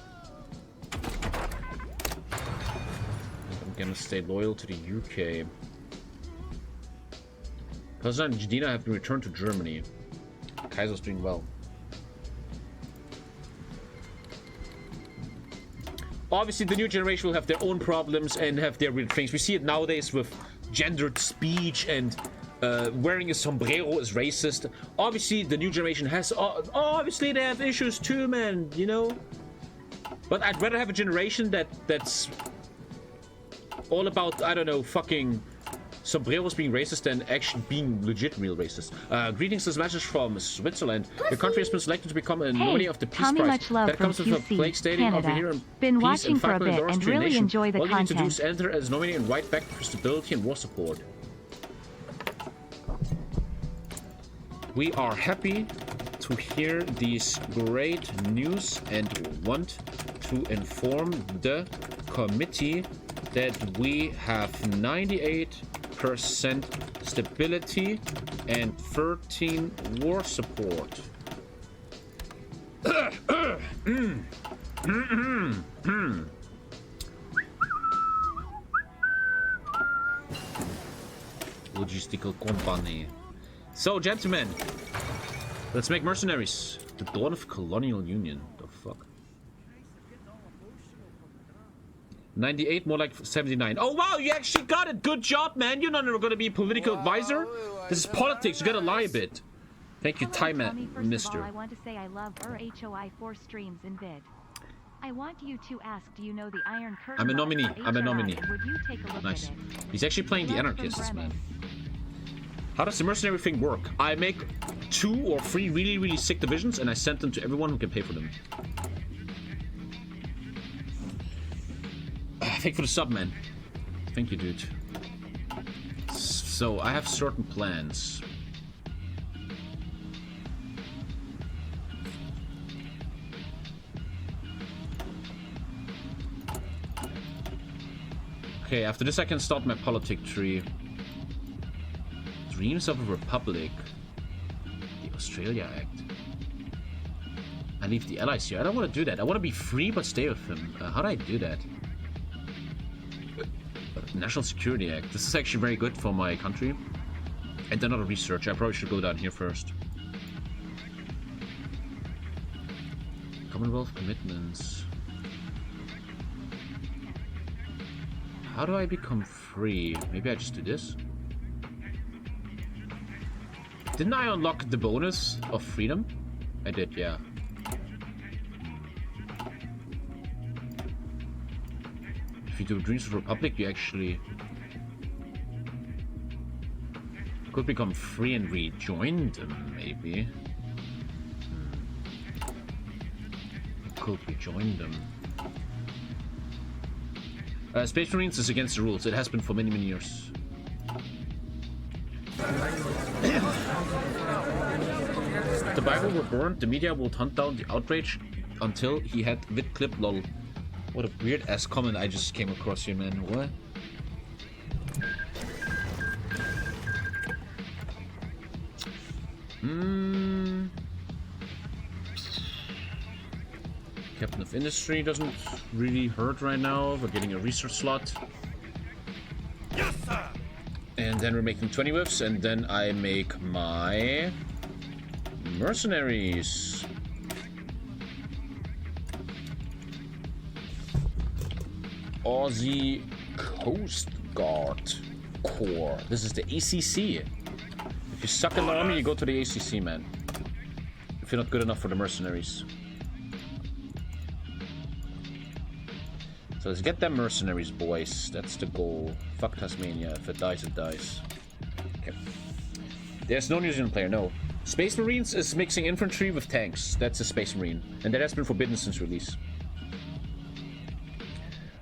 I'm gonna stay loyal to the UK. President and Jadina have been returned to Germany. Kaiser's doing well. Obviously, the new generation will have their own problems and have their weird things. We see it nowadays with gendered speech and wearing a sombrero is racist. Obviously, the new generation has... obviously, they have issues too, man, you know? But I'd rather have a generation that's all about, I don't know, fucking sombreros being racist than actually being legit real racist. Greetings, this message from Switzerland. Your country has been selected to become a nominee of the Peace Tommy, Prize. much love That comes from with a QC, plague stating Canada. over here in Been peace watching and for a $5 bit million and to your really nation. enjoy the All you need to do is content. enter as nominee and write back for stability and war support. We are happy to hear these great news and want to inform the committee that we have 98% stability and 13 war support. Logistical company. So, gentlemen, let's make mercenaries. The dawn of colonial union. The fuck? 98, more like 79. Oh wow, you actually got it. Good job, man. You're not going to be a political advisor. This is politics. You gotta lie a bit. Thank you, Hello, time Tommy. First mister. of all, I want to say I love HOI4 streams in vid. I want you to ask, do you know the Iron Curtain? I'm a nominee. I'm a nominee. Would you take a look Nice. at it? He's actually playing the anarchists, man. How does the mercenary thing work? I make 2 or 3 really, really sick divisions and I send them to everyone who can pay for them. Thank you for the sub, man. Thank you, dude. So, I have certain plans. Okay, after this I can start my politic tree. Dreams of a Republic. The Australia Act. I leave the allies here. I don't want to do that. I want to be free but stay with them. How do I do that? National Security Act. This is actually very good for my country. I did not research. I probably should go down here first. Commonwealth commitments. How do I become free? Maybe I just do this? Didn't I unlock the bonus of freedom? I did, yeah. If you do Dreams of Republic, you actually could become free and rejoin them, maybe. Could rejoin them. Space Marines is against the rules. It has been for many, many years. If the Bible were burned, the media would hunt down the outrage until he had vid clip lol. What a weird ass comment I just came across here, man. What? Captain of Industry doesn't really hurt right now. We're getting a research slot. Yes, sir. And then we're making 20 whiffs, and then I make my mercenaries. Aussie Coast Guard Corps. This is the ACC. If you suck in the army, you go to the ACC, man. If you're not good enough for the mercenaries. So let's get them mercenaries, boys. That's the goal. Fuck Tasmania. If it dies, it dies. Okay. There's no New Zealand player, no. Space Marines is mixing infantry with tanks. That's a Space Marine. And that has been forbidden since release.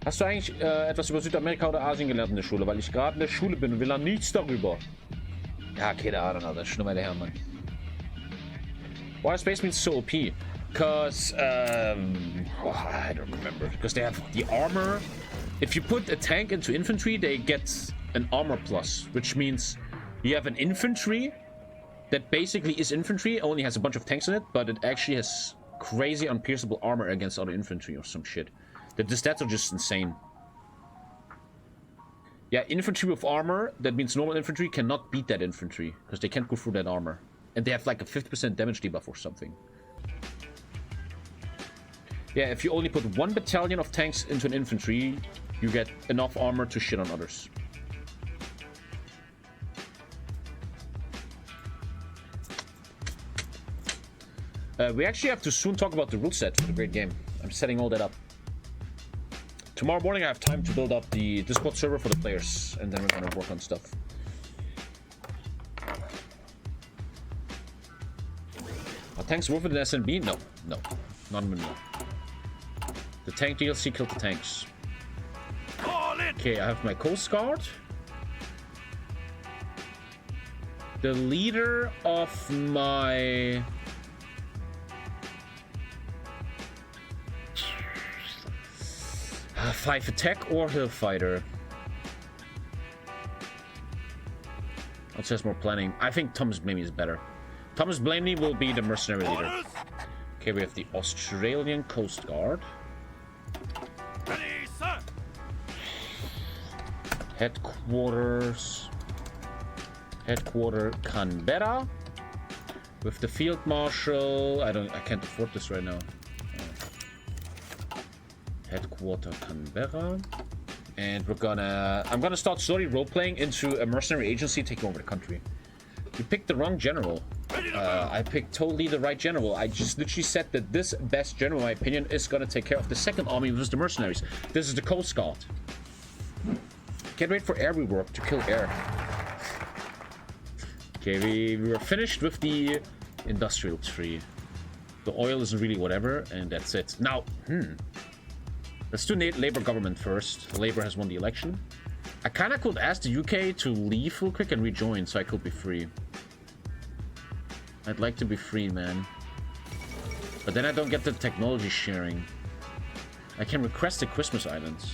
Hast du eigentlich etwas über Südamerika oder Asien gelernt in der Schule? Weil ich gerade in der Schule bin und will da nichts darüber. Ja, keine Ahnung, Alter. Schon mal der Herr, Mann. Why are Space Marines so OP? Because, I don't remember. Because they have the armor. If you put a tank into infantry, they get an armor plus. Which means you have an infantry that basically is infantry, only has a bunch of tanks in it, but it actually has crazy unpierceable armor against other infantry or some shit. The stats are just insane. Yeah, infantry with armor, that means normal infantry cannot beat that infantry, because they can't go through that armor. And they have like a 50% damage debuff or something. Yeah, if you only put 1 battalion of tanks into an infantry, you get enough armor to shit on others. We actually have to soon talk about the rule set for the great game. I'm setting all that up. Tomorrow morning I have time to build up the Discord server for the players, and then we're gonna work on stuff. Are tanks worth it in SNB? No, no, not even no. The tank DLC killed the tanks. Okay, I have my Coast Guard. The leader of my 5 attack or hill fighter. It says more planning. I think Thomas Blamey is better. Thomas Blamey will be the mercenary leader. Okay, we have the Australian Coast Guard. Ready, sir. Headquarters Canberra with the field marshal. I can't afford this right now. Headquarter Canberra, and I'm gonna start slowly role-playing into a mercenary agency taking over the country. You picked the wrong general. I picked totally the right general. I just literally said that this best general, in my opinion, is gonna take care of the second army, which is the mercenaries. This is the Coast Guard. Can't wait for air rework to kill air. Okay, we were finished with the industrial tree. The oil isn't really whatever, and that's it. Now, let's do Labour government first. Labour has won the election. I kind of could ask the UK to leave real quick and rejoin so I could be free. I'd like to be free, man. But then I don't get the technology sharing. I can request the Christmas Islands.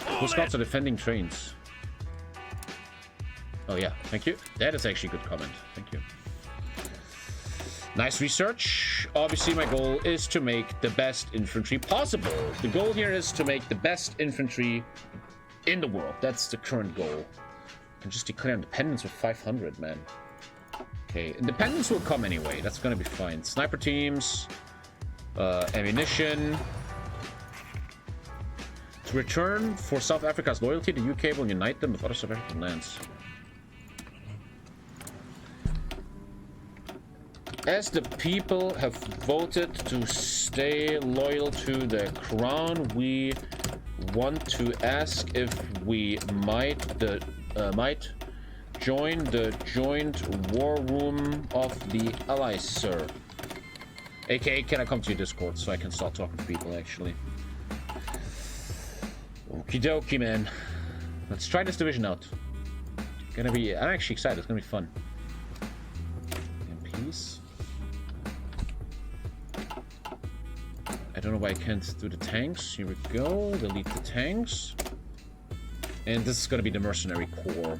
Coast Guards are defending trains. Oh yeah, thank you. That is actually a good comment. Thank you. Nice research. Obviously, my goal is to make the best infantry possible. The goal here is to make the best infantry in the world. That's the current goal. I can just declare independence with 500, man. Okay, independence will come anyway. That's gonna be fine. Sniper teams, ammunition. To return for South Africa's loyalty, the UK will unite them with other South African lands. As the people have voted to stay loyal to the crown, we want to ask if we might join the joint war room of the Allies, sir. AKA, can I come to your Discord so I can start talking to people, actually? Okie dokie, man. Let's try this division out. I'm actually excited. It's gonna be fun. MPs. I don't know why I can't do the tanks. Here we go. Delete the tanks. And this is gonna be the mercenary corps.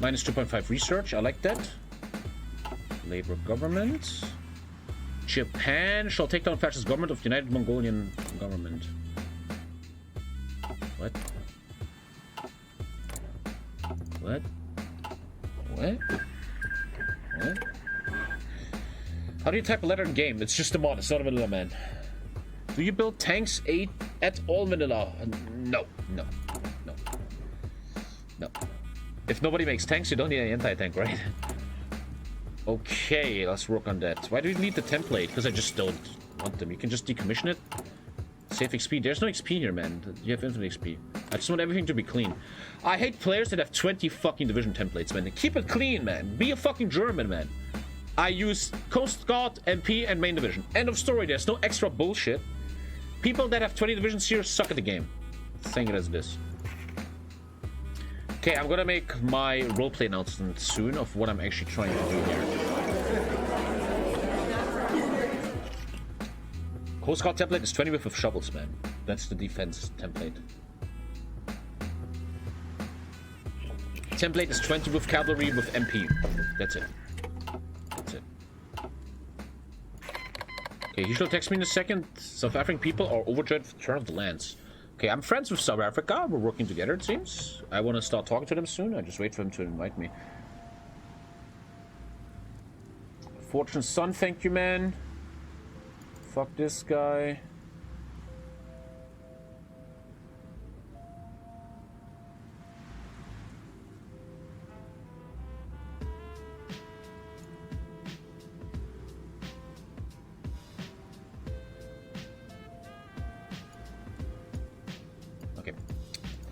Minus 2.5 research. I like that. Labor government. Japan shall take down fascist government of United Mongolian government. What? What? What? What? How do you type a letter in game? It's just a mod, it's not a vanilla, man. Do you build tanks at all vanilla? No. No. No. No. If nobody makes tanks, you don't need an anti-tank, right? Okay, let's work on that. Why do we need the template? Because I just don't want them. You can just decommission it. Save XP. There's no XP here, man. You have infinite XP. I just want everything to be clean. I hate players that have 20 fucking division templates, man. Keep it clean, man. Be a fucking German, man. I use Coast Guard, MP, and main division. End of story. There's no extra bullshit. People that have 20 divisions here suck at the game. Saying it as it is. Okay, I'm gonna make my roleplay announcement soon of what I'm actually trying to do here. Coast Guard template is 20 with shovels, man. That's the defense template. Template is 20 with cavalry with MP. That's it. That's it. Okay, he shall text me in a second. South African people are overjoyed for the return of the lands. Okay, I'm friends with South Africa. We're working together, it seems. I want to start talking to them soon. I just wait for him to invite me. Fortune Sun, thank you, man. Fuck this guy.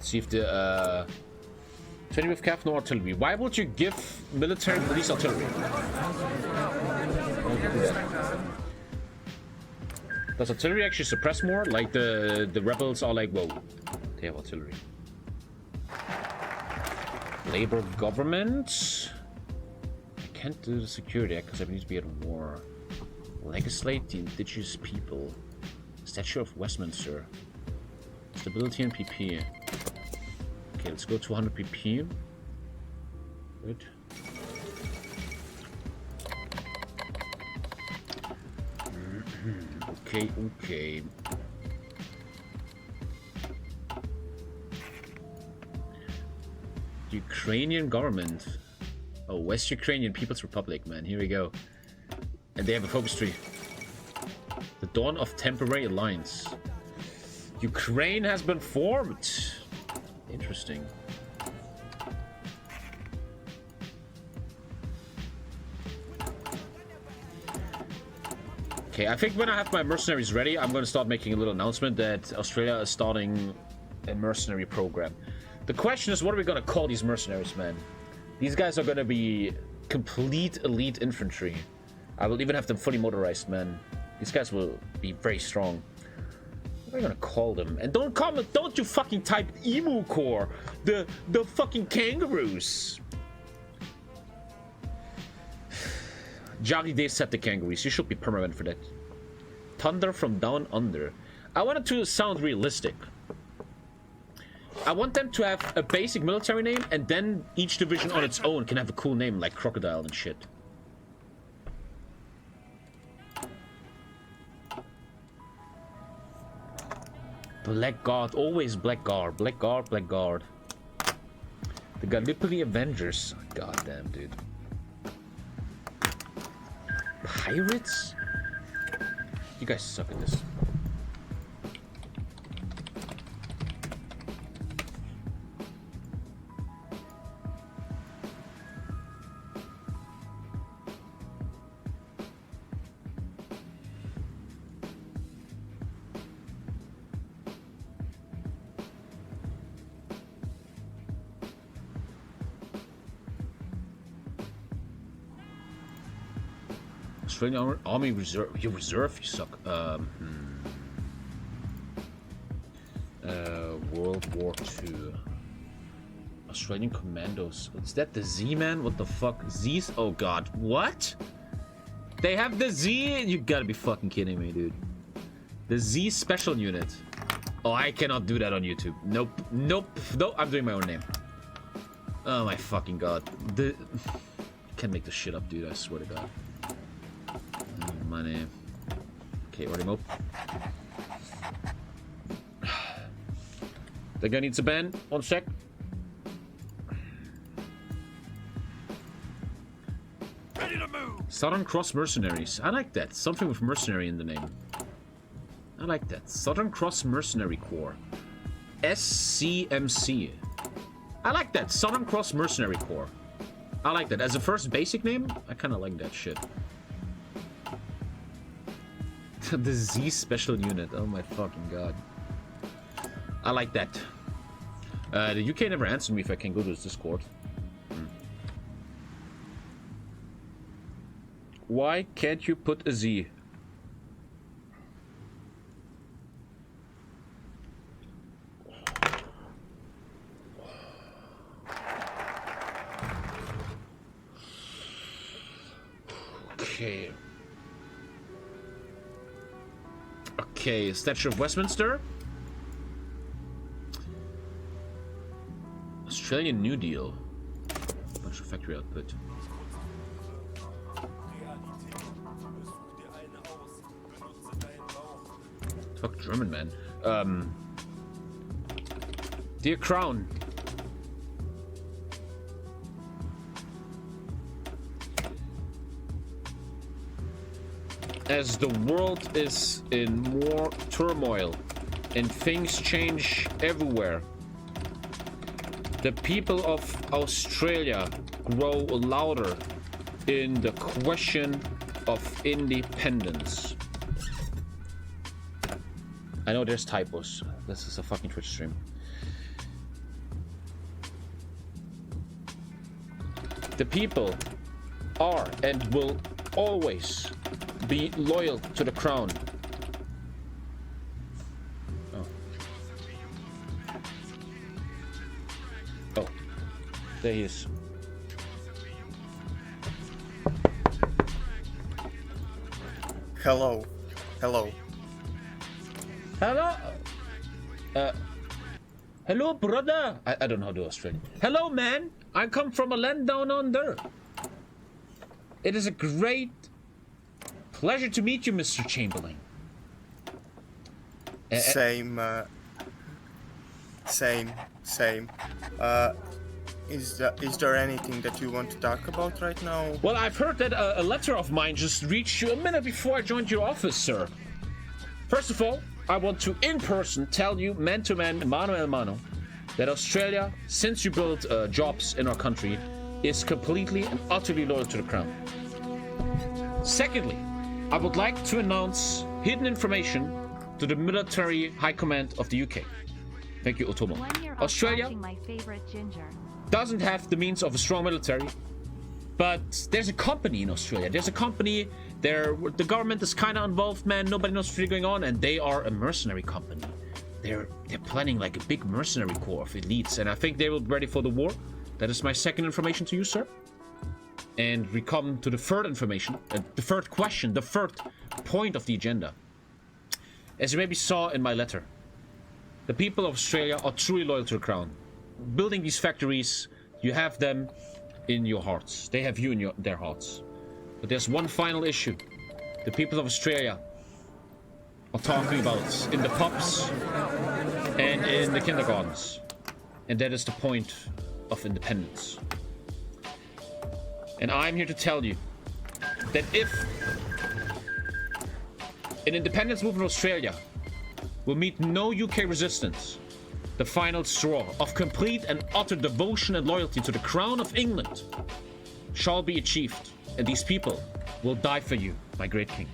See if the 20 with CAF, no artillery. Why would you give military police artillery? Does artillery actually suppress more? Like the rebels are like, whoa, they have artillery. Labor government. Can't do the Security Act because I need to be at war. Legislate the indigenous people. Statue of Westminster. Stability and PP. Okay, let's go to 100 PP. Good. Okay. Ukrainian government. Oh, West Ukrainian People's Republic, man. Here we go. And they have a focus tree. The dawn of temporary alliance. Ukraine has been formed. Interesting. Okay, I think when I have my mercenaries ready, I'm going to start making a little announcement that Australia is starting a mercenary program. The question is, what are we going to call these mercenaries, man? These guys are going to be complete elite infantry. I will even have them fully motorized, man. These guys will be very strong. What are we going to call them? And don't comment, don't you fucking type Emu Corps. The fucking kangaroos. Jolly Deceptive kangaroos. You should be permanent for that. Thunder from Down Under. I want it to sound realistic. I want them to have a basic military name, and then each division on its own can have a cool name like Crocodile and shit. Blackguard, always Blackguard, Blackguard, Blackguard. The Gallipoli Avengers. God damn, dude. Pirates? You guys suck at this. Australian Army Reserve. You reserve, you suck. World War II. Australian Commandos. Is that the Z-Man? What the fuck? Z's? Oh god. What? They have the Z? You gotta be fucking kidding me, dude. The Z Special Unit. Oh, I cannot do that on YouTube. Nope. Nope. Nope. I'm doing my own name. Oh my fucking god. Can't make this shit up, dude. I swear to god. Money. Okay, order mode. The guy needs a ban. 1 sec. Ready to move. Southern Cross Mercenaries. I like that. Something with mercenary in the name. I like that. Southern Cross Mercenary Corps. SCMC. I like that. Southern Cross Mercenary Corps. I like that. As a first basic name, I kind of like that shit. The Z Special Unit. Oh my fucking god. I like that. The UK never answered me if I can go to his Discord. Why can't you put a Z? Okay. Okay, Statue of Westminster. Australian New Deal. Bunch of factory output. Fuck German, man. Dear Crown. As the world is in more turmoil and things change everywhere, the people of Australia grow louder in the question of independence. I know there's typos. This is a fucking Twitch stream. The people are and will always be loyal to the crown. Oh. Oh. There he is. Hello. Hello. Hello. Hello, brother. I don't know how to do Australian. Hello, man. I come from a land down under. It is a great pleasure to meet you, Mr. Chamberlain. Same. Is there anything that you want to talk about right now? Well, I've heard that a letter of mine just reached you a minute before I joined your office, sir. First of all, I want to, in person, tell you, man to man, mano a mano, that Australia, since you built jobs in our country, is completely and utterly loyal to the crown. Secondly, I would like to announce hidden information to the military high command of the UK. Thank you, Otomo. Australia My favorite ginger. doesn't have the means of a strong military, but there's a company in Australia. There's a company there. The government is kind of involved, man. Nobody knows what's really going on, and they are a mercenary company. They're planning like a big mercenary corps of elites, and I think they will be ready for the war. That is my second information to you, sir. And we come to the third information, the third question, the third point of the agenda. As you maybe saw in my letter, the people of Australia are truly loyal to the crown. Building these factories, you have them in your hearts. They have you in their hearts. But there's one final issue. The people of Australia are talking about in the pubs and in the kindergartens. And that is the point of independence. And I'm here to tell you that if an independence movement in Australia will meet no UK resistance, the final straw of complete and utter devotion and loyalty to the crown of England shall be achieved, and these people will die for you, my great king.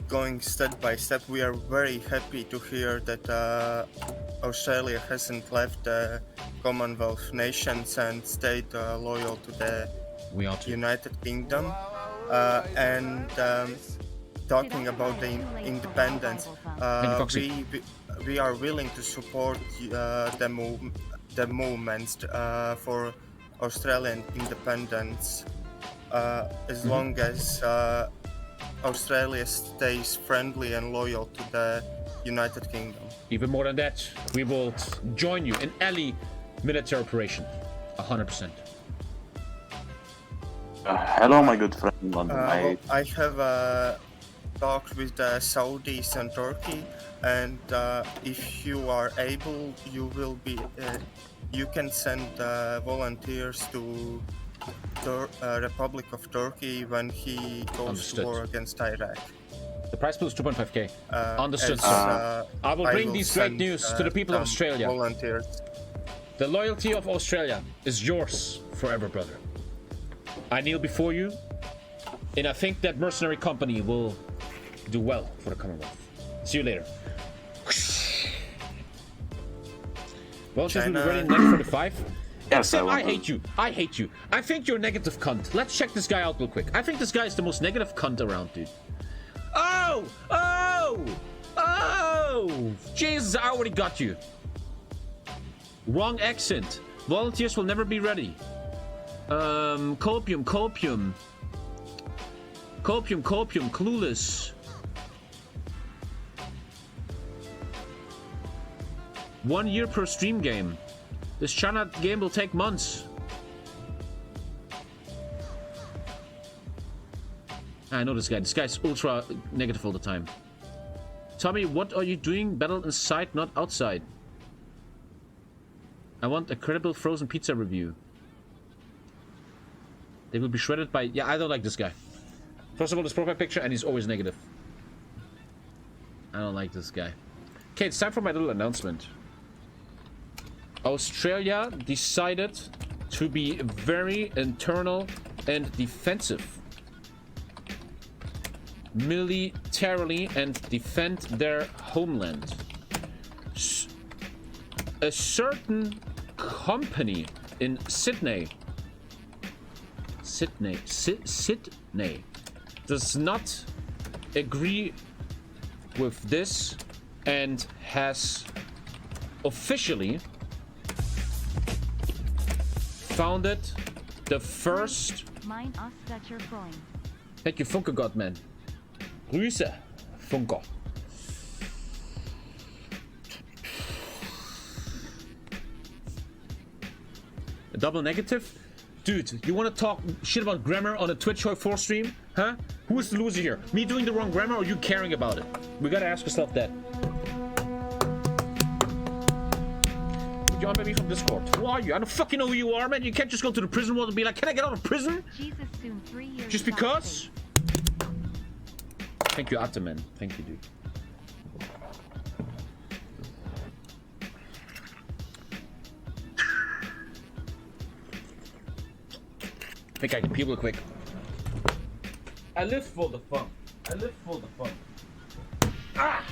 Going step by step, we are very happy to hear that Australia hasn't left the Commonwealth nations and stayed loyal to the United Kingdom. Talking about the independence, we are willing to support the movements for Australian independence as long as Australia stays friendly and loyal to the United Kingdom. Even more than that, we will join you in any military operation, 100%. Hello, my good friend London. I have talked with the Saudis and Turkey, and if you are able, you can send volunteers to Republic of Turkey when he goes to war against Iraq. The price pool is 2.5k. Understood, sir. I will bring these great news to the people of Australia. Volunteers. The loyalty of Australia is yours forever, brother. I kneel before you, and I think that mercenary company will do well for the Commonwealth. See you later. Well, since we're ready in 9:45. Yes, Sam, I hate you. I hate you. I think you're a negative cunt. Let's check this guy out real quick. I think this guy is the most negative cunt around, dude. Oh! Oh! Oh! Jesus, I already got you. Wrong accent. Volunteers will never be ready. Copium. Clueless. 1 year per stream game. This China game will take months. I know this guy. This guy's ultra negative all the time. Tommy, what are you doing? Battle inside, not outside. I want a credible frozen pizza review. They will be shredded by... Yeah, I don't like this guy. First of all, his profile picture, and he's always negative. I don't like this guy. Okay, it's time for my little announcement. Australia decided to be very internal and defensive. Militarily and defend their homeland. A certain company in Sydney does not agree with this and has officially founded The first... Mein Ostdeutscher Freund. Thank you, Funke Godman. Grüße, Funke. A double negative? Dude, you want to talk shit about grammar on a Twitch HOI4 stream? Huh? Who is the loser here? Me doing the wrong grammar or you caring about it? We gotta ask yourself that. You are maybe from Discord. Who are you? I don't fucking know who you are, man. You can't just go to the prison world and be like, can I get out of prison? Jesus, soon 3 years. Just because? Thank you, Ataman. Thank you, dude. I think I can peel real quick. I live for the fun. I live for the fun. Ah!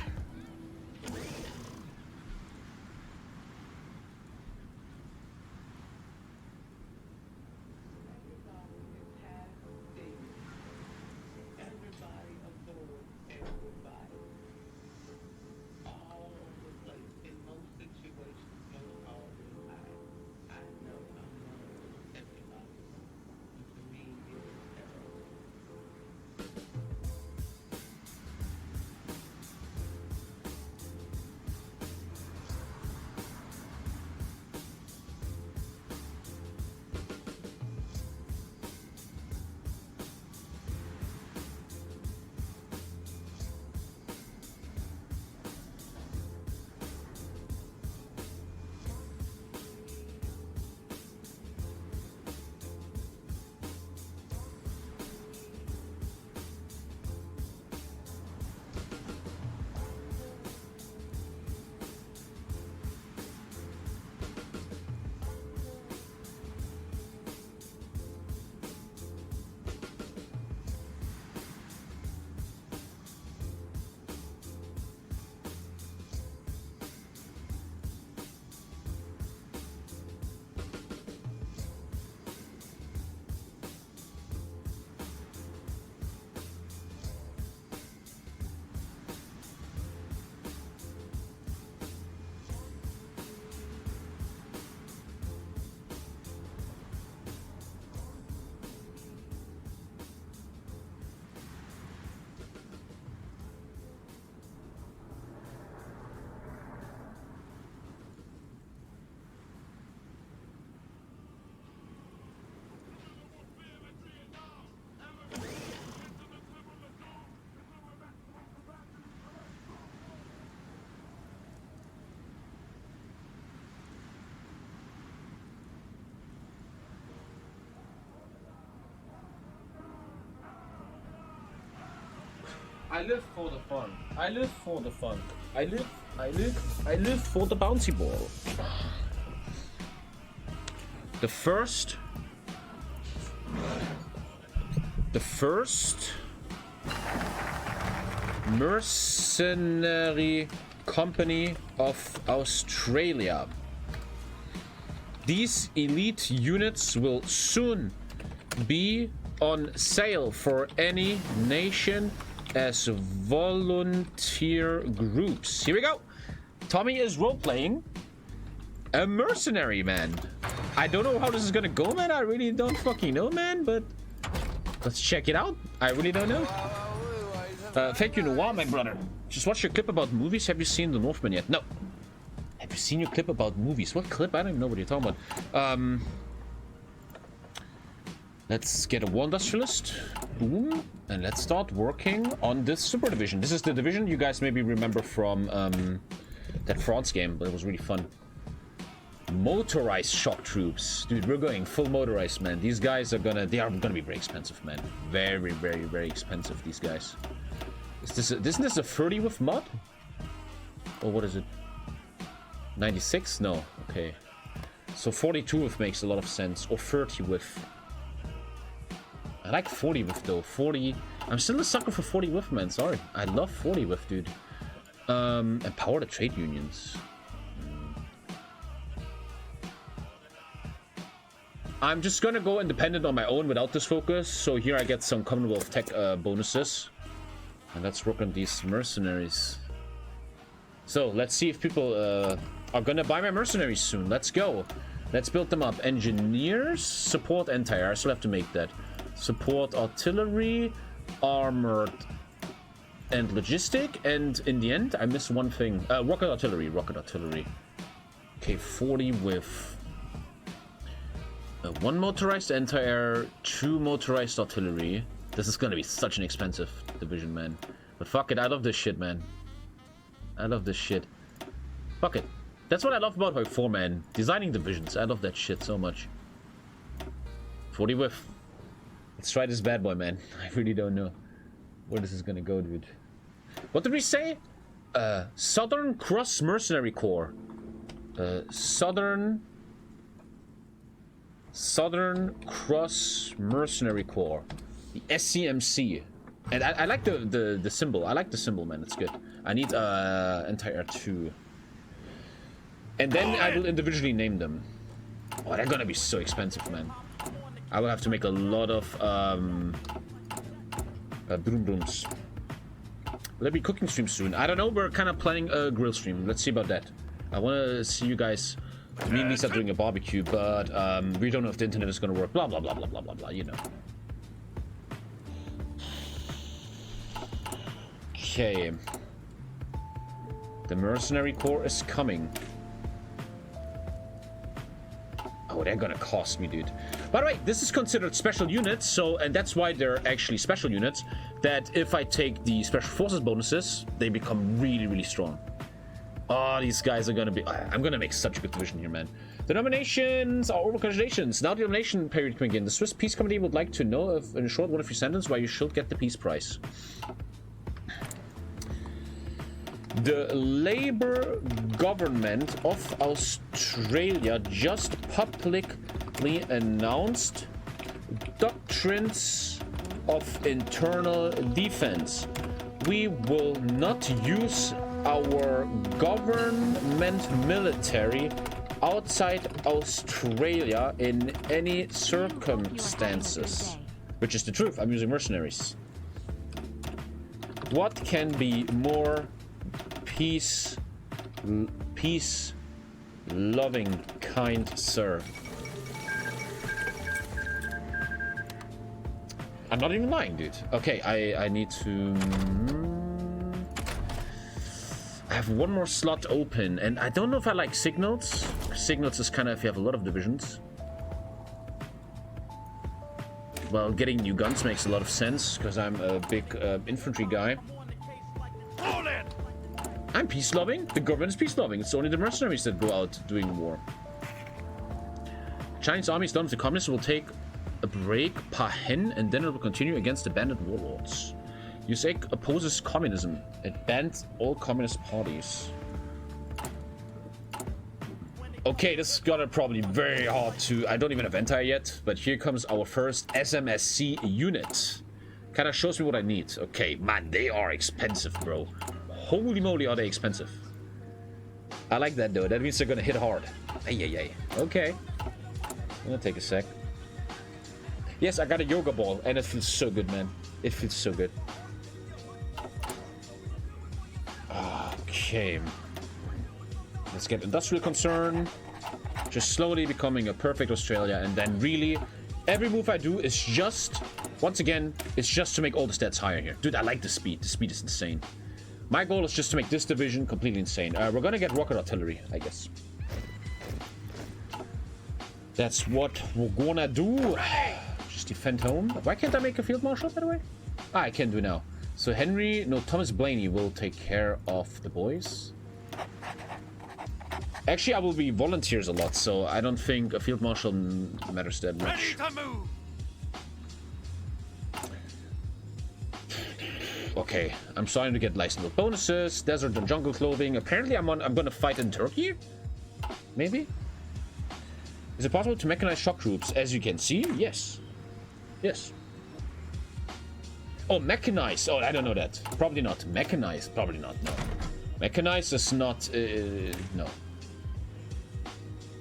I live for the fun. I live for the fun. I live for the bouncy ball. The first mercenary company of Australia. These elite units will soon be on sale for any nation as volunteer groups. Here we go. Tommy is role-playing a mercenary, man. I don't know how this is gonna go, man. I really don't fucking know, man, but let's check it out. I really don't know. Thank you, Noir, my brother. Just watched your clip about movies. Have you seen The Northman yet? No. Have you seen your clip about movies? What clip? I don't even know what you're talking about. Let's get a war industrialist. Boom. And let's start working on this super division. This is the division you guys maybe remember from that France game, but it was really fun. Motorized shock troops. Dude, we're going full motorized, man. These guys are gonna be very expensive, man. Very, very, very expensive, these guys. Isn't this a 30 with mod? Or what is it? 96? No. Okay. So 42 with makes a lot of sense. Or 30 with. I like 40 with though. 40. I'm still a sucker for 40 with, man. Sorry. I love 40 with, dude. Empower the trade unions. I'm just gonna go independent on my own without this focus. So here I get some Commonwealth tech bonuses. And let's work on these mercenaries. So let's see if people are gonna buy my mercenaries soon. Let's go. Let's build them up. Engineers, support anti-air. I still have to make that. Support artillery, armored, and logistic. And in the end, I missed one thing. Rocket artillery. Okay, 40 with 1 motorized anti-air, 2 motorized artillery. This is gonna be such an expensive division, man. But fuck it, I love this shit, man. I love this shit. Fuck it. That's what I love about HOI4, man. Designing divisions. I love that shit so much. 40 whiff. Let's try this bad boy, man. I really don't know where this is gonna go, dude. What did we say? Southern Cross Mercenary Corps. Southern Cross Mercenary Corps. The SCMC. And I like the symbol. I like the symbol, man. It's good. I need anti-air 2. And then I will individually name them. Oh, they're gonna be so expensive, man. I will have to make a lot of broom brooms. Will there be cooking stream soon? I don't know. We're kind of planning a grill stream. Let's see about that. I want to see you guys. Me and Lisa doing a barbecue, but we don't know if the internet is gonna work. Blah blah blah blah blah blah blah. You know. Okay. The Mercenary Corps is coming. Oh, they're gonna cost me, dude. By the way, this is considered special units, so, and that's why they're actually special units, that if I take the special forces bonuses, they become really, really strong. Oh, these guys are gonna be... I'm gonna make such a good division here, man. The nominations are over. Congratulations. Now the nomination period can begin. The Swiss Peace Committee would like to know, if, in a short one of your sentence, why you should get the Peace Prize. The Labour government of Australia just publicly announced doctrines of internal defense. We will not use our government military outside Australia in any circumstances. Which is the truth. I'm using mercenaries. What can be more peace loving, kind sir? I'm not even lying, dude. Okay, I need to... I have one more slot open, and I don't know if I like signals. Signals is kind of if you have a lot of divisions. Well, getting new guns makes a lot of sense, because I'm a big infantry guy. I'm peace-loving. The government is peace-loving. It's only the mercenaries that go out doing war. Chinese army is done with the communists. Will take a break, Pahen, and then it will continue against the bandit warlords. USA opposes communism. It bans all communist parties. Okay, this is gonna probably be very hard to... I don't even have anti yet, but here comes our first SMSC unit. Kind of shows me what I need. Okay, man, they are expensive, bro. Holy moly, are they expensive. I like that, though. That means they're gonna hit hard. Ay. Okay. I'm gonna take a sec. Yes, I got a yoga ball, and it feels so good, man. It feels so good. Okay. Let's get industrial concern. Just slowly becoming a perfect Australia, and then really, every move I do is just, once again, it's just to make all the stats higher here. Dude, I like the speed. The speed is insane. My goal is just to make this division completely insane. We're gonna get rocket artillery, I guess. That's what we're gonna do. Just defend home. Why can't I make a field marshal, by the way? Ah, I can do now. So Henry, no, Thomas Blaney will take care of the boys. Actually, I will be volunteers a lot, so I don't think a field marshal matters that much. Okay, I'm starting to get licensable bonuses, desert and jungle clothing. Apparently, I'm gonna fight in Turkey. Maybe. Is it possible to mechanize shock troops? As you can see, yes. Yes. Oh, mechanize. Oh, I don't know that. Probably not. Mechanize. Probably not. No. Mechanize is not. No.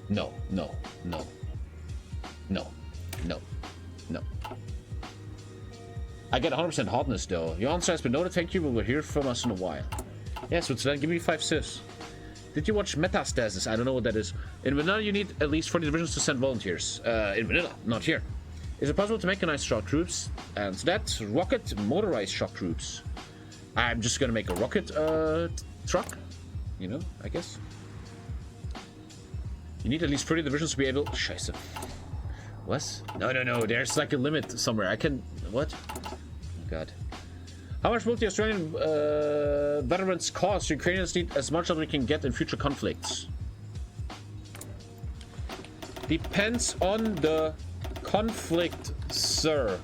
No. No. No. No. No. No. I get 100% hotness though. Your answer has been noted. Thank you. We will hear from us in a while. Yeah, Switzerland, give me 5 civs. Did you watch Metastasis? I don't know what that is. In Vanilla, you need at least 40 divisions to send volunteers. In Vanilla, not here. Is it possible to mechanize shock troops? And so that's rocket motorized shock troops. I'm just gonna make a rocket truck. You know, I guess. You need at least 30 divisions to be able... Scheiße. What? No. There's like a limit somewhere. I can... What? Oh, God. How much will the Australian veterans cost? Ukrainians need as much as we can get in future conflicts. Depends on the conflict, sir.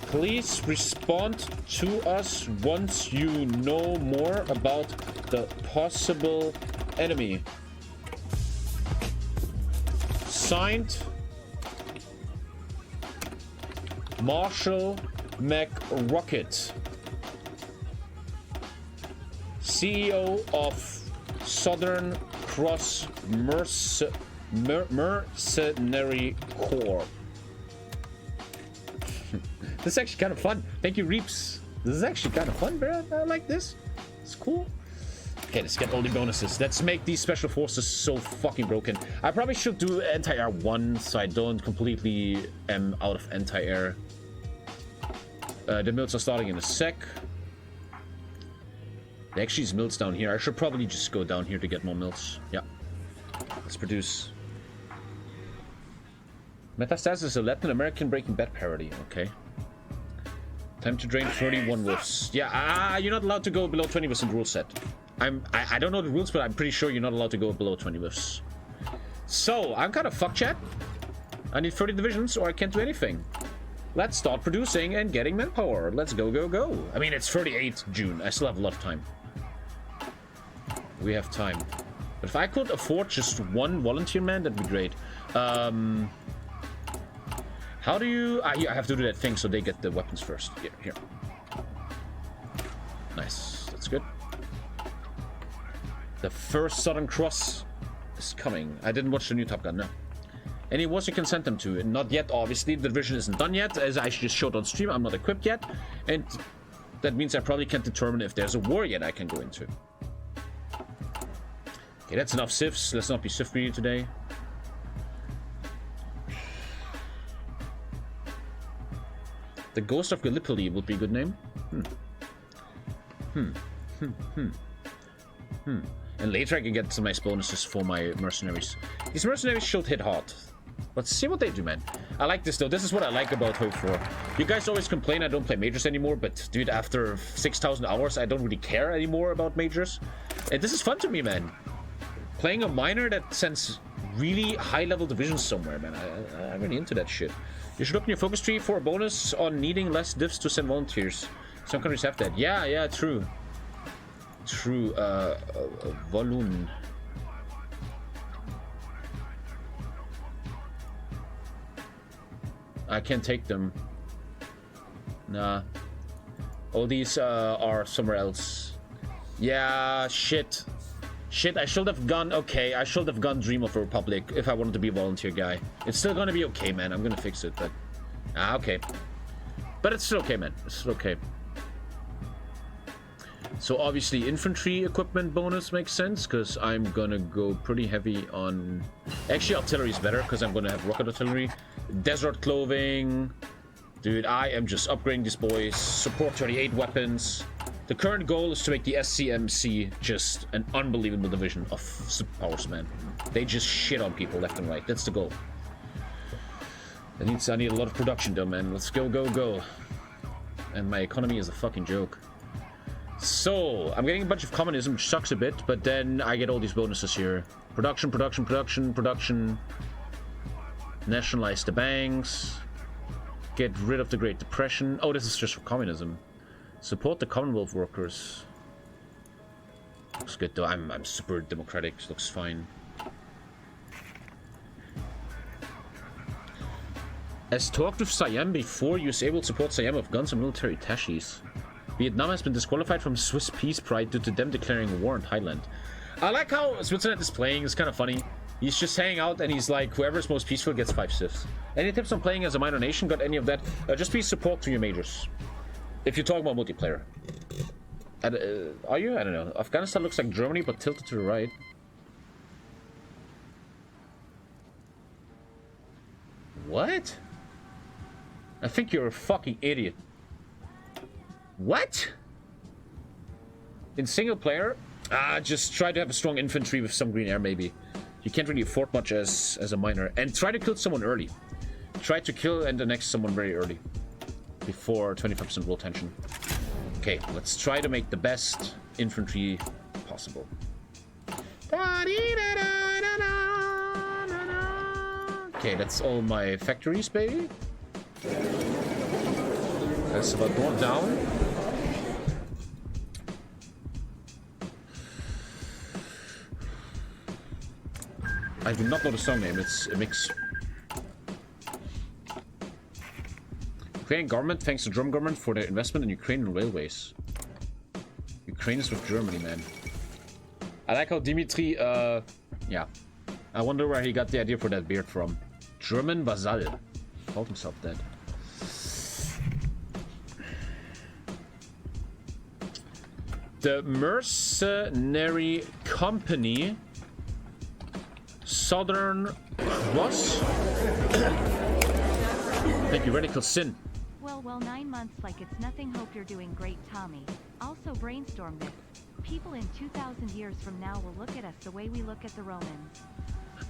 Please respond to us once you know more about the possible enemy. Signed, Marshall McRocket, CEO of Southern Cross Mercenary Corps. This is actually kind of fun. Thank you, Reaps. This is actually kind of fun, bro. I like this. It's cool. Okay, let's get all the bonuses. Let's make these special forces so fucking broken. I probably should do anti-air 1 so I don't completely am out of anti-air. The mills are starting in a sec. Actually, there's mills down here. I should probably just go down here to get more mills. Yeah. Let's produce. Metastasis is a Latin American Breaking Bad parody. Okay. Time to drain 31 wolves. Yeah, you're not allowed to go below 20 wolves in the rule set. I don't know the rules, but I'm pretty sure you're not allowed to go below 20 wolves. So, I'm kind of fucked, chat. I need 30 divisions or I can't do anything. Let's start producing and getting manpower. Let's go, go, go. I mean, it's 38 June. I still have a lot of time. We have time. But if I could afford just one volunteer man, that'd be great. How do you... I have to do that thing so they get the weapons first. Here. Nice. That's good. The first Southern Cross is coming. I didn't watch the new Top Gun, no. Any wars you can send them to? Not yet, obviously. The division isn't done yet. As I just showed on stream, I'm not equipped yet. And that means I probably can't determine if there's a war yet I can go into. Okay, that's enough civs. Let's not be civ greedy today. The Ghost of Gallipoli would be a good name. And later I can get some nice bonuses for my mercenaries. These mercenaries should hit hard. Let's see what they do, man. I like this, though. This is what I like about HOI4. You guys always complain I don't play majors anymore, but, dude, after 6,000 hours, I don't really care anymore about majors. And this is fun to me, man. Playing a minor that sends really high-level divisions somewhere, man. I'm really into that shit. You should open your focus tree for a bonus on needing less divs to send volunteers. Some countries have that. Yeah, true. True, Volun. I can't take them. Nah. All these are somewhere else. Yeah, shit. Shit, I should have gone... Okay, I should have gone Dream of a Republic if I wanted to be a volunteer guy. It's still gonna be okay, man. I'm gonna fix it, but... okay. But it's still okay, man. It's still okay. So obviously infantry equipment bonus makes sense, because I'm gonna go pretty heavy on... Actually, artillery is better, because I'm gonna have rocket artillery. Desert clothing. Dude, I am just upgrading these boys. Support 38 weapons. The current goal is to make the SCMC just an unbelievable division of superpowers, man. They just shit on people left and right. That's the goal. I need a lot of production though, man. Let's go, go, go. And my economy is a fucking joke. So, I'm getting a bunch of communism, which sucks a bit, but then I get all these bonuses here. Production. Nationalize the banks. Get rid of the Great Depression. Oh, this is just for communism. Support the Commonwealth workers. Looks good though. I'm super democratic. Looks fine. As talked with Siam before, USA will support Siam with guns and military attaches. Vietnam has been disqualified from Swiss Peace Pride due to them declaring war on Thailand. I like how Switzerland is playing. It's kind of funny. He's just hanging out and he's like, whoever's most peaceful gets 5 civs. Any tips on playing as a minor nation? Got any of that? Just please support to your majors. If you're talking about multiplayer. Are you? I don't know. Afghanistan looks like Germany, but tilted to the right. What? I think you're a fucking idiot. What? In single player? Just try to have a strong infantry with some green air, maybe. You can't really afford much as a miner. And try to kill someone early. Try to kill and annex someone very early. Before 25% roll tension. Okay, let's try to make the best infantry possible. Okay, that's all my factories, baby. That's about going down. I do not know the song name, it's a mix. Ukrainian government thanks the German government for their investment in Ukrainian railways. Ukraine is with Germany, man. I like how Dimitri, yeah. I wonder where he got the idea for that beard from. German Vasall. Called himself that. The Mercenary Company Southern Cross. Thank you, Radical Sin. Well, 9 months like it's nothing. Hope you're doing great, Tommy. Also brainstorm this. People in 2,000 years from now will look at us the way we look at the Romans.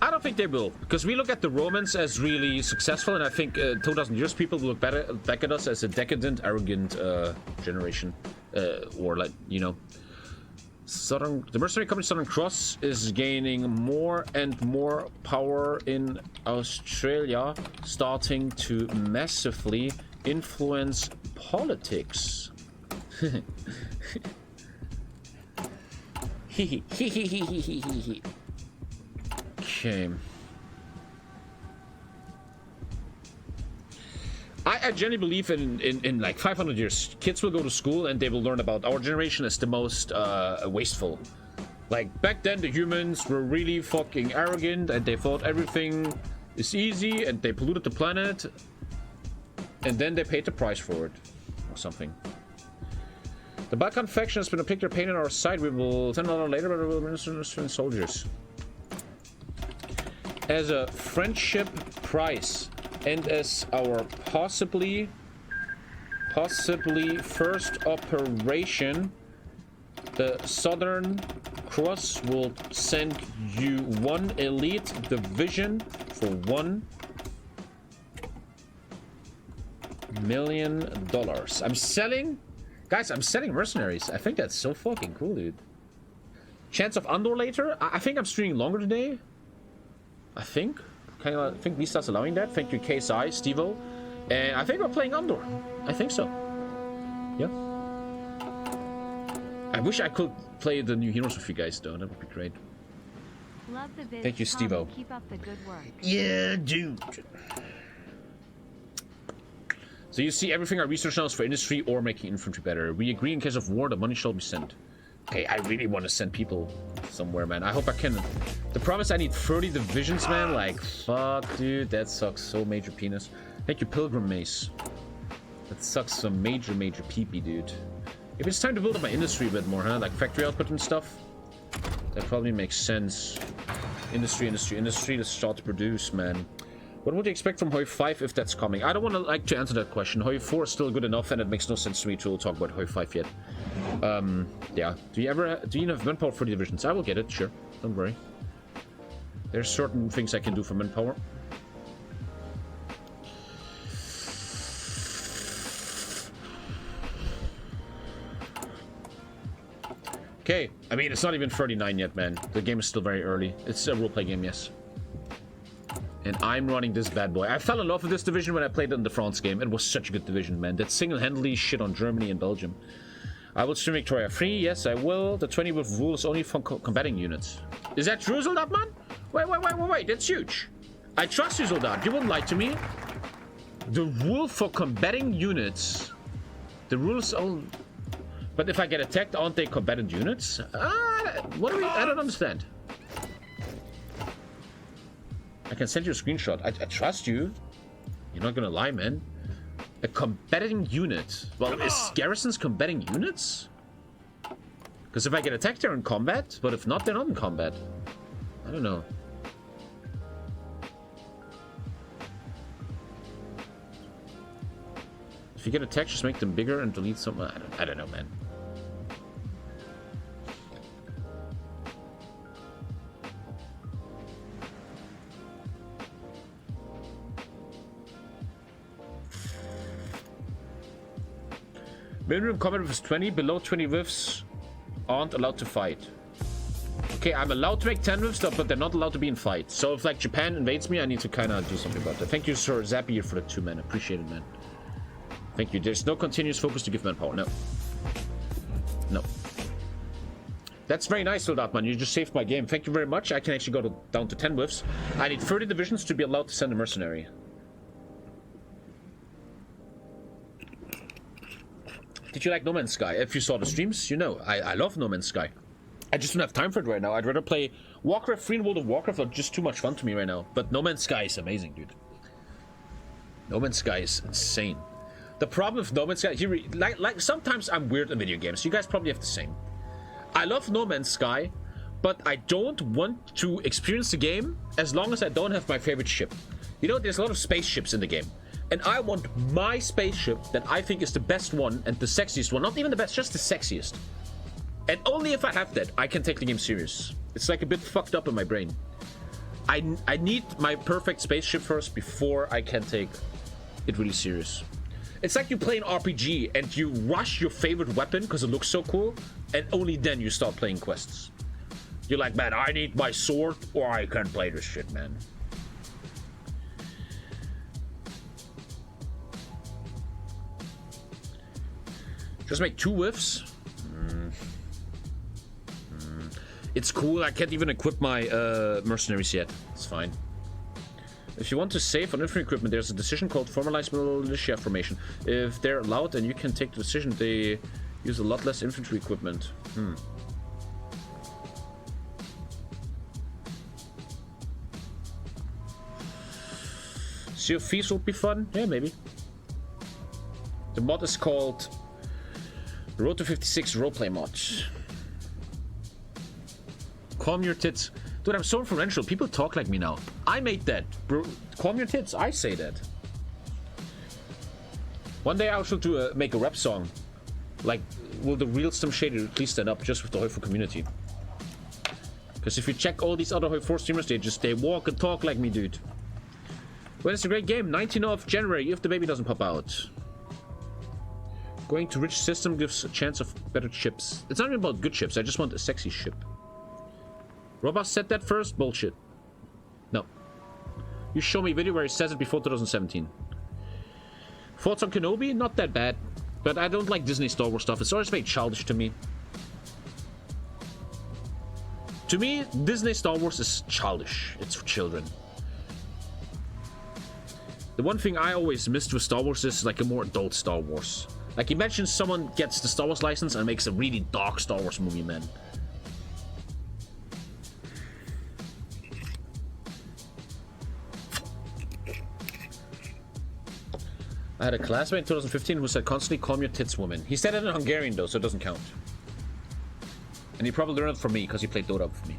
I don't think they will, because we look at the Romans as really successful, and I think 2,000 years people will look back at us as a decadent, arrogant generation. Or like, you know. The Mercenary Company Southern Cross is gaining more and more power in Australia, starting to massively influence politics. Okay. I genuinely believe in like 500 years, kids will go to school and they will learn about our generation as the most wasteful. Like back then, the humans were really fucking arrogant and they thought everything is easy and they polluted the planet. And then they paid the price for it, or something. The Balkan faction has been a particular pain in our side. We will send another later, but we will minister soldiers. As a friendship price. And as our possibly first operation, the Southern Cross will send you one elite division for $1 million. I'm selling, guys. I'm selling mercenaries. I think that's so fucking cool, dude. Chance of Andor later. I think I'm streaming longer today. I think. I think Lisa's allowing that. Thank you, KSI, Stevo. And I think we're playing Andor. I think so. Yeah. I wish I could play the new heroes with you guys, though. That would be great. Love the vids, thank you, Stevo. Keep up the good work. Yeah, dude. So you see, everything I research now is for industry or making infantry better. We agree in case of war, the money shall be sent. Okay, I really want to send people somewhere, man. I hope I can. The problem is I need 30 divisions, man. Like, fuck, dude. That sucks so major penis. Thank you, Pilgrim Mace. That sucks some major pee-pee, dude. If it's time to build up my industry a bit more, huh? Like factory output and stuff. That probably makes sense. Industry to start to produce, man. What would you expect from HOI5 if that's coming? I don't want to like to answer that question. HOI4 is still good enough, and it makes no sense to me to talk about HOI5 yet. Yeah. Do you have manpower for the divisions? I will get it, sure. Don't worry. There's certain things I can do for manpower. Okay. I mean, it's not even 39 yet, man. The game is still very early. It's a roleplay game, yes. And I'm running this bad boy. I fell in love with this division when I played it in the France game. It was such a good division, man. That single-handedly shit on Germany and Belgium. I will stream Victoria 3. Yes, I will. The 20 with rule is only for combating units. Is that true, Zoldat, man? Wait. That's huge. I trust you, Zoldat. You wouldn't lie to me. The rule for combating units. The rules only... But if I get attacked, aren't they combatant units? What do we... I don't understand. I can send you a screenshot. I trust you. You're not gonna lie, man. A combating unit. Well, is garrisons combating units? Because if I get attacked, they're in combat. But if not, they're not in combat. I don't know. If you get attacked, just make them bigger and delete some. I don't know, man. Minimum combat width is 20. Below 20 widths aren't allowed to fight. Okay, I'm allowed to make 10 widths, but they're not allowed to be in fight. So if like Japan invades me, I need to kind of do something about that. Thank you, Sir Zapier, for the 2 man. Appreciate it, man. Thank you. There's no continuous focus to give manpower. No. No. That's very nice, Soldatman. You just saved my game. Thank you very much. I can actually go down to 10 widths. I need 30 divisions to be allowed to send a mercenary. Did you like No Man's Sky? If you saw the streams, you know. I love No Man's Sky. I just don't have time for it right now. I'd rather play Warcraft 3 and World of Warcraft are just too much fun to me right now. But No Man's Sky is amazing, dude. No Man's Sky is insane. The problem with No Man's Sky, like sometimes I'm weird in video games. You guys probably have the same. I love No Man's Sky, but I don't want to experience the game as long as I don't have my favorite ship. You know, there's a lot of spaceships in the game. And I want my spaceship that I think is the best one and the sexiest one. Not even the best, just the sexiest. And only if I have that, I can take the game serious. It's like a bit fucked up in my brain. I need my perfect spaceship first before I can take it really serious. It's like you play an RPG and you rush your favorite weapon because it looks so cool, and only then you start playing quests. You're like, man, I need my sword or I can't play this shit, man. Just make 2 whiffs. It's cool. I can't even equip my mercenaries yet. It's fine. If you want to save on infantry equipment, there's a decision called Formalized Militia Formation. If they're allowed and you can take the decision, they use a lot less infantry equipment. Sea of Thieves will be fun. Yeah, maybe. The mod is called Road to 56 Roleplay mod. Calm your tits. Dude, I'm so influential. People talk like me now. I made that. Bro, calm your tits. I say that. One day I should make a rap song. Like, will the real Slim Shady please stand up just with the HOI4 community? Because if you check all these other HOI4 streamers, they walk and talk like me, dude. Well, it's a great game. 19th of January, if the baby doesn't pop out. Going to rich system gives a chance of better chips. It's not even about good chips. I just want a sexy ship. Robust said that first? Bullshit. No. You show me a video where he says it before 2017. Thoughts on Kenobi? Not that bad. But I don't like Disney Star Wars stuff. It's always very childish to me. To me, Disney Star Wars is childish. It's for children. The one thing I always missed with Star Wars is like a more adult Star Wars. Like, imagine someone gets the Star Wars license and makes a really dark Star Wars movie, man. I had a classmate in 2015 who said constantly, calm your tits, woman. He said it in Hungarian, though, so it doesn't count. And he probably learned it from me, because he played Dota with me.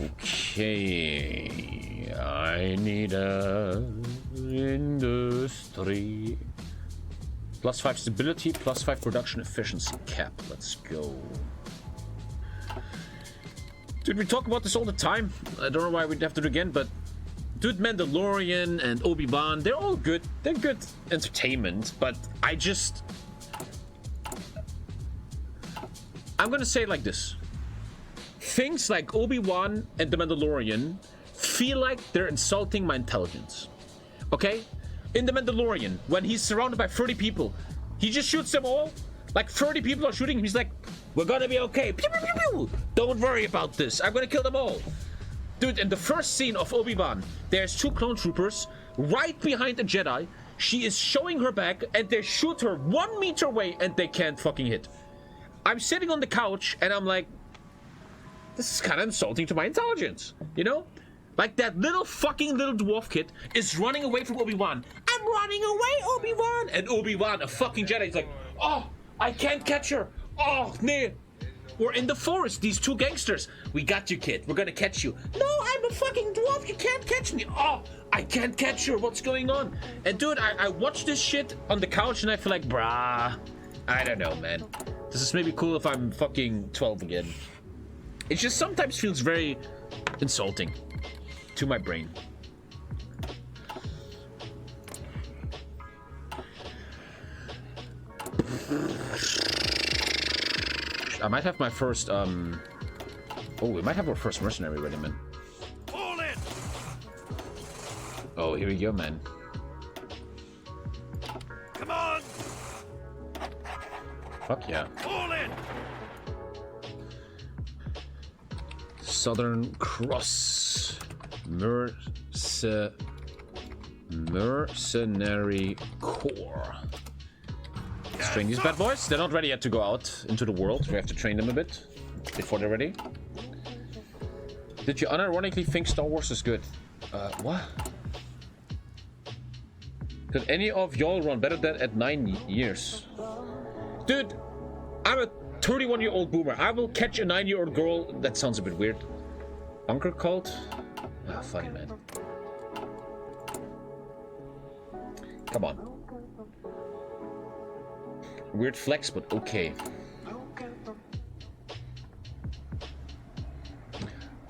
Okay, I need a industry. +5 stability, +5 production efficiency cap. Let's go. Dude, we talk about this all the time. I don't know why we'd have to do it again, but dude, Mandalorian and Obi-Wan, they're all good. They're good entertainment, but I'm gonna say it like this. Things like Obi-Wan and the Mandalorian feel like they're insulting my intelligence. Okay? In the Mandalorian, when he's surrounded by 30 people, he just shoots them all. Like 30 people are shooting him. He's like, we're gonna be okay. Pew, pew, pew, pew. Don't worry about this. I'm gonna kill them all. Dude, in the first scene of Obi-Wan, there's 2 clone troopers right behind a Jedi. She is showing her back, and they shoot her 1 meter away, and they can't fucking hit. I'm sitting on the couch, and I'm like, This is kind of insulting to my intelligence, you know? Like that little dwarf kid is running away from Obi-Wan. I'm running away, Obi-Wan! And Obi-Wan, a fucking Jedi, is like, oh, I can't catch her. Oh, nee. We're in the forest, these two gangsters. We got you, kid. We're gonna catch you. No, I'm a fucking dwarf. You can't catch me. Oh, I can't catch her. What's going on? And dude, I watch this shit on the couch and I feel like, brah, I don't know, man. This is maybe cool if I'm fucking 12 again. It just sometimes feels very insulting to my brain. I might have my first, oh, we might have our first mercenary ready, man. All in. Oh, here we go, man. Come on. Fuck yeah. All in. Southern Cross. Mercenary Corps. Let's train these bad boys. They're not ready yet to go out into the world. We have to train them a bit before they're ready. Did you unironically think Star Wars is good? What? Could any of y'all run better than at 9 years? Dude, I'm a 31-year-old boomer. I will catch a 9-year-old girl. That sounds a bit weird. Uncle cult? Ah, funny, man. Come on. Weird flex, but okay.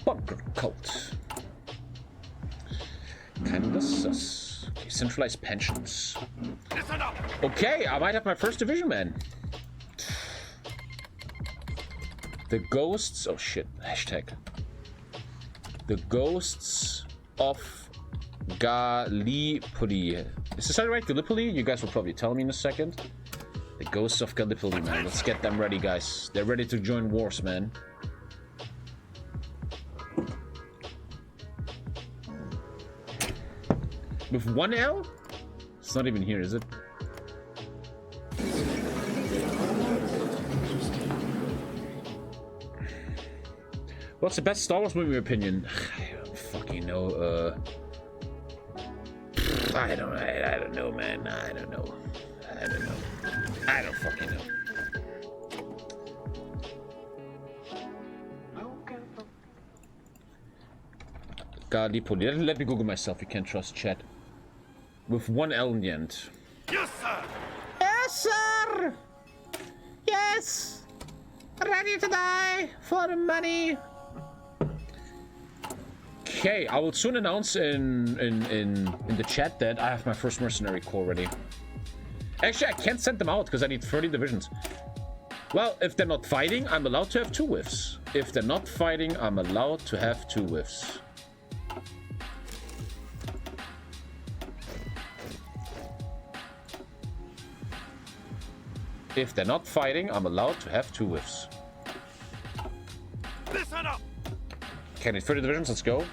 Bunker cult. Kinda sus. Okay, centralized pensions. Okay, I might have my first division, man. The ghosts. Oh shit. Hashtag. The ghosts of Gallipoli. Is this right? Gallipoli? You guys will probably tell me in a second. The ghosts of Gallipoli, man. Let's get them ready, guys. They're ready to join wars, man. With one L? It's not even here, is it? What's the best Star Wars movie opinion? I don't fucking know. I don't know, man. I don't know. I don't fucking know. Gallipoli. Let me Google myself. You can't trust chat. With one L in the end. Yes, sir. Yes, sir. Yes. Ready to die for the money. Okay, I will soon announce in the chat that I have my first mercenary corps ready. Actually, I can't send them out because I need 30 divisions. Well, if they're not fighting, I'm allowed to have 2 whiffs. If they're not fighting, I'm allowed to have 2 whiffs. If they're not fighting, I'm allowed to have 2 whiffs. Listen up. Okay, I need 30 divisions. Let's go.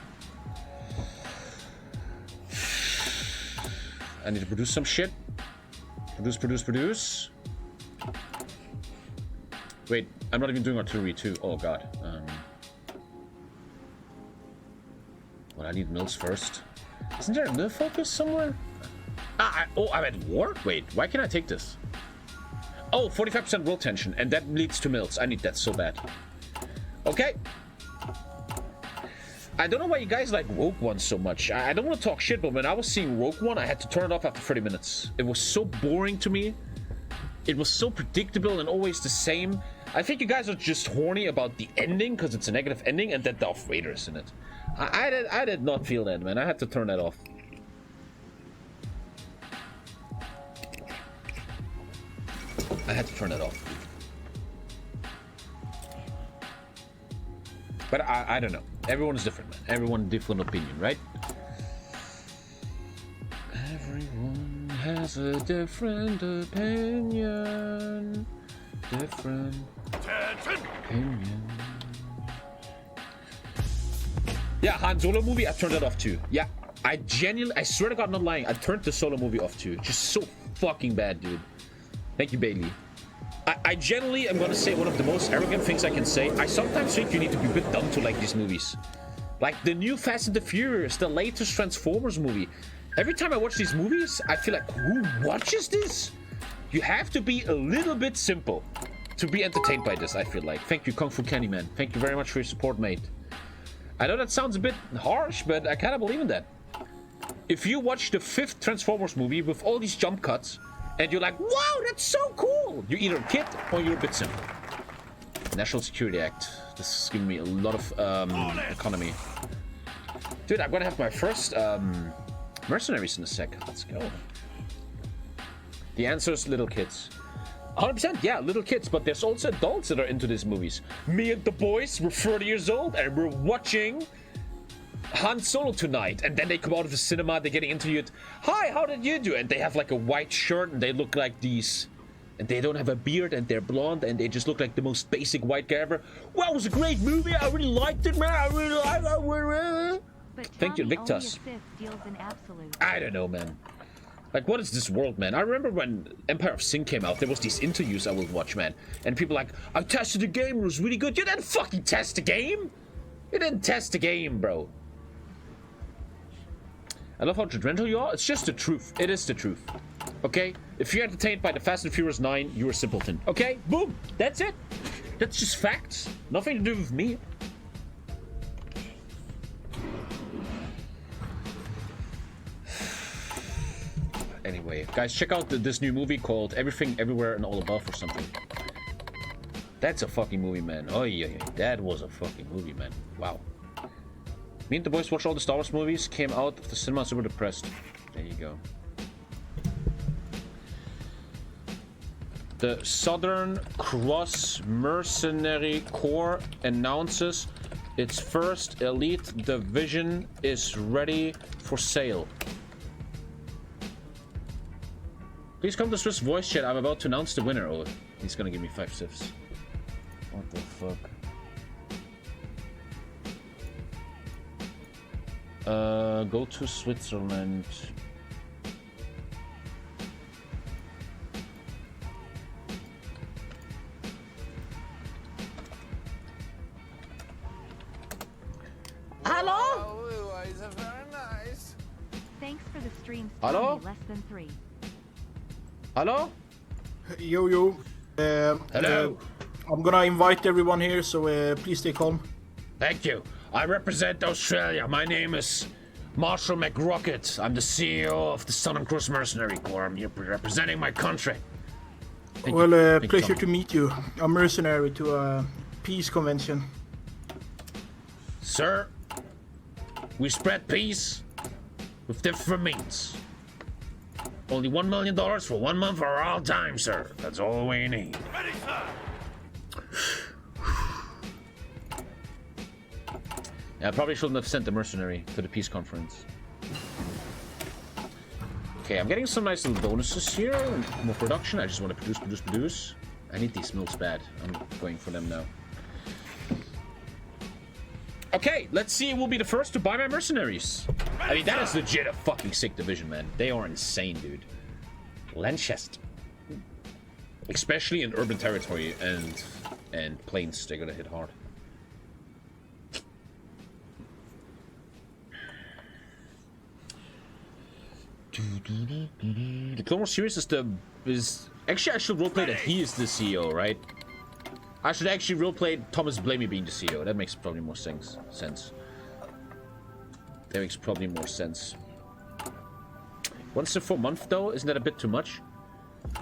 I need to produce some shit. Produce. Wait, I'm not even doing artillery too. Oh god. Well, I need mills first. Isn't there a mill focus somewhere? I'm at war? Wait, why can't I take this? Oh, 45% world tension, and that leads to mills. I need that so bad. Okay. I don't know why you guys like Rogue One so much. I don't want to talk shit, but when I was seeing Rogue One, I had to turn it off after 30 minutes. It was so boring to me. It was so predictable and always the same. I think you guys are just horny about the ending because it's a negative ending and that Darth Vader is in it. I did not feel that, man. I had to turn that off. I had to turn it off. But I don't know. Everyone is different, man. Everyone different opinion, right? Everyone has a different opinion. Different opinion. Yeah, Han Solo movie, I turned that off too. Yeah, I swear to God, I'm not lying. I turned the Solo movie off too. Just so fucking bad, dude. Thank you, Bailey. I generally am gonna say one of the most arrogant things I can say. I sometimes think you need to be a bit dumb to like these movies. Like the new Fast and the Furious, the latest Transformers movie. Every time I watch these movies, I feel like, who watches this? You have to be a little bit simple to be entertained by this, I feel like. Thank you, Kung Fu Candyman. Thank you very much for your support, mate. I know that sounds a bit harsh, but I kind of believe in that. If you watch the 5th Transformers movie with all these jump cuts, and you're like, wow, that's so cool! You're either a kid or you're a bit simple. National Security Act. This is giving me a lot of economy. Dude, I'm gonna have my first mercenaries in a sec. Let's go. The answer is little kids. 100%, yeah, little kids, but there's also adults that are into these movies. Me and the boys, we're 30 years old, and we're watching Han Solo tonight, and then they come out of the cinema, they're getting interviewed. Hi, how did you do? And they have like a white shirt, and they look like these. And they don't have a beard, and they're blonde, and they just look like the most basic white guy ever. Well, it was a great movie, I really liked it, man, I really liked it. But Thank you, Victus. I don't know, man. Like, what is this world, man? I remember when Empire of Sin came out, there was these interviews I would watch, man. And people like, I tested the game, it was really good. You didn't fucking test the game! You didn't test the game, bro. I love how judgmental you are. It's just the truth. It is the truth. Okay? If you're entertained by the Fast and Furious 9, you're a simpleton. Okay? Boom! That's it. That's just facts. Nothing to do with me. Anyway, guys, check out this new movie called Everything, Everywhere, and All Above or something. That's a fucking movie, man. Oh, yeah, that was a fucking movie, man. Wow. Me and the boys watched all the Star Wars movies, came out of the cinema super depressed. There you go. The Southern Cross Mercenary Corps announces its first elite division is ready for sale. Please come to Swiss voice chat. I'm about to announce the winner. Oh, he's gonna give me 5 cifs. What the fuck? Go to Switzerland. Hello? Thanks for the stream. Hello? Less than 3. Hello? Yo. Hello. I'm gonna invite everyone here, so please stay calm. Thank you. I represent Australia. My name is Marshall McRocket. I'm the CEO of the Southern Cross Mercenary Corps. I'm here representing my country. Thank you. Thank Pleasure you, to meet you. I'm mercenary to a peace convention. Sir, we spread peace with different means. Only $1 million for 1 month or all time, sir. That's all we need. Ready, sir. Yeah, I probably shouldn't have sent the mercenary to the peace conference. Okay, I'm getting some nice little bonuses here. More production. I just want to produce. I need these mills bad. I'm going for them now. Okay, let's see who will be the first to buy my mercenaries. I mean, that is legit a fucking sick division, man. They are insane, dude. Lanchester. Especially in urban territory and plains, they're gonna hit hard. The Clone Wars series is actually I should roleplay that he is the CEO, right? I should actually roleplay Thomas Blamey being the CEO. That makes probably more sense. That makes probably more sense. Once a month though, isn't that a bit too much?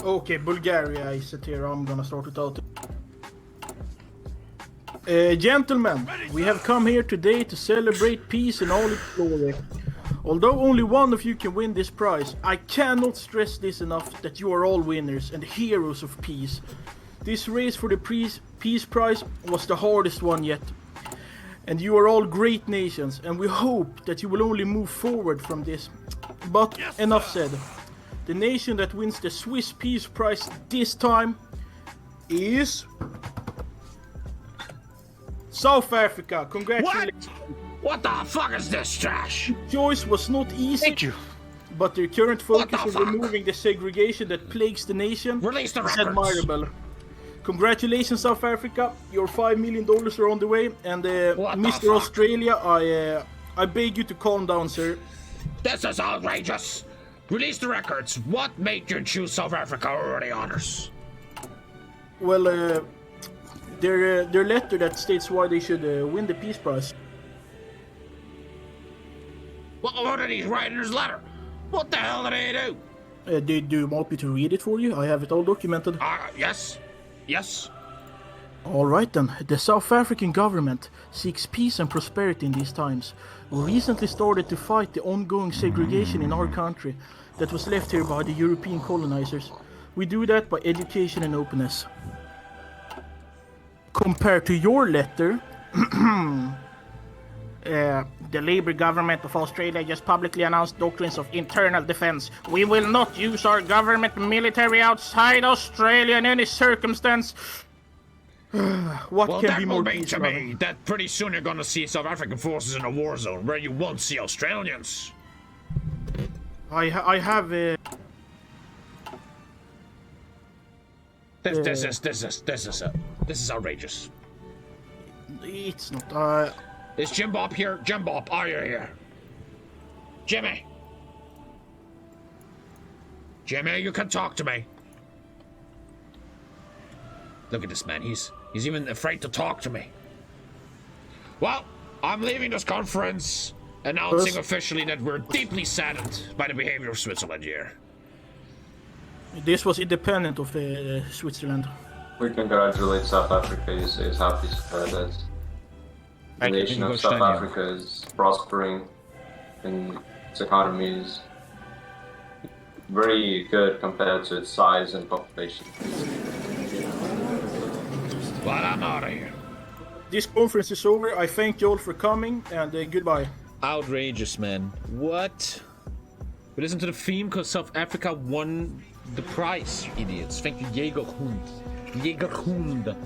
Okay, Bulgaria is it here. I'm gonna start it out. Gentlemen, we have come here today to celebrate peace in all its glory. Although only one of you can win this prize, I cannot stress this enough that you are all winners and heroes of peace. This race for the peace prize was the hardest one yet. And you are all great nations, and we hope that you will only move forward from this. But enough said. The nation that wins the Swiss Peace Prize this time is South Africa. Congratulations. What the fuck is this trash? The choice was not easy. Thank you. But their current focus on removing the segregation that plagues the nation is admirable. Congratulations, South Africa. Your $5 million are on the way. And Mr. Australia, I beg you to calm down, sir. This is outrageous. Release the records. What made you choose South Africa over the others? Well, their letter that states why they should win the Peace Prize. What did he write in his letter? What the hell did he do? Do you want me to read it for you? I have it all documented. Yes. Yes. Alright then, the South African government seeks peace and prosperity in these times. We recently started to fight the ongoing segregation in our country that was left here by the European colonizers. We do that by education and openness. Compared to your letter, the Labour government of Australia just publicly announced doctrines of internal defence. We will not use our government military outside Australia in any circumstance. What can be more peaceful? Well, that will mean to me that pretty soon you're gonna see South African forces in a war zone where you won't see Australians. I have This is outrageous. It's not. Is Jim Bob here? Jim Bob, are you here? Jimmy! Jimmy, you can talk to me. Look at this man, he's even afraid to talk to me. Well, I'm leaving this conference, announcing officially that we're deeply saddened by the behavior of Switzerland here. This was independent of Switzerland. We congratulate South Africa, is happy that the nation of South Africa is prospering and its economy is very good compared to its size and population. Well, I'm out of here. This conference is over. I thank you all for coming, and goodbye. Outrageous, man. What? We listen to the theme because South Africa won the prize, you idiots. Thank you, Jägerhund. Jägerhund.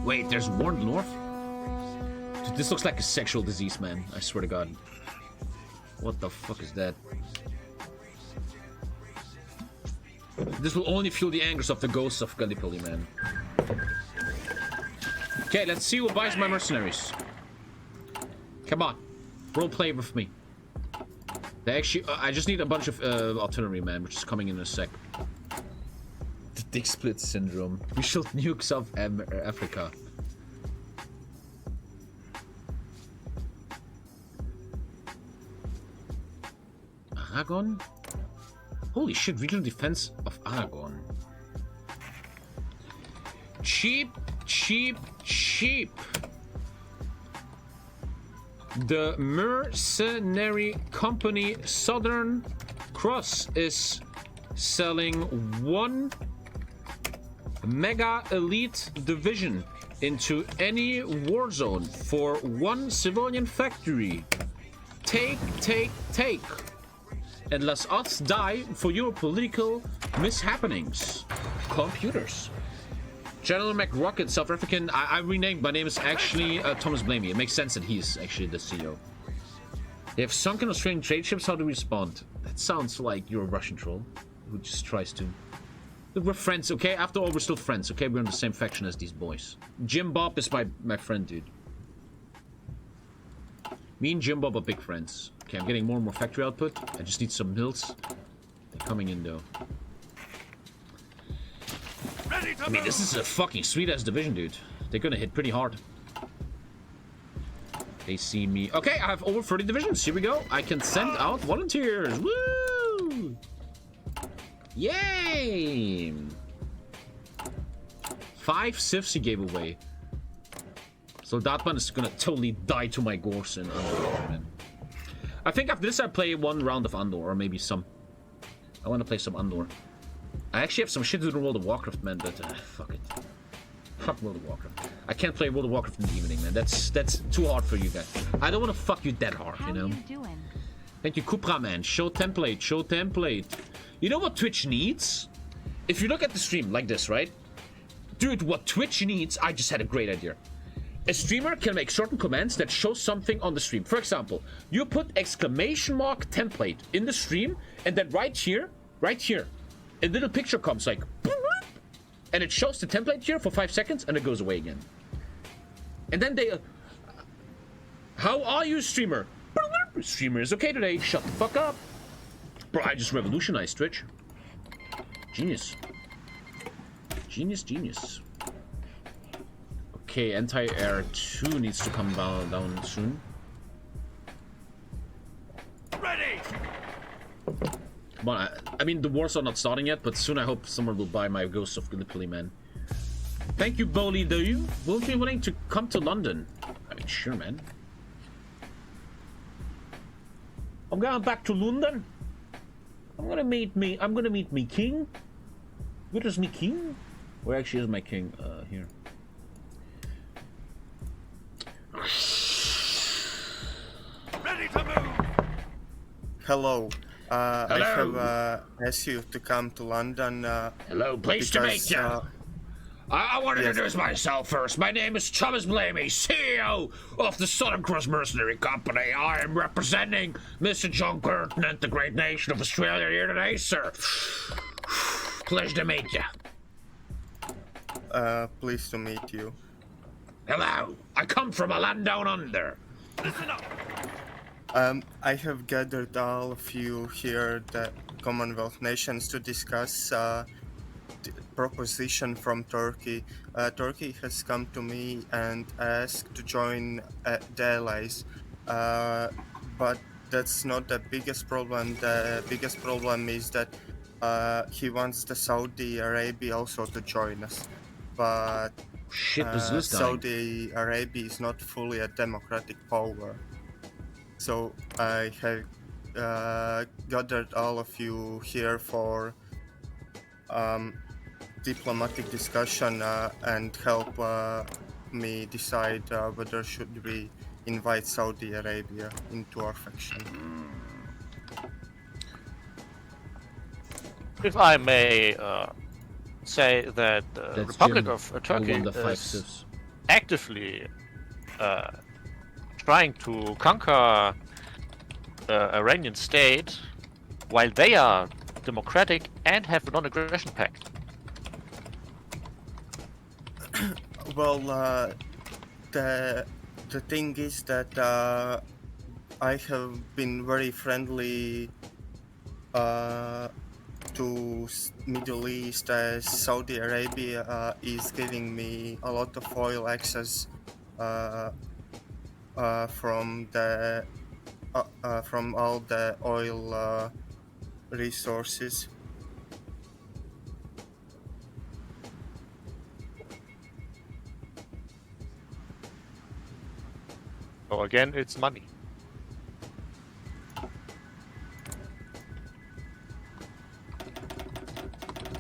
Wait, there's war north? Dude, this looks like a sexual disease, man. I swear to God. What the fuck is that? This will only fuel the angers of the ghosts of Gallipoli, man. Okay, let's see who buys my mercenaries. Come on. Roleplay with me. They actually... I just need a bunch of artillery, man, which is coming in a sec. The dick split syndrome. We should nuke South Africa. Aragon? Holy shit, regional defense of Aragon. Cheap, cheap, cheap. The Mercenary Company Southern Cross is selling 1 mega elite division into any war zone for 1 civilian factory. Take, take, take. And let us die for your political mishappenings. Computers. General McRocket, South African. I renamed. My name is actually Thomas Blamey. It makes sense that he's actually the CEO. They have sunken Australian trade ships. How do we respond? That sounds like you're a Russian troll who just tries to. Look, we're friends, okay? After all, we're still friends, okay? We're in the same faction as these boys. Jim Bob is my friend, dude. Me and Jim Bob are big friends. Okay, I'm getting more and more factory output. I just need some mills. They're coming in, though. I mean, this is a fucking sweet-ass division, dude. They're gonna hit pretty hard. They see me. Okay, I have over 30 divisions. Here we go. I can send out volunteers. Woo! Yay! 5 civs he gave away. So that one is gonna totally die to my Gorse and Andor, man. I think after this I play 1 round of Andor, or maybe some. I want to play some Andor. I actually have some shit to do in World of Warcraft, man, but fuck it. Fuck World of Warcraft. I can't play World of Warcraft in the evening, man. That's too hard for you guys. I don't want to fuck you that hard, you know? How you doing? Thank you, Kupra, man. Show template, show template. You know what Twitch needs? If you look at the stream like this, right? Dude, what Twitch needs, I just had a great idea. A streamer can make certain commands that show something on the stream. For example, you put exclamation mark template in the stream, and then right here, a little picture comes like, and it shows the template here for 5 seconds, and it goes away again. And then they... how are you, streamer? Streamer is okay today. Shut the fuck up. Bro, I just revolutionized Twitch. Genius. Genius. Okay, anti-air 2 needs to come down soon. Ready! Come on, I mean, the wars are not starting yet, but soon I hope someone will buy my Ghost of Gallipoli, man. Thank you, Boli. Do you will be willing to come to London? I mean, sure, man. I'm going back to London. I'm gonna meet me king. Where is me king? Where actually is my king? Here. Ready to move! Hello. I have asked you to come to London. Hello, pleased to meet you. I want to introduce myself first. My name is Thomas Blamey, CEO of the Southern Cross Mercenary Company. I am representing Mr. John Curtin and the great nation of Australia here today, sir. Pleasure to meet you. Pleased to meet you. Hello. I come from a land down under. Listen up. I have gathered all of you here, the Commonwealth nations, to discuss the proposition from Turkey. Turkey has come to me and asked to join the allies, but that's not the biggest problem. The biggest problem is that he wants the Saudi Arabia also to join us, but Saudi Arabia is not fully a democratic power. So I have gathered all of you here for diplomatic discussion and help me decide whether should we invite Saudi Arabia into our faction. If I may say that the Republic of Turkey is actively trying to conquer the Iranian state while they are democratic and have a non-aggression pact. Well, the thing is that I have been very friendly to Middle East, as Saudi Arabia is giving me a lot of oil access from all the oil resources. So again, it's money.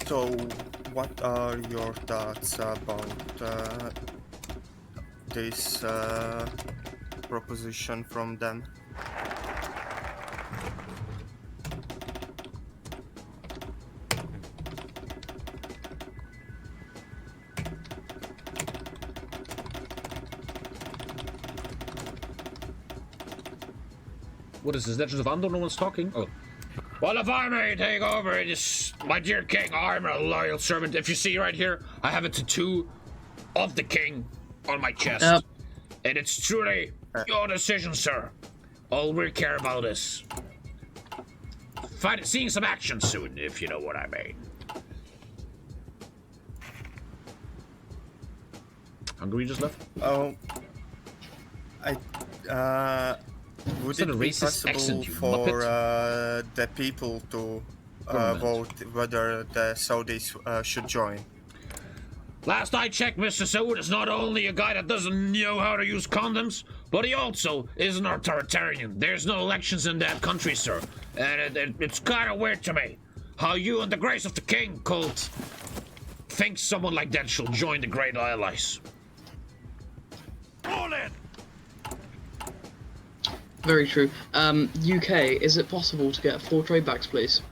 So, what are your thoughts about this proposition from them? What is this? Legends of Andor? No one's talking? Oh. Well, if I may take over, my dear king, I'm a loyal servant. If you see right here, I have a tattoo of the king on my chest. And it's truly your decision, sir. All we care about is seeing some action soon, if you know what I mean. Hungary just left? Oh, would it be possible for the people to vote whether the Saudis should join? Last I checked, Mr. Saud is not only a guy that doesn't know how to use condoms, but he also is an authoritarian. There's no elections in that country, sir. And it's kind of weird to me how you and the grace of the king cult think someone like that should join the Great Allies. All in! Very true. UK, is it possible to get 4 trade backs, please?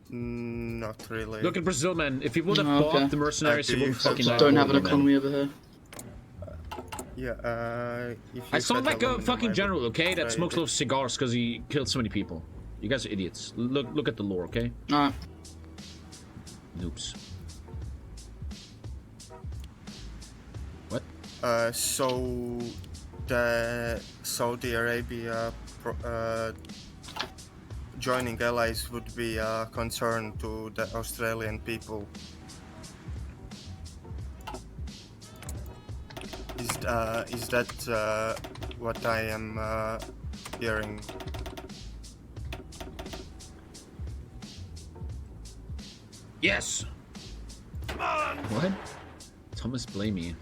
Not really. Look at Brazil, man. If he would have bought the mercenaries, he wouldn't fucking don't have an economy over here. Yeah, I sound like a fucking general, okay? That smokes a lot of cigars because he killed so many people. You guys are idiots. Look at the lore, okay? Alright. Noobs. What? So the Saudi Arabia joining allies would be a concern to the Australian people. Is that what I am hearing? Yes. What? Thomas, blame me.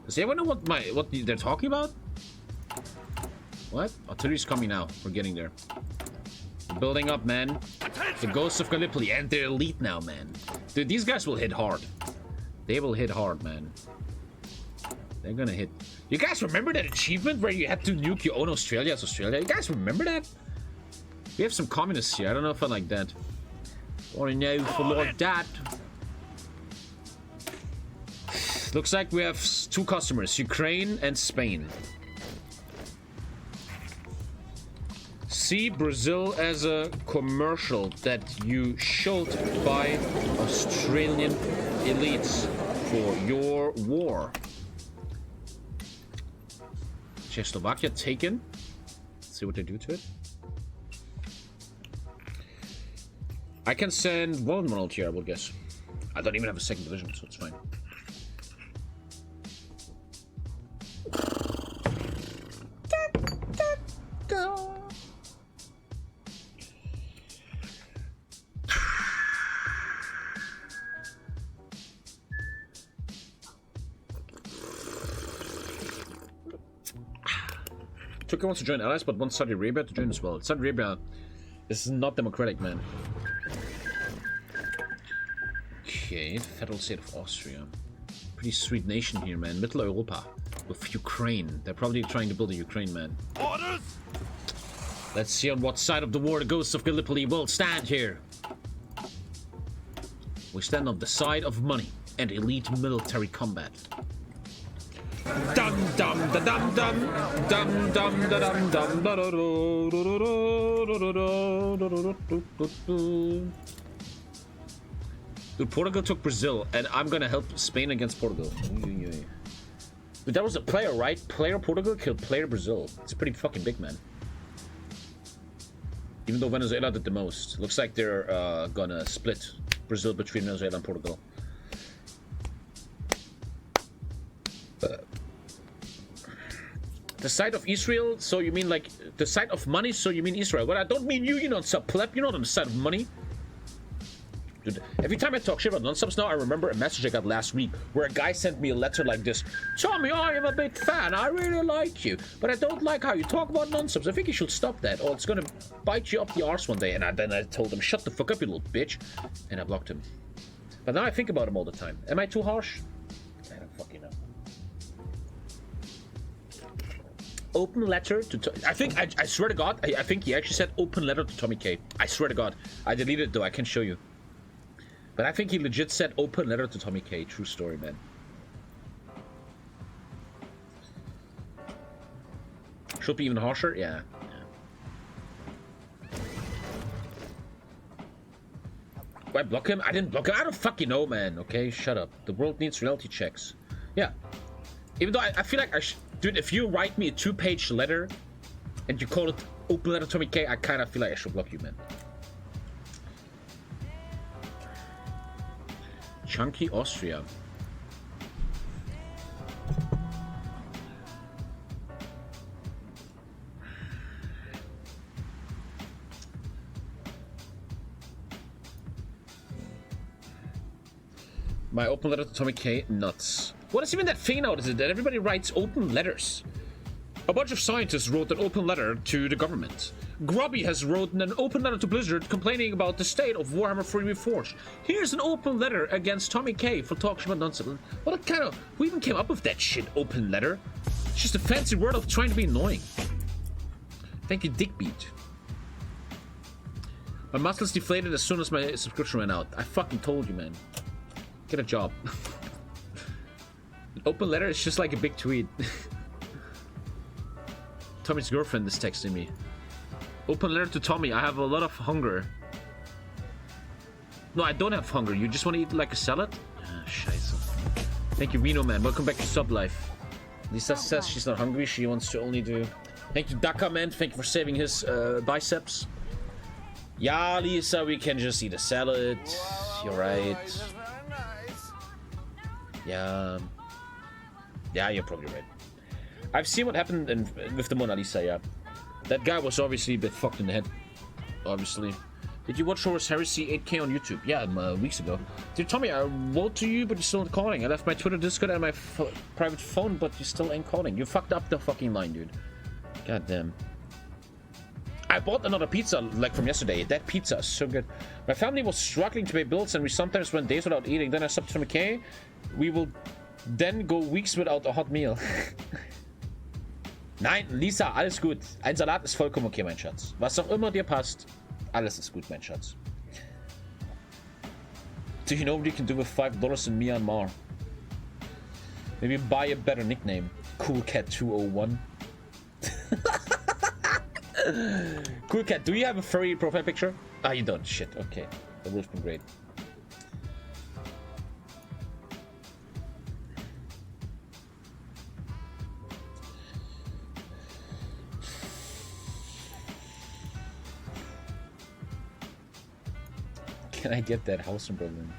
Does anyone know what they're talking about? What? Artillery's coming now. We're getting there. We're building up, man. The ghosts of Gallipoli, and they're elite now, man. Dude, these guys will hit hard. They will hit hard, man. They're gonna hit. You guys remember that achievement where you had to nuke your own Australia as Australia? You guys remember that? We have some communists here. I don't know if I like that. Or no for Lord Dad. Looks like we have two customers, Ukraine and Spain. See Brazil as a commercial that you showed by Australian elites for your war. Czechoslovakia taken. Let's see what they do to it. I can send one volunteer, I would guess. I don't even have a second division, so it's fine. Turkey wants to join allies, but wants Saudi Arabia to join as well. Saudi Arabia is not democratic, man. Okay, federal state of Austria. Pretty sweet nation here, man. Middle Europa with Ukraine. They're probably trying to build a Ukraine, man. Orders! Let's see on what side of the war the ghosts of Gallipoli will stand here. We stand on the side of money and elite military combat. Dum dum da dum dum dum dum da dum dum da da do. Dude, Portugal took Brazil, and I'm gonna help Spain against Portugal. But that was a player, right? Player Portugal killed player Brazil. It's pretty fucking big, man. Even though Venezuela did the most. Looks like they're gonna split Brazil between Venezuela and Portugal. The side of Israel, so you mean like the side of money, so you mean Israel. Well, I don't mean you, non-sub pleb. You're not on the side of money. Dude, every time I talk shit about non-subs now, I remember a message I got last week where a guy sent me a letter like this. Tommy, I am a big fan. I really like you, but I don't like how you talk about non-subs. I think you should stop that, or it's gonna bite you up the arse one day. And then I told him, shut the fuck up, you little bitch. And I blocked him. But now I think about him all the time. Am I too harsh? I don't fucking know. Open letter to I swear to God, I think he actually said open letter to TommyKay. I swear to God. I deleted it though, I can show you. But I think he legit said open letter to TommyKay. True story, man. Should be even harsher? Yeah. Do I block him? I didn't block him. I don't fucking know, man. Okay, shut up. The world needs reality checks. Yeah. Even though I feel like I should... Dude, if you write me a 2-page letter and you call it open letter to TommyKay, I kind of feel like I should block you, man. Chunky Austria. My open letter to TommyKay, nuts. What is even that thing now? Is it that everybody writes open letters? A bunch of scientists wrote an open letter to the government. Grubby has written an open letter to Blizzard complaining about the state of Warhammer 3 Reforged. Here's an open letter against TommyKay for talking about nonsense. What kind of... Who even came up with that shit, open letter? It's just a fancy word of trying to be annoying. Thank you, Dickbeat. My muscles deflated as soon as my subscription ran out. I fucking told you, man. Get a job. Open letter is just like a big tweet. Tommy's girlfriend is texting me. Open letter to Tommy. I have a lot of hunger. No, I don't have hunger. You just want to eat like a salad? Ah, scheiße. Thank you, Reno man. Welcome back to Sub Life. Lisa says she's not hungry. She wants to only do... Thank you, Daka man. Thank you for saving his biceps. Yeah, Lisa, we can just eat a salad. You're right. Yeah. Yeah, you're probably right. I've seen what happened with the Mona Lisa, yeah. That guy was obviously a bit fucked in the head. Obviously. Did you watch Horus Heresy 8K on YouTube? Yeah, weeks ago. Dude, Tommy, I wrote to you, but you're still not calling. I left my Twitter, Discord, and my private phone, but you still ain't calling. You fucked up the fucking line, dude. God damn. I bought another pizza, like from yesterday. That pizza is so good. My family was struggling to pay bills, and we sometimes went days without eating. Then I stopped to TommyKay. We will then go weeks without a hot meal. Nein, Lisa, alles gut. Ein Salat ist vollkommen okay, mein Schatz. Was auch immer dir passt, alles ist gut, mein Schatz. Do you know what you can do with $5 in Myanmar? Maybe buy a better nickname. Cool Cat 201. Cool Cat, do you have a furry profile picture? Ah, you don't. Shit. Okay, that would have been great. Can I get that house in Berlin?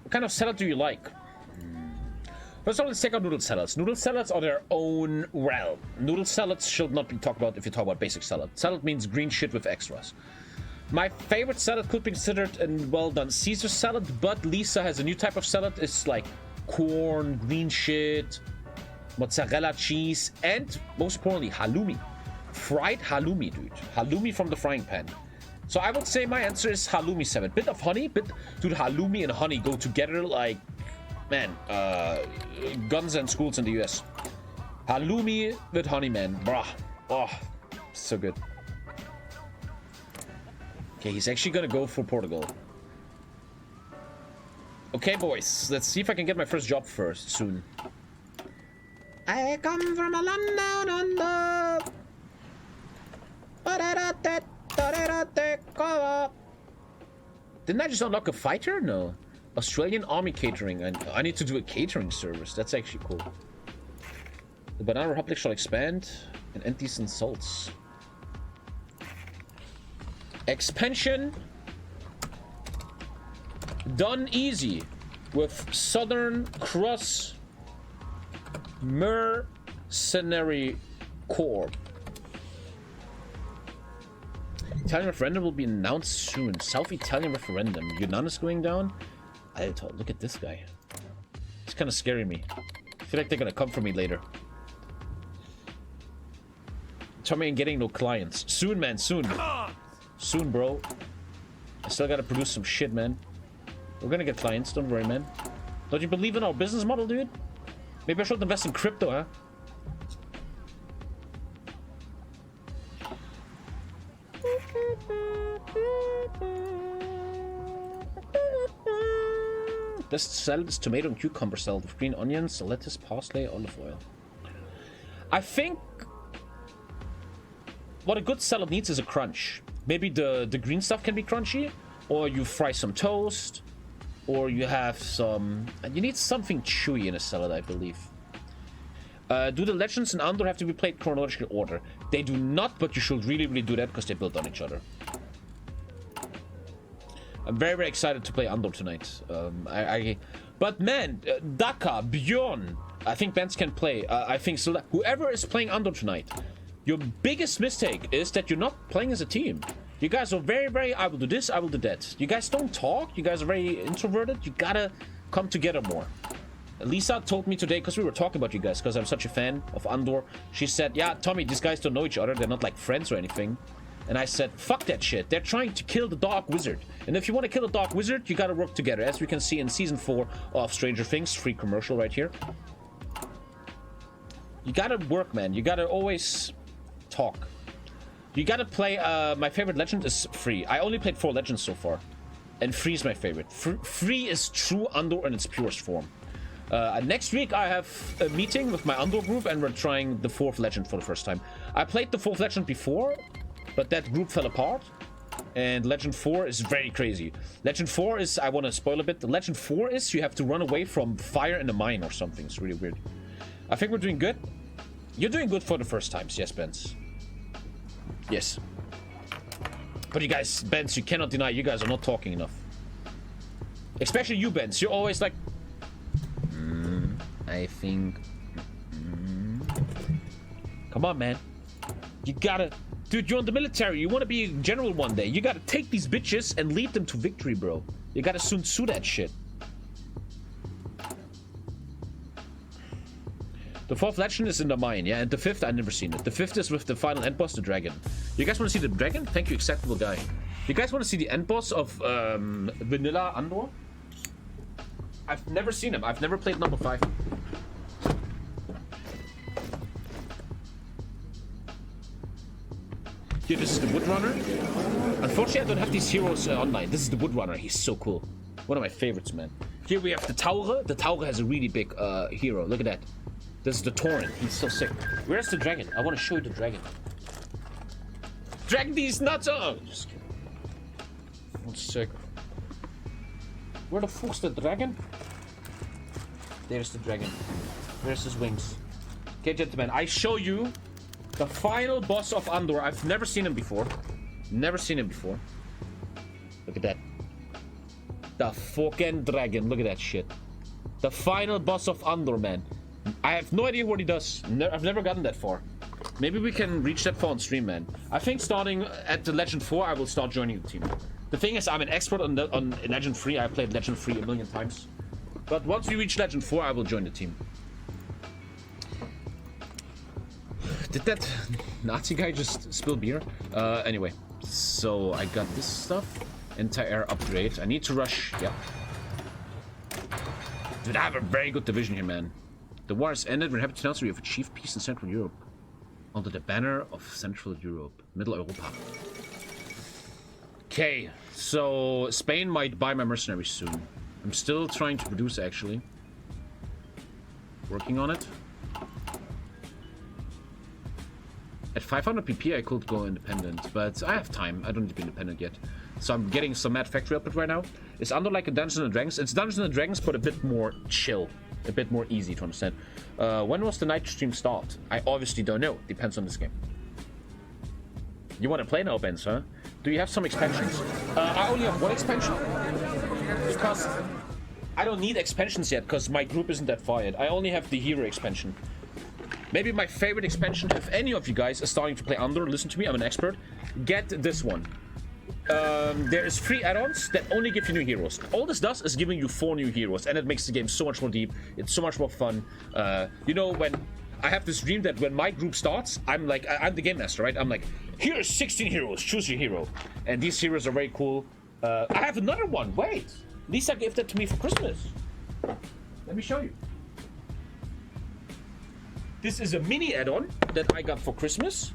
What kind of salad do you like? First of all, let's take out noodle salads. Noodle salads are their own realm. Noodle salads should not be talked about if you talk about basic salad. Salad means green shit with extras. My favorite salad could be considered a well-done Caesar salad, but Lisa has a new type of salad. It's like corn, green shit, mozzarella cheese, and most importantly, halloumi. Fried halloumi, dude. Halloumi from the frying pan. So I would say my answer is halloumi 7. Bit of honey, dude, halloumi and honey go together like... Man, guns and schools in the US. Halloumi with honey, man. Bruh. Oh, so good. Okay, he's actually gonna go for Portugal. Okay, boys. Let's see if I can get my first job first, soon. I come from a land down under. Didn't I just unlock a fighter? No. Australian Army Catering. I need to do a catering service. That's actually cool. The Banana Republic shall expand and end these insults. Expansion done easy with Southern Cross Mercenary Corps. Italian referendum will be announced soon. South Italian referendum. Yunnan is going down. Look at this guy. It's kind of scaring me. I feel like they're gonna come for me later. Tommy ain't getting no clients. Soon, man, soon. Soon, bro. I still gotta produce some shit, man. We're gonna get clients, don't worry, man. Don't you believe in our business model, dude? Maybe I should invest in crypto, huh? Best salad is tomato and cucumber salad with green onions, lettuce, parsley, olive oil. I think what a good salad needs is a crunch. Maybe the green stuff can be crunchy, or you fry some toast, or you have some... You need something chewy in a salad, I believe. Do the legends in Andor have to be played chronological order? They do not, but you should really, really do that because they build on each other. I'm very, very excited to play Andor tonight. But man, Daka, Bjorn, I think bands can play. I think so. Whoever is playing Andor tonight, your biggest mistake is that you're not playing as a team. You guys are very, very, I will do this, I will do that. You guys don't talk. You guys are very introverted. You gotta come together more. Lisa told me today, because we were talking about you guys, because I'm such a fan of Andor. She said, yeah, Tommy, these guys don't know each other. They're not like friends or anything. And I said, fuck that shit. They're trying to kill the Dark Wizard. And if you want to kill the Dark Wizard, you gotta work together. As we can see in Season 4 of Stranger Things, free commercial right here. You gotta work, man. You gotta always talk. You gotta play, my favorite legend is Free. I only played 4 legends so far. And Free is my favorite. Free is true Andor in its purest form. Next week I have a meeting with my Andor group and we're trying the 4th legend for the first time. I played the 4th legend before, but that group fell apart. And Legend 4 is very crazy. Legend 4 is, I want to spoil a bit. The Legend 4 is you have to run away from fire in a mine or something. It's really weird. I think we're doing good. You're doing good for the first times. Yes, Benz. Yes. But you guys, Benz, you cannot deny you guys are not talking enough. Especially you, Benz. You're always like... I think... Come on, man. You gotta... Dude, you're in the military. You want to be a general one day. You gotta take these bitches and lead them to victory, bro. You gotta Sun Tzu that shit. The 4th legend is in the mine, yeah, and the 5th, I've never seen it. The 5th is with the final end boss, the dragon. You guys want to see the dragon? Thank you, acceptable guy. You guys want to see the end boss of Vanilla Andor? I've never seen him. I've never played number 5. Here, this is the Woodrunner. Unfortunately, I don't have these heroes online. This is the Woodrunner. He's so cool. One of my favorites, man. Here we have the Taure. The Taure has a really big hero. Look at that. This is the Tauren. He's so sick. Where's the dragon? I want to show you the dragon. Drag these nuts up! Just kidding. 1 sec. Where the fuck's the dragon? There's the dragon. Where's his wings? Okay, gentlemen, I show you the final boss of Andor. I've never seen him before. Never seen him before. Look at that. The fucking dragon. Look at that shit. The final boss of Andor, man. I have no idea what he does. I've never gotten that far. Maybe we can reach that far on stream, man. I think starting at the Legend 4, I will start joining the team. The thing is, I'm an expert on Legend 3. I played Legend 3 a million times. But once we reach Legend 4, I will join the team. Did that Nazi guy just spill beer? Anyway, so I got this stuff. Anti-air upgrade. I need to rush. Yeah. Dude, I have a very good division here, man. The war has ended. We're happy to announce we have achieved peace in Central Europe. Under the banner of Central Europe. Middle Europa. Okay, so Spain might buy my mercenaries soon. I'm still trying to produce, actually. Working on it. At 500 PP I could go independent, but I have time. I don't need to be independent yet. So I'm getting some mad factory output right now. It's under like a Dungeons & Dragons. It's Dungeons & Dragons, but a bit more chill. A bit more easy to understand. When was the night stream start? I obviously don't know. Depends on this game. You want to play now, Benz, huh? Do you have some expansions? I only have 1 expansion. Because I don't need expansions yet, because my group isn't that far yet. I only have the hero expansion. Maybe my favorite expansion, if any of you guys are starting to play Andor, listen to me, I'm an expert. Get this one. There is 3 add-ons that only give you new heroes. All this does is giving you 4 new heroes, and it makes the game so much more deep. It's so much more fun. You know, when I have this dream that when my group starts, I'm like, I'm the game master, right? I'm like, here's 16 heroes, choose your hero. And these heroes are very cool. I have another one, wait. Lisa gave that to me for Christmas. Let me show you. This is a mini add-on that I got for Christmas.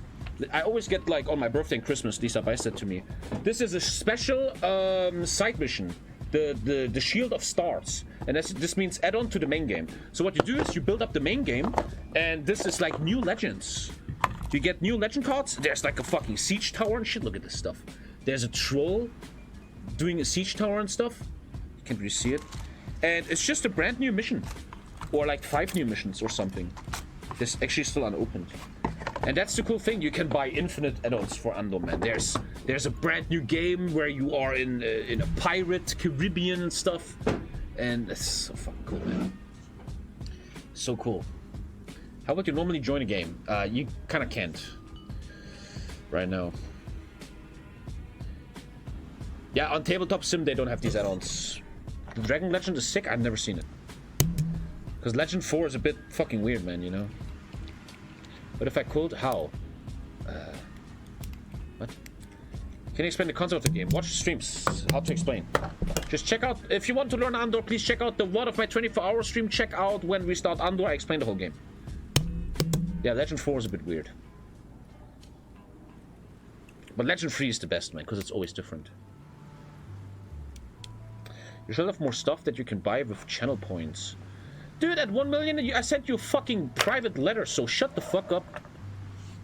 I always get, like, on my birthday and Christmas, Lisa buys that to me. This is a special side mission, the Shield of Stars. And this means add-on to the main game. So what you do is you build up the main game, and this is like new legends. You get new legend cards. There's like a fucking siege tower and shit. Look at this stuff. There's a troll doing a siege tower and stuff. You can't really see it. And it's just a brand new mission. Or like 5 new missions or something. This actually still unopened. And that's the cool thing. You can buy infinite add-ons for Andor, man. There's a brand new game where you are in a pirate Caribbean and stuff. And it's so fucking cool, man. So cool. How would you normally join a game? You kind of can't. Right now. Yeah, on Tabletop Sim, they don't have these add-ons. The Dragon Legend is sick. I've never seen it. Because Legend 4 is a bit fucking weird, man, you know? But if I could, how? What? Can you explain the concept of the game? Watch streams. How to explain. Just check out, if you want to learn Andor, please check out the VOD of my 24-hour stream. Check out when we start Andor. I explain the whole game. Yeah, Legend 4 is a bit weird. But Legend 3 is the best, man, because it's always different. You should have more stuff that you can buy with channel points. Dude, at 1 million, I sent you a fucking private letter, so shut the fuck up,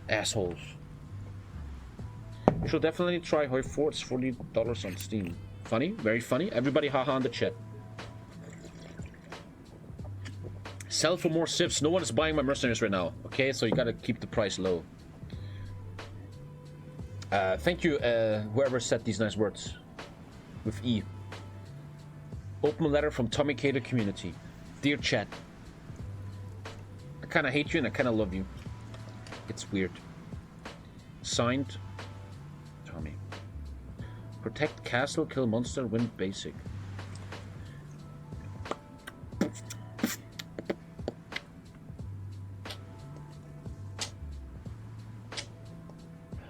assholes. You should definitely try HOI4. It's $40 on Steam. Funny, very funny. Everybody haha in the chat. Sell for more civs. No one is buying my mercenaries right now. Okay, so you gotta keep the price low. Thank you, whoever said these nice words. With E. Open letter from TommyKay to the community. Dear chat. I kinda hate you and I kinda love you. It's weird. Signed, Tommy. Protect castle, kill monster, win basic.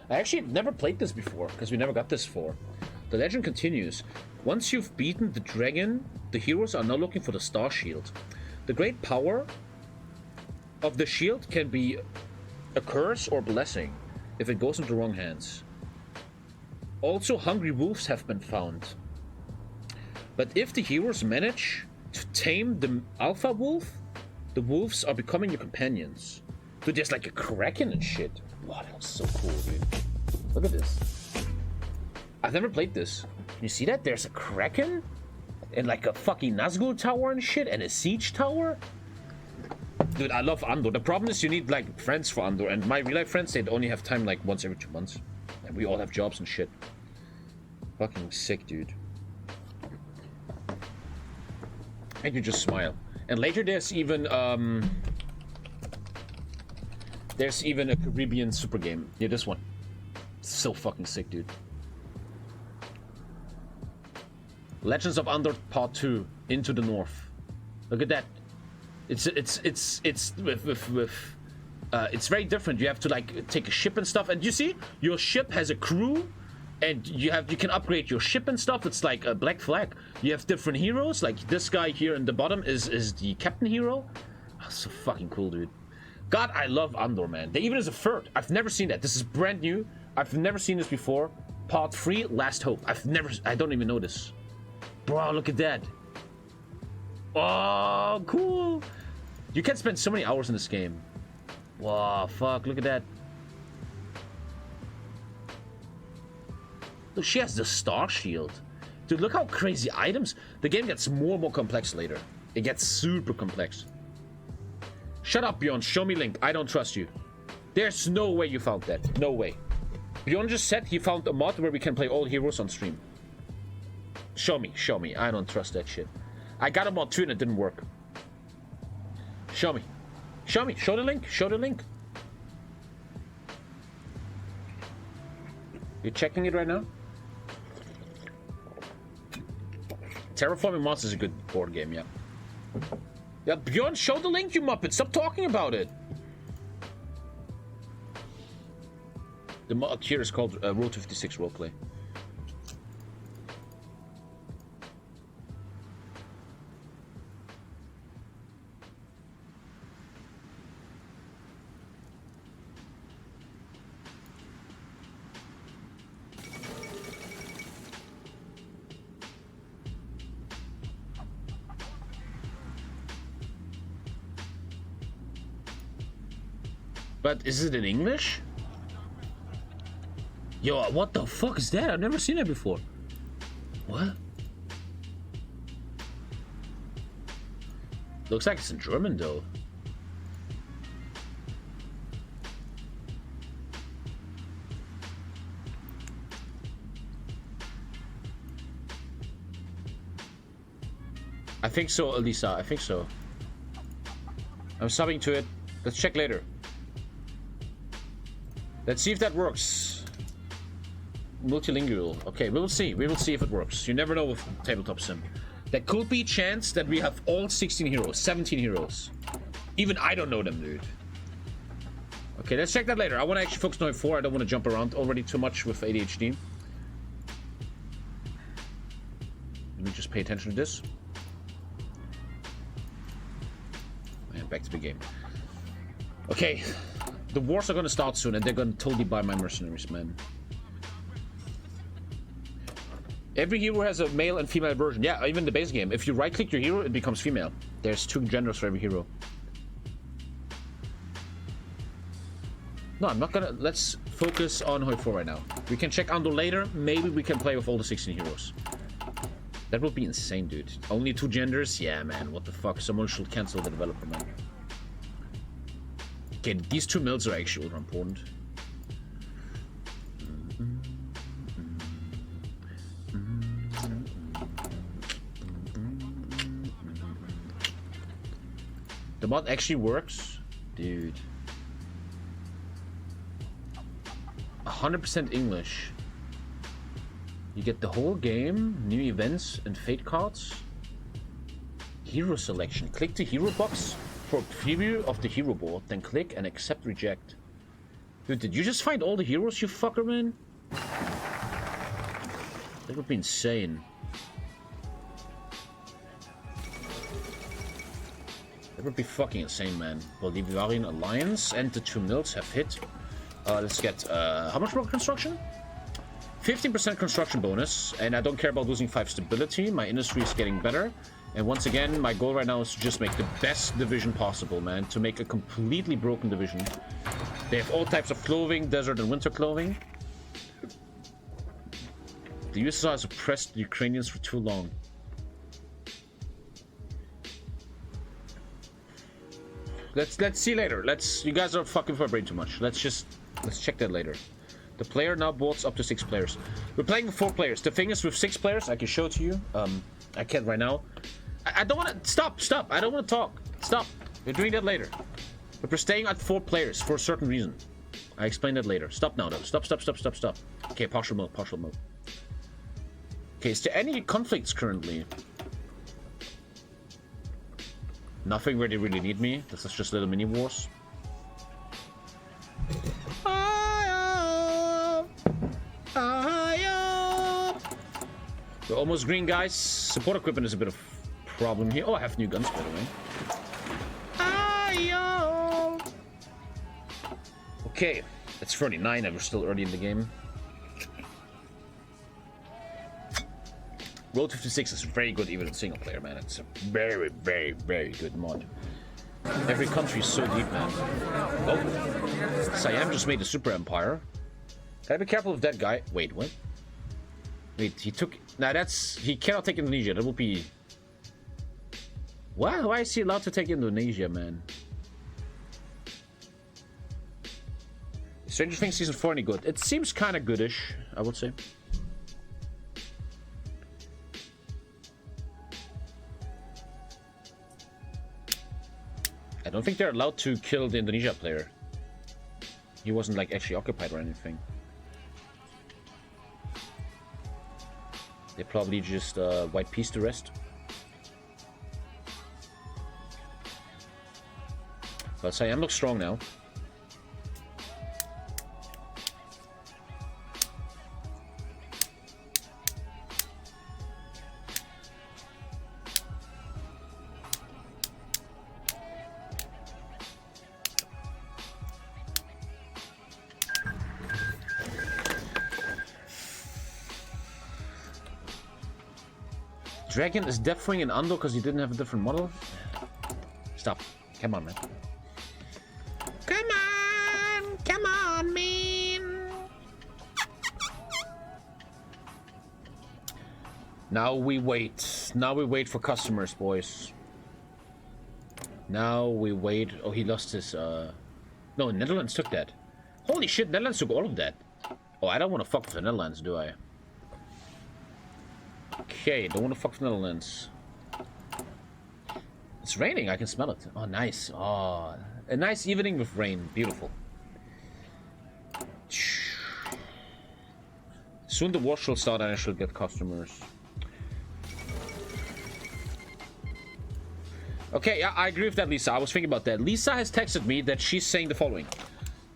I actually never played this before, because we never got this for. The legend continues. Once you've beaten the dragon, the heroes are now looking for the star shield. The great power of the shield can be a curse or blessing if it goes into the wrong hands. Also, hungry wolves have been found. But if the heroes manage to tame the alpha wolf, the wolves are becoming your companions. Dude, there's like a kraken and shit. Wow, that was so cool, dude. Look at this. I've never played this. Can you see that? There's a kraken? And like a fucking Nazgul tower and shit, and a siege tower? Dude, I love Andor. The problem is you need like friends for Andor, and my real life friends, they'd only have time like once every 2 months. And we all have jobs and shit. Fucking sick, dude. And you just smile. And later there's even a Caribbean super game. Yeah, this one. So fucking sick, dude. Legends of Andor Part 2, Into the North. Look at that. It's very different. You have to like take a ship and stuff, and you see your ship has a crew, and you can upgrade your ship and stuff. It's like a Black Flag. You have different heroes. Like this guy here in the bottom is the captain hero. Oh, so fucking cool, dude. God, I love Andor, man. There even is a third. I've never seen that. This is brand new. I've never seen this before. Part 3, Last Hope. I don't even know this. Bro, look at that. Oh, cool. You can spend so many hours in this game. Wow, fuck, look at that. Look, she has the star shield. Dude, look how crazy items. The game gets more and more complex later. It gets super complex. Shut up, Bjorn. Show me link. I don't trust you. There's no way you found that. No way. Bjorn just said he found a mod where we can play all heroes on stream. Show me. Show me. I don't trust that shit. I got a mod too and it didn't work. Show me. Show me. Show the link. Show the link. You're checking it right now? Terraforming Mars is a good board game, yeah. Yeah, Bjorn, show the link, you muppet. Stop talking about it. The mod here is called Road 56 Roleplay. But is it in English? Yo, what the fuck is that? I've never seen it before. What? Looks like it's in German though. I think so, Elisa. I think so. I'm subbing to it. Let's check later. Let's see if that works. Multilingual. Okay, we will see. We will see if it works. You never know with tabletop sim. There could be a chance that we have all 16 heroes, 17 heroes. Even I don't know them, dude. Okay, let's check that later. I want to actually focus on HOI4. I don't want to jump around already too much with ADHD. Let me just pay attention to this. And back to the game. Okay, the wars are gonna start soon, and they're gonna totally buy my mercenaries, man. Every hero has a male and female version. Yeah, even the base game. If you right-click your hero, it becomes female. There's 2 genders for every hero. No, I'm not gonna... Let's focus on HOI4 right now. We can check Ando later. Maybe we can play with all the 16 heroes. That would be insane, dude. Only 2 genders? Yeah, man. What the fuck? Someone should cancel the developer, man. Okay, these 2 mills are actually ultra important. The mod actually works? Dude. 100% English. You get the whole game, new events and fate cards. Hero selection. Click the hero box for a preview of the hero board, then click and accept reject. Dude, did you just find all the heroes, you fucker, man? That would be insane. That would be fucking insane, man. Bolivarian Alliance and the 2 mills have hit. Let's get, how much more construction? 15% construction bonus, and I don't care about losing 5 stability. My industry is getting better. And once again, my goal right now is to just make the best division possible, man. To make a completely broken division. They have all types of clothing, desert and winter clothing. The USSR has oppressed the Ukrainians for too long. Let's see later. You guys are fucking vibrating too much. Let's check that later. The player now boards up to 6 players. We're playing with 4 players. The thing is, with 6 players, I can show it to you. I can't right now. I don't want to... Stop. I don't want to talk. Stop. We're doing that later. But we're staying at 4 players for a certain reason. I explain that later. Stop now, though. Stop. Okay, partial mode. Okay, is there any conflicts currently? Nothing where they really need me. This is just little mini wars. We're almost green, guys. Support equipment is a bit of a problem here. Oh, I have new guns, by the way. Okay, it's 39 and we're still early in the game. Road 56 is very good even in single player, man. It's a very, very, very good mod. Every country is so deep, man. Oh, Siam just made a super empire. Gotta be careful of that guy. Wait, what? Wait, he took... Nah, that's... He cannot take Indonesia. That would be... What? Why is he allowed to take Indonesia, man? Stranger Things Season 4 any good? It seems kind of goodish, I would say. I don't think they're allowed to kill the Indonesia player. He wasn't like actually occupied or anything. They probably just white piece the rest. But Siam looks strong now. Dragon is Deathwing in Ando because he didn't have a different model? Stop. Come on, man. Come on, man. Now we wait. Now we wait for customers, boys. Now we wait. Oh, he lost his, No, Netherlands took that. Holy shit, Netherlands took all of that. Oh, I don't want to fuck with the Netherlands, do I? Okay, don't want to fuck with the Netherlands. It's raining, I can smell it. Oh, nice. Oh, a nice evening with rain. Beautiful. Soon the war shall start and I shall get customers. Okay, yeah, I agree with that, Lisa. I was thinking about that. Lisa has texted me that she's saying the following.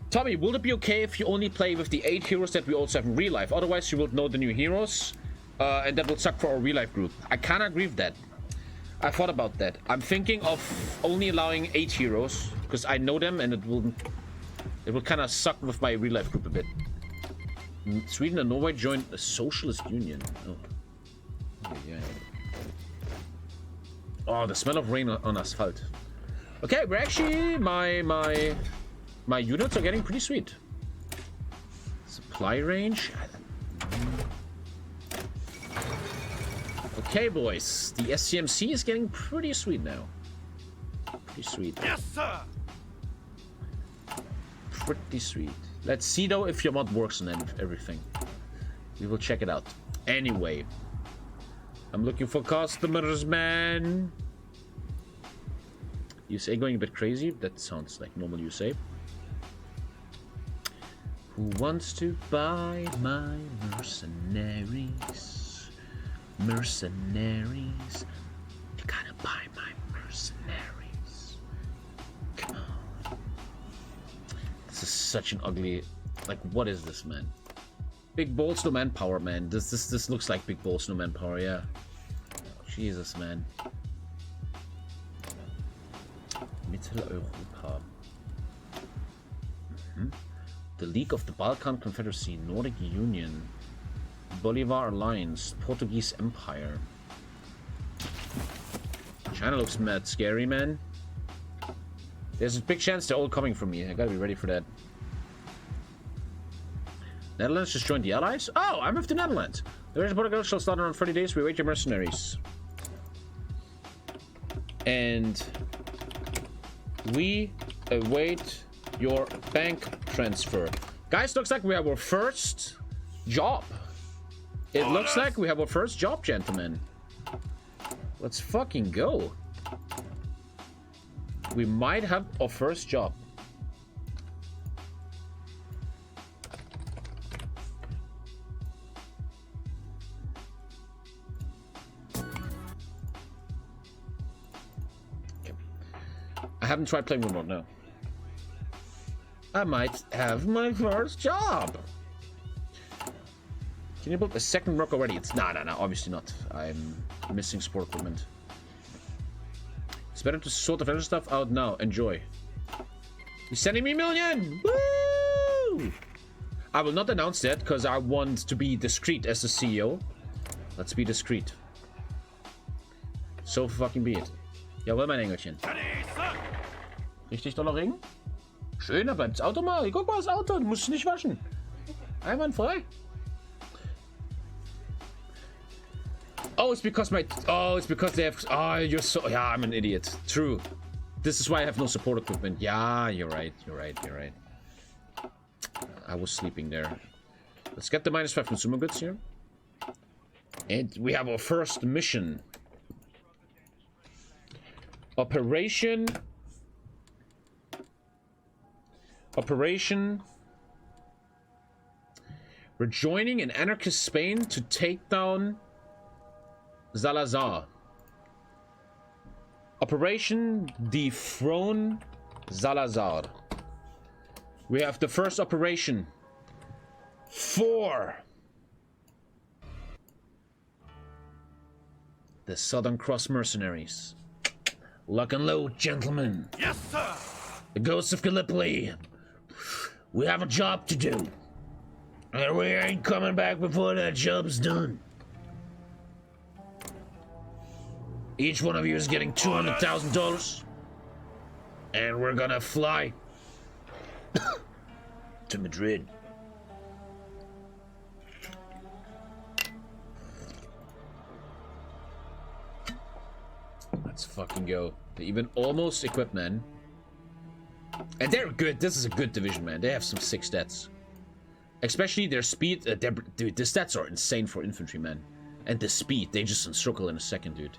Tommy, will it be okay if you only play with the 8 heroes that we also have in real life? Otherwise, you will know the new heroes. And that would suck for our real life group. I can't agree with that. I thought about that. I'm thinking of only allowing 8 heroes because I know them, and it will kind of suck with my real life group a bit. Sweden and Norway joined a socialist union. Oh, yeah. Oh, the smell of rain on asphalt. Okay, we're actually my units are getting pretty sweet. Supply range. Okay, boys. The SCMC is getting pretty sweet now. Pretty sweet. Yes, sir. Pretty sweet. Let's see though if your mod works on everything. We will check it out. Anyway, I'm looking for customers, man. USA going a bit crazy. That sounds like normal USA. Who wants to buy my mercenaries? Mercenaries. You gotta buy my mercenaries. Come on. This is such an ugly... Like, what is this, man? Big balls, no manpower, man. This looks like big balls, no manpower, yeah. Oh, Jesus, man. Mitteleuropa. The League of the Balkan Confederacy, Nordic Union, Bolivar Alliance, Portuguese Empire. China looks mad scary, man. There's a big chance they're all coming from me. I gotta be ready for that. Netherlands just joined the Allies? Oh, I'm with the Netherlands. The British Portugal shall start around 30 days. We await your mercenaries. And we await your bank transfer. Guys, looks like we have our first job. It looks like we have our first job, gentlemen. Let's fucking go. We might have our first job. Okay. I haven't tried playing remote now. I might have my first job. Can you build a second rock already? It's no, obviously not. I'm missing sport equipment. It's better to sort the financial stuff out now. Enjoy. You're sending me $1 million! Woo! I will not announce that because I want to be discreet as the CEO. Let's be discreet. So fucking be it. Jawohl, mein Engelchen. Richtig doller Regen? Schön, da bleibt das Auto mal. Guck mal, das Auto. Du musst es nicht waschen. Einwandfrei. Oh, it's because they have... Oh, you're so... Yeah, I'm an idiot. True. This is why I have no support equipment. Yeah, you're right. You're right. I was sleeping there. Let's get the -5 consumer goods here. And we have our first mission. Operation... We're joining an anarchist Spain to take down Salazar. Operation Dethrone Salazar. We have the first operation. 4. The Southern Cross Mercenaries. Lock and load, gentlemen. Yes, sir. The Ghosts of Gallipoli. We have a job to do. And we ain't coming back before that job's done. Each one of you is getting $200,000. And we're gonna fly to Madrid. Let's fucking go. They even almost equipped, man. And they're good. This is a good division, man. They have some sick stats. Especially their speed. Dude, the stats are insane for infantry, man. And the speed. They just encircle in a second, dude.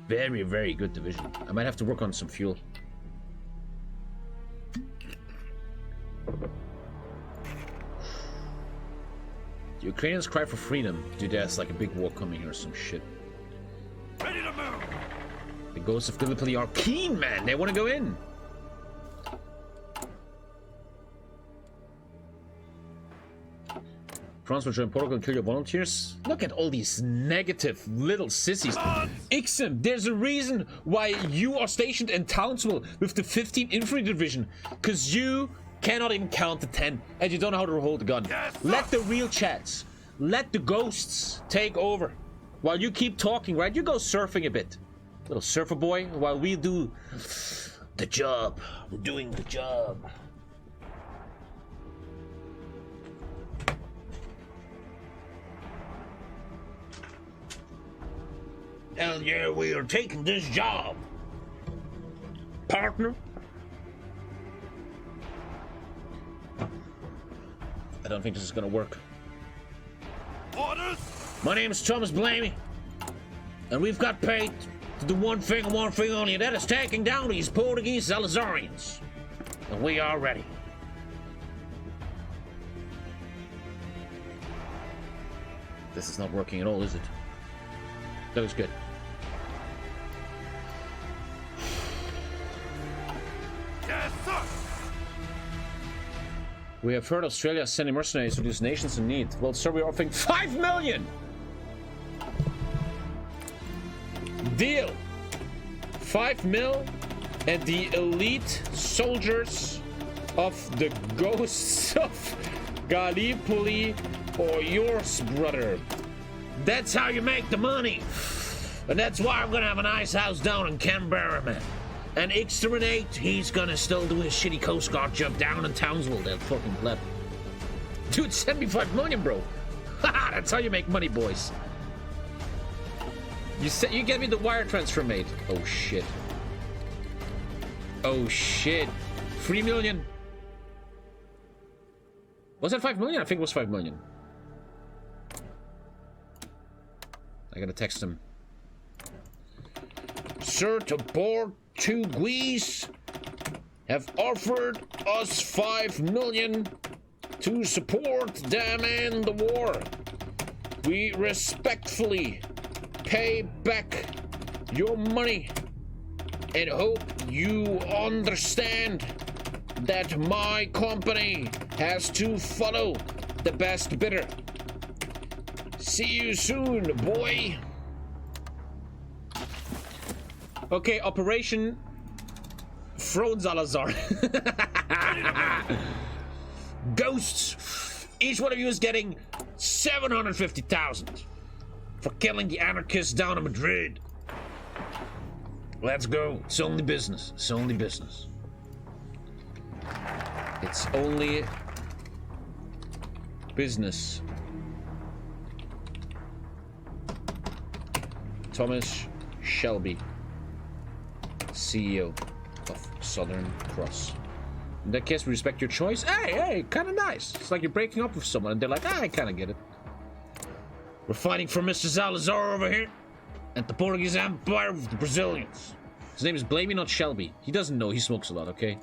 Very, very good division. I might have to work on some fuel. The Ukrainians cry for freedom. Dude, there's like a big war coming here or some shit. Ready to move. The Ghosts of Gallipoli are keen, man. They want to go in. France will join Portugal and kill your volunteers. Look at all these negative little sissies. Ixim, there's a reason why you are stationed in Townsville with the 15th Infantry Division. Because you cannot even count to 10 and you don't know how to hold a gun. Let the real chats, let the ghosts take over. While you keep talking, right? You go surfing a bit. Little surfer boy, while we do the job. We're doing the job. Hell yeah, we are taking this job, partner. I don't think this is gonna work. Orders? My name is Thomas Blamey, and we've got paid to do one thing and one thing only, and that is taking down these Portuguese Salazarians. And we are ready. This is not working at all, is it? That was good. Yes, sir. We have heard Australia is sending mercenaries to these nations in need. Well, sir, we're offering 5 million! Deal! 5 mil and the elite soldiers of the ghosts of Gallipoli or yours, brother. That's how you make the money. And that's why I'm gonna have a nice house down in Canberra, man. And Exterminate, he's gonna still do his shitty Coast Guard job down in Townsville, that fucking pleb. Dude, 75 million, bro. Haha, that's how you make money, boys. You get me the wire transfer, mate. Oh, shit. Oh, shit. 3 million. Was that 5 million? I think it was 5 million. I gotta text him. Sir, to Portuguese have offered us 5 million to support them in the war. We respectfully pay back your money and hope you understand that my company has to follow the best bidder. See you soon, boy. Okay, Operation Frode Salazar. Ghosts. Each one of you is getting 750,000 for killing the anarchists down in Madrid. Let's go. It's only business. It's only business. It's only business. Thomas Shelby, CEO of Southern Cross. In that case, we respect your choice. Hey, kind of nice. It's like you're breaking up with someone and they're like, I kind of get it. We're fighting for Mr. Salazar over here and the Portuguese Empire with the Brazilians. His name is Blamey, not Shelby. He doesn't know. He smokes a lot, okay?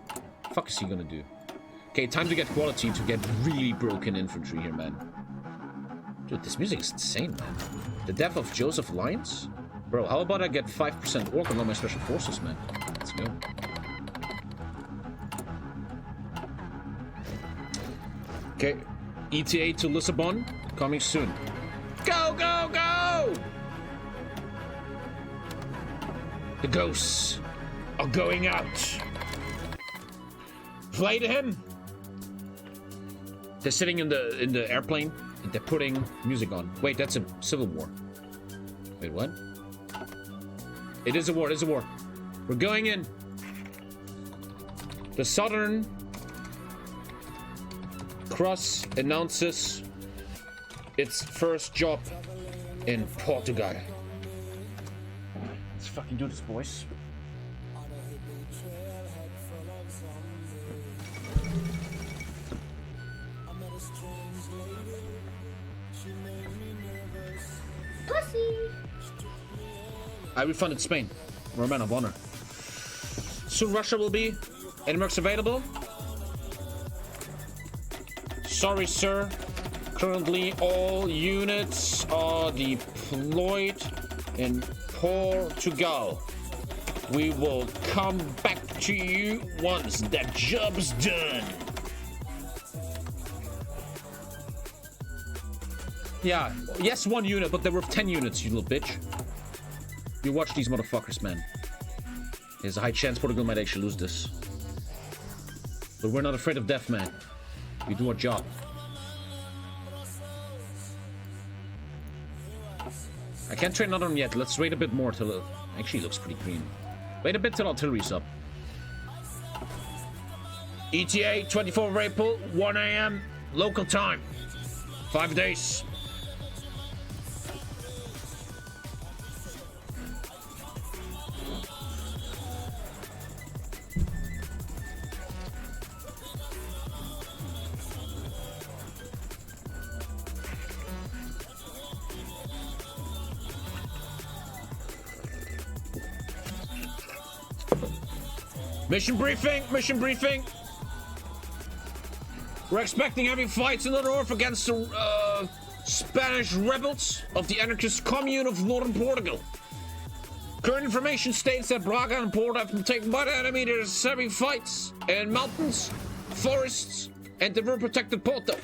The fuck is he gonna do? Okay, time to get quality to get really broken infantry here, man. Dude, this music is insane, man. The death of Joseph Lyons? Bro, how about I get 5% orc on all my special forces, man? Let's go. Okay, ETA to Lisbon, coming soon. Go, go, go! The ghosts are going out. Fly to him. They're sitting in the airplane and they're putting music on. Wait, that's a civil war. Wait, what? It is a war, it is a war. We're going in. The Southern Cross announces its first job in Portugal. Let's fucking do this, boys. Pussy. I refunded Spain. We're a man of honor. Soon Russia will be. Any mercs available? Sorry, sir. Currently, all units are deployed in Portugal. We will come back to you once that job's done. Yeah, yes, 1 unit, but they're worth 10 units, you little bitch. You watch these motherfuckers, man. There's a high chance Portugal might actually lose this. But we're not afraid of death, man. We do our job. I can't train another one yet. Let's wait a bit more till it actually looks pretty green. Wait a bit till artillery's up. ETA 24 of April, 1 AM local time. 5 days. Mission briefing, mission briefing. We're expecting heavy fights in the north against the Spanish rebels of the anarchist commune of northern Portugal. Current information states that Braga and Porto have been taken by the enemy. There's heavy fights in mountains, forests, and the river-protected Porto.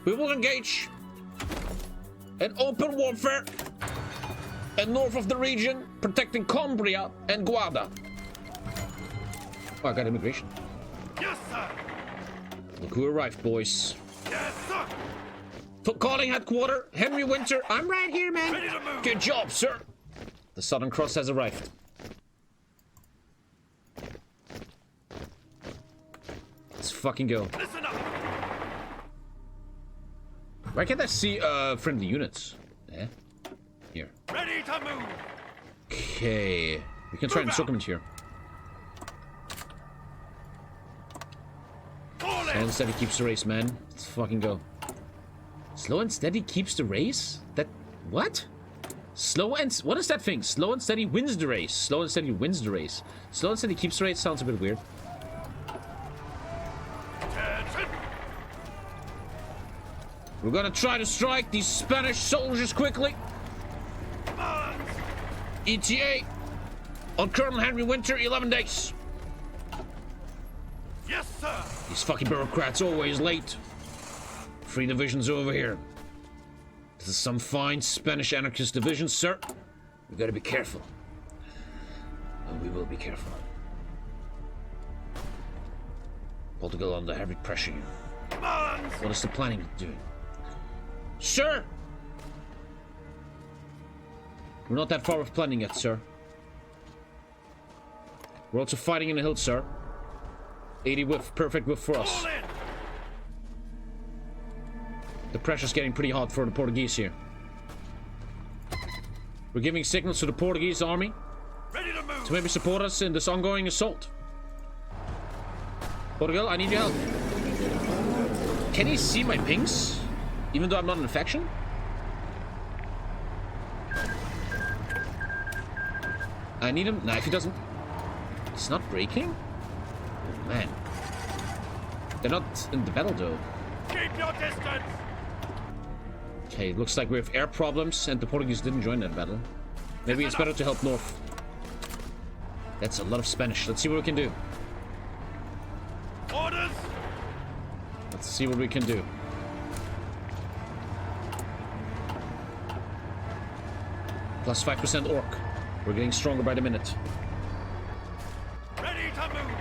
We will engage in open warfare in north of the region, protecting Cumbria and Guarda. Oh, I got immigration. Yes, sir. Look who arrived, boys. Yes, sir. Calling headquarters, Henry Winter. I'm right here, man. Ready to move. Good job, sir. The Southern Cross has arrived. Let's fucking go. Listen up. Why can't I see friendly units? Eh? Here. Ready to move. Okay. We can try and circumvent here. Slow and steady keeps the race, man. Let's fucking go. Slow and steady keeps the race? That... what? Slow and... what is that thing? Slow and steady wins the race. Slow and steady wins the race. Slow and steady keeps the race sounds a bit weird. Attention. We're gonna try to strike these Spanish soldiers quickly. Come on. ETA on Colonel Henry Winter, 11 days. Yes, sir. These fucking bureaucrats always late. 3 divisions over here. This is some fine Spanish anarchist division, sir. We gotta be careful. And we will be careful. Portugal under heavy pressure here. Come on. What is the planning doing? Sir! We're not that far off planning yet, sir. We're also fighting in the hills, sir. 80 whiff, perfect whiff for us. The pressure's getting pretty hot for the Portuguese here. We're giving signals to the Portuguese army Ready to move. to maybe support us in this ongoing assault. Portugal, I need your help. Can he see my pings? Even though I'm not an infection? I need him. Nah, if he doesn't... It's not breaking? Oh, man. They're not in the battle, though. Keep your distance. Okay, it looks like we have air problems, and the Portuguese didn't join that battle. Maybe it's better to help north. That's a lot of Spanish. Let's see what we can do. Orders. Let's see what we can do. Plus 5% orc. We're getting stronger by the minute. Ready to move.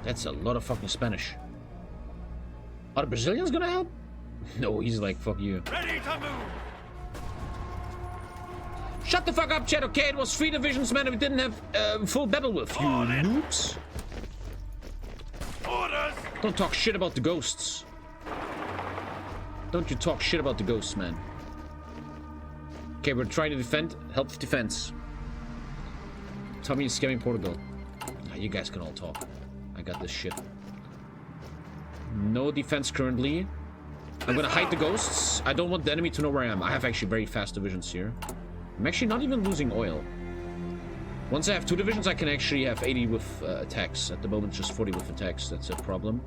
That's a lot of fucking Spanish. Are the Brazilians gonna help? No, he's like, fuck you. Ready to move. Shut the fuck up, Chad, okay? It was 3 divisions, man, we didn't have full battle with. You noobs. Orders. Don't talk shit about the ghosts. Don't you talk shit about the ghosts, man. Okay, we're trying to defend. Help with defense. Tommy is scamming Portugal. Ah, you guys can all talk. I got this shit. No defense currently. I'm gonna hide the ghosts. I don't want the enemy to know where I am. I have actually very fast divisions here. I'm actually not even losing oil. Once I have 2 divisions, I can actually have 80 with attacks. At the moment, just 40 with attacks. That's a problem.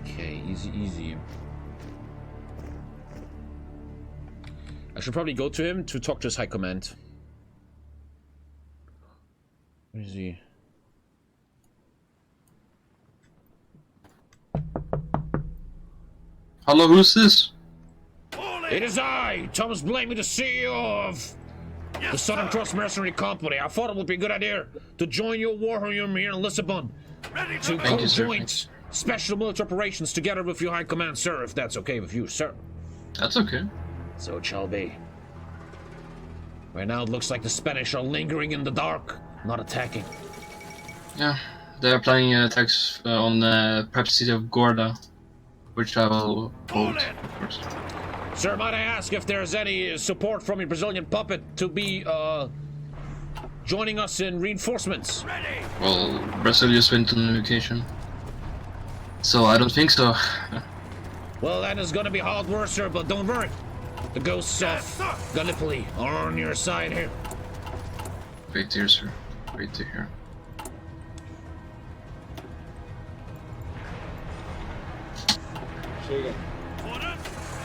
Okay, easy, easy. I should probably go to him to talk to his high command. Where is he? Hello, who's this? It is I, Thomas Blamey, the CEO of the Southern Cross Mercenary Company. I thought it would be a good idea to join your war room here in Lisbon to co-joint special military operations together with your high command, sir, if that's okay with you, sir. That's okay. So it shall be. Right now it looks like the Spanish are lingering in the dark, not attacking. Yeah, they are planning attacks on perhaps the city of Gorda, which I will hold first. Sir, might I ask if there's any support from your Brazilian puppet to be joining us in reinforcements? Well, Brazil just went on vacation, so I don't think so. Well, that is gonna be hard work, sir, but don't worry. The ghosts of Gallipoli are on your side here. Great to hear, sir. Great to hear.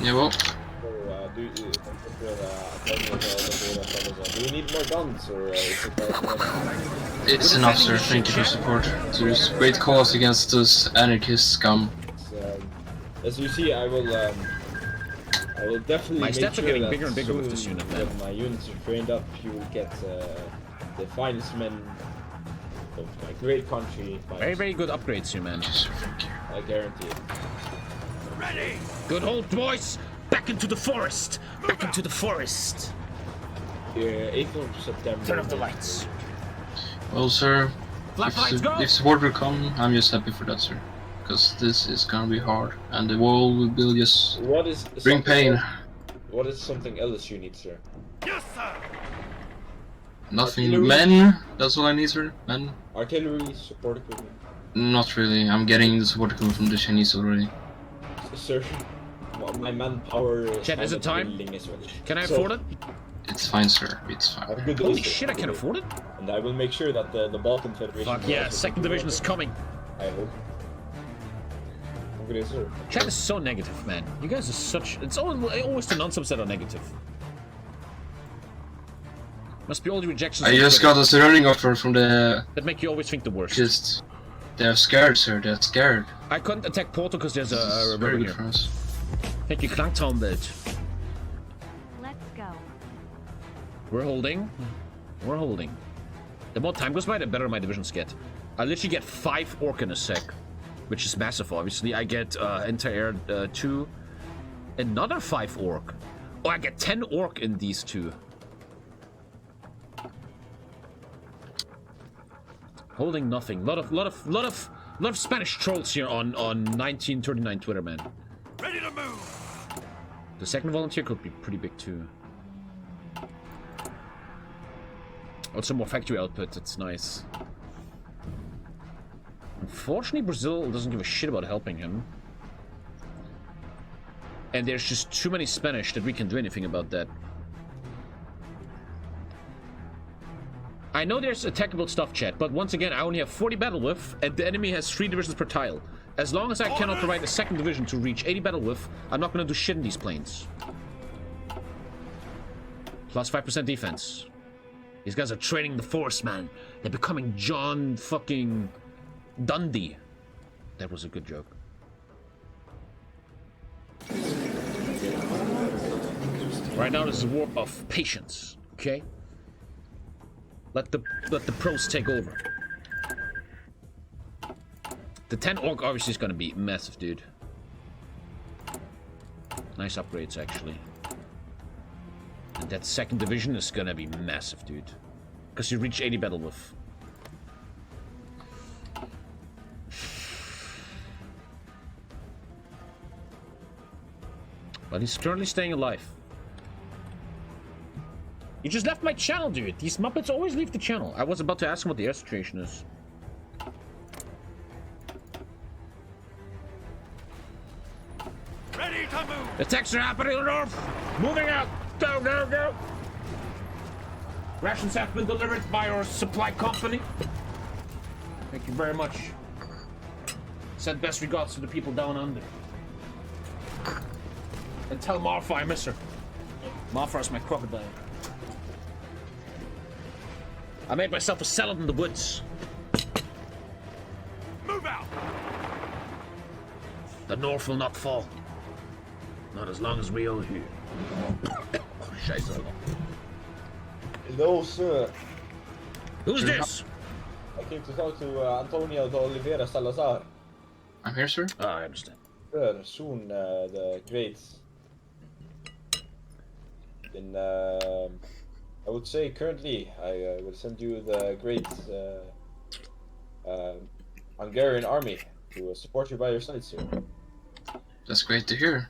Yeah, well. Do you need more guns, or is it It's enough, sir. Thank you for support. There's great cause against this anarchist scum. As you see, I will definitely My make stats sure are getting that bigger and bigger with soon this unit, when man. my units are trained up, you will get the finest men of my great country. Very, very good upgrades here, man. I guarantee it. Ready! Good old boys! Back into the forest! Back into the forest! Yeah, 8th of September. Turn off the lights. Well, sir, Lights, go! if support will come, I'm just happy for that, sir. Because this is gonna be hard, and the wall will just What is bring pain. What is something else you need, sir? Yes, sir. Nothing. Artillery. Men. That's all I need, sir. Men. Artillery, support equipment. Not really. I'm getting the support equipment from the Chinese already. Sir, my manpower Chat, is it time? Can I afford it? It's fine, sir. It's fine. Have a good day, Holy sir. shit, I can afford it? And I will make sure that the Balkan Federation... Fuck yeah, second division is coming. I hope. Have a good day, sir. Chat is so negative, man. You guys are such... It's always the non-subs that are negative. Must be all the rejections. I just got a surrendering offer from the... That make you always think the worst. Just... They're scared, sir. They're scared. I couldn't attack Porto because there's This a is very river good for here. us. Thank you, Klanktownbild. Let's go. We're holding. We're holding. The more time goes by, the better my divisions get. I literally get 5 orc in a sec, which is massive, obviously. I get anti-air 2, another 5 orc. Oh, I get 10 orc in these 2. Holding nothing. Lot of Spanish trolls here on 1939 Twitter, man. Ready to move. The second volunteer could be pretty big too. Also more factory output, that's nice. Unfortunately, Brazil doesn't give a shit about helping him. And there's just too many Spanish that we can do anything about that. I know there's attackable stuff, chat, but once again, I only have 40 battle width, and the enemy has 3 divisions per tile. As long as I cannot provide a second division to reach 80 battle width, I'm not gonna do shit in these planes. Plus 5% defense. These guys are training the force, man. They're becoming John fucking Dundee. That was a good joke. Right now, this is a war of patience, okay? Let the pros take over. The 10 orc obviously is gonna be massive, dude. Nice upgrades, actually. And that second division is gonna be massive, dude. Because you reach 80 battle width. But he's currently staying alive. You just left my channel, dude. These Muppets always leave the channel. I was about to ask him what the air situation is. Ready to move. Attacks are happening in the north. Moving out. Go, go, go. Rations have been delivered by our supply company. Thank you very much. Send best regards to the people down under. And tell Martha I miss her. Martha is my crocodile. I made myself a salad in the woods. Move out. The north will not fall. Not as long as we owe you. Scheiße. Hello, sir. Who's this? I came to talk to Antonio de Oliveira Salazar. I'm here, sir. Oh, I understand. Sir, soon the great. I would say currently, I will send you the great Hungarian army to support you by your side, sir. That's great to hear.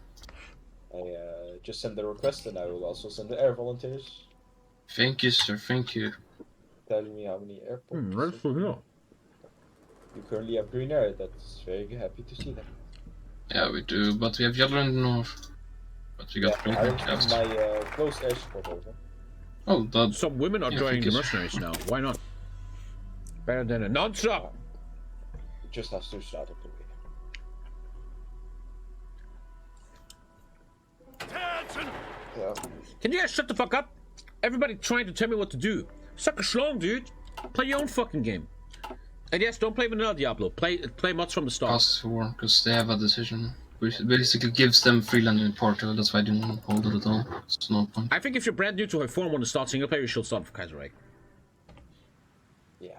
I just send the request, and I will also send the air volunteers. Thank you, sir. Thank you. Tell me how many airports Right for here. you currently have green air. That's very happy to see that. Yeah, we do, but we have yellow in the north. But we got green I in will the send south. my close air support over. Oh, that... Some women are Yeah, joining the thank you, mercenaries now. Why not? Better than a non-stop. It just has to start up the way. Yeah. Can you guys shut the fuck up? Everybody trying to tell me what to do. Suck a schlong, dude. Play your own fucking game. And yes, don't play vanilla Diablo. Play mods from the start. Pass for, because they have a decision. Which basically gives them free land in Portugal. That's why I didn't hold it at all. It's no point. I think if you're brand new to HOI4 and want to start single player, you should start with Kaiserreich. Yeah.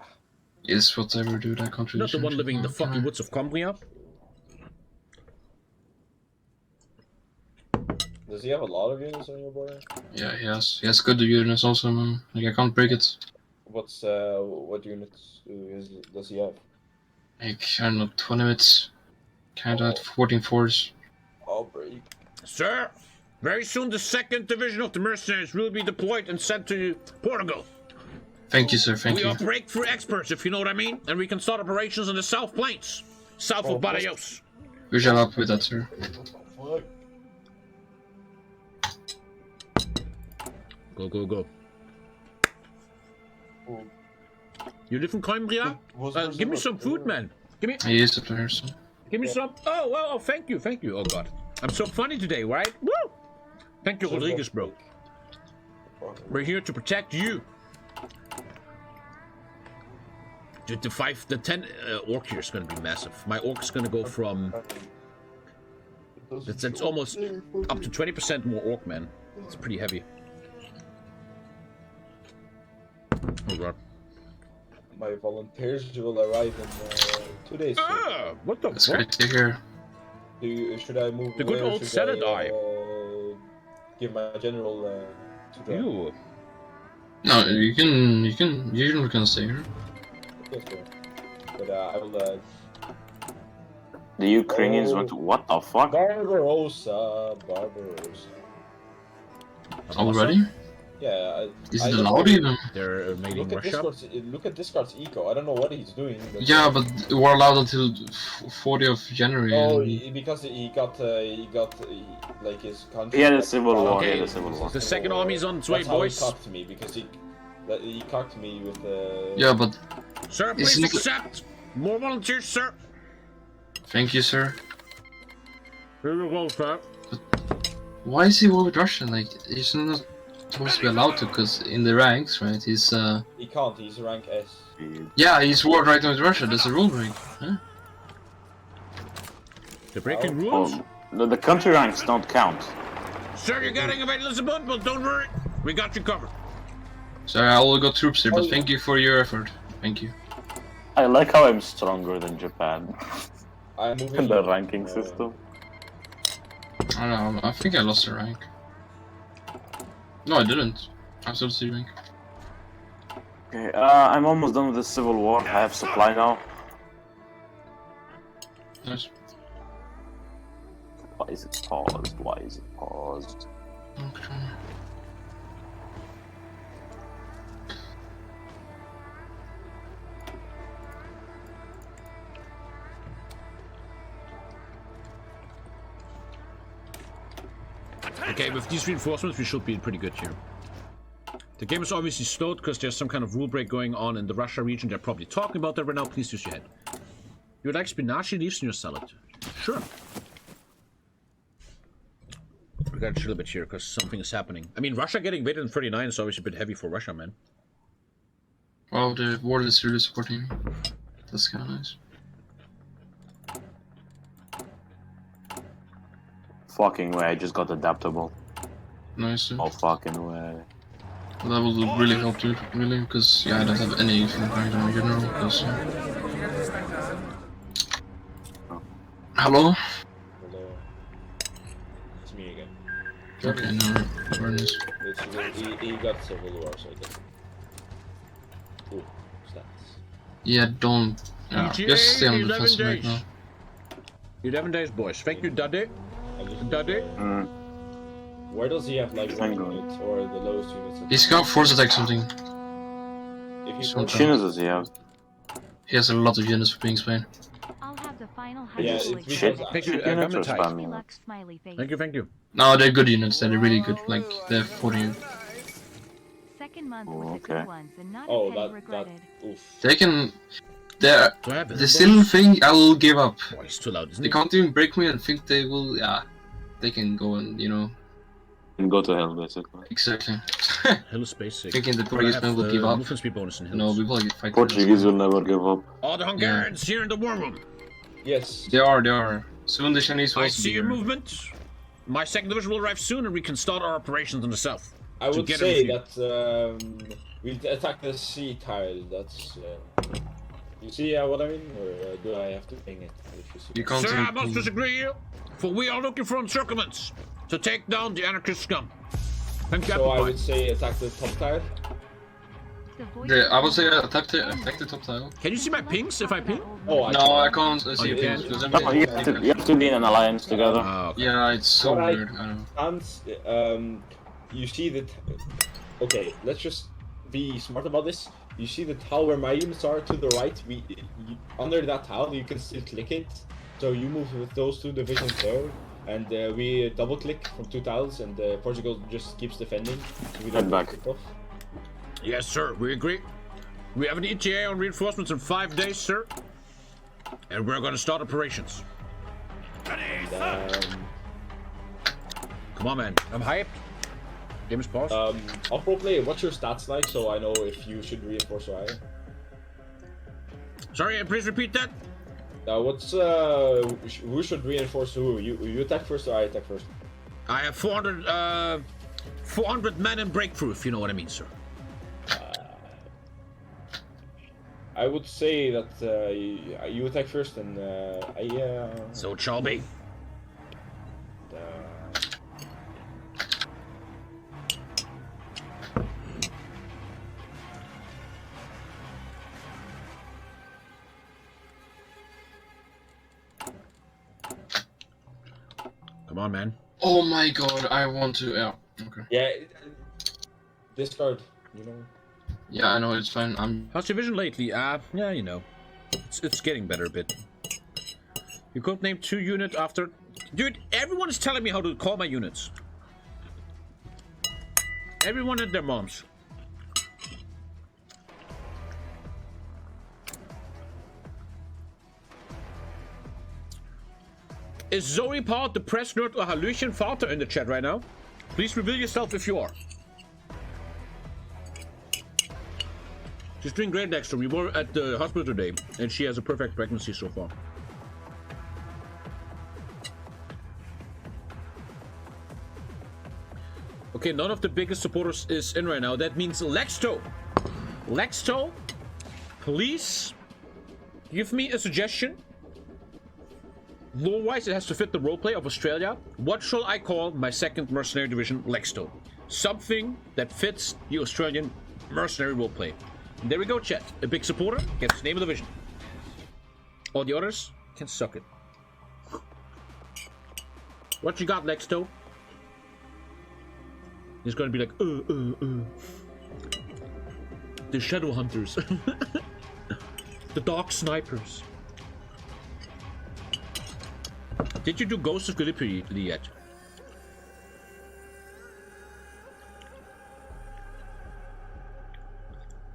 Is whatever do that contribution. Not the one living in the fucking woods of Cumbria. Does he have a lot of units on your border? Yeah, he has. He has good units also, man. Like, I can't break it. What's what units does he have? Like, I don't know, 20 minutes. Kinda at 14 fours. I'll break. Sir, very soon the 2nd Division of the Mercenaries will be deployed and sent to Portugal. Thank you, sir. Thank We you. are breakthrough experts, if you know what I mean, and we can start operations in the South Plains, south of Badajoz. We shall help with that, sir. Go, go, go. You live in Coimbra? Give me some food, man. Give me. He is a player, so. Give me some. Oh, well, oh, thank you, thank you. Oh, God. I'm so funny today, right? Woo! Thank you, Rodriguez, bro. We're here to protect you. Dude, the 10 orc here is going to be massive. My orc is going to go from... It's almost up to 20% more orc, man. It's pretty heavy. Oh, God. My volunteers will arrive in 2 days. What the That's fuck? great to hear. Should I move The good away or old should Saturday. Give my general to them? You. No, you can stay here. Yes, sir. But I will. The Ukrainians went to what the fuck? Barbarossa. Already? Yeah. Is it allowed even? They're invading Russia. Look at Discord's eco. I don't know what he's doing. But Yeah, but we're allowed until 40th of January. Oh, and... because he got like his country. He had a civil war. Okay. He had a civil war. The second army's on its way, That's how boys. he cocked me because he cocked me with Yeah, but... Sir, please Isn't it- accept more volunteers, sir. Thank you, sir. Here you go, sir. Why is he war with Russia? Like, he's not supposed to be allowed to, because in the ranks, right, he's, He can't, he's rank S. Yeah, he's war right now with Russia, that's a rule break. Huh? They're breaking rules? Oh, the country ranks don't count. Sir, you're getting invaded Lisbon, but don't worry. We got you covered. Sorry, I will got troops here, but thank you for your effort. Thank you. I like how I'm stronger than Japan. I'm moving in the ranking system. I don't know, I think I lost a rank. No, I didn't. I'm still C rank. Okay, I'm almost done with the civil war. I have supply now. Nice. Why is it paused? Why is it paused? Okay. Okay, with these reinforcements, we should be pretty good here. The game is obviously slowed because there's some kind of rule break going on in the Russia region. They're probably talking about that right now. Please use your head. You would like spinaci leaves in your salad? Sure. We gotta chill a bit here because something is happening. I mean, Russia getting invaded in 39 is always a bit heavy for Russia, man. Wow, the war is really supporting me. That's kinda nice. fucking way, I just got adaptable. Nice. No fucking way. That will really help, dude. Really, because yeah, I don't have anything right now in general. Because. Hello. Hello. It's me again. Okay, no, very nice. He got Civil War, so I guess. Ooh, stats. Yeah, don't. Yeah, just stay on the defensive right now. 11 days, boys. Thank you, Daddy. Daddy. Where does he have like 1 unit or the lowest units? He's got force attack something. If he What units does he have? He has a lot of units for being Spain. I'll have the final Yeah, hydraulic it's Shit. because Thank you, units or government spam type. units? smiley face. Thank you, thank you. No, they're good units. They're really good. Like they're 40. Second month with the Okay. good ones and not Oh, a penny that regretted. oof. They can. They're Do I have the still thing. I will give up. Oh, it's too loud, isn't They it? can't even break me and think they will. Yeah, they can go and And go to hell, basically. Exactly. Hill is basic. Thinking the But I Portuguese have, men will give up. movement speed bonus in hills. No, we will fight. Portuguese will never give up. All the Hungarians here in the war room. Yes. They are. They are. Soon the Chinese will I also see be your here. movement. My second division will arrive soon, and we can start our operations in the south. I would Together say with you. that we attack the sea tile. That's. You see what I mean? Or do I have to ping it? If you see You can't Sir, see- I must disagree, for we are looking for encirclements to take down the anarchist scum. Thank you, So I Amplify. would say attack the top tile. I would say attack the top tile. Can you see my pings if I ping? Oh, No, I can't see you it. can't? because No, you have to be in an alliance together. Yeah, it's so What weird. I don't know. You see that. Okay, let's just be smart about this. You see the tile where my units are to the right. Under that tile, you can still click it. So you move with those two divisions there, and we double click from 2 tiles, and Portugal just keeps defending. So we don't Head back. get off. Yes, sir, we agree. We have an ETA on reinforcements in 5 days, sir. And we're gonna start operations. And, Come on, man. I'm hyped. Game is paused. Off roleplay, what's your stats like so I know if you should reinforce or higher? Sorry, please repeat that. What's who should reinforce who? You attack first or I attack first? I have 400 men in breakthrough, if you know what I mean, sir. I would say that you attack first, and So it shall be. Come on, man. Oh my god, I want to. Yeah. Okay. Yeah. Discard. You know. Yeah, I know it's fine. How's your vision lately? Yeah, you know, it's getting better a bit. You could name 2 units after. Dude, everyone is telling me how to call my units. Everyone and their moms. Is Zoe Part the press nerd or Hallöchen Vater in the chat right now? Please reveal yourself if you are. She's doing great, Dexter. We were at the hospital today, and she has a perfect pregnancy so far. Okay, none of the biggest supporters is in right now. That means Lexto. Lexto, please give me a suggestion. Lore-wise, it has to fit the roleplay of Australia. What shall I call my second mercenary division, Lexto? Something that fits the Australian mercenary roleplay. There we go, chat. A big supporter gets name of the division. All the others can suck it. What you got, Lexto? He's gonna be like, The Shadow Hunters. The Dark Snipers. Did you do Ghost of Gallipoli yet?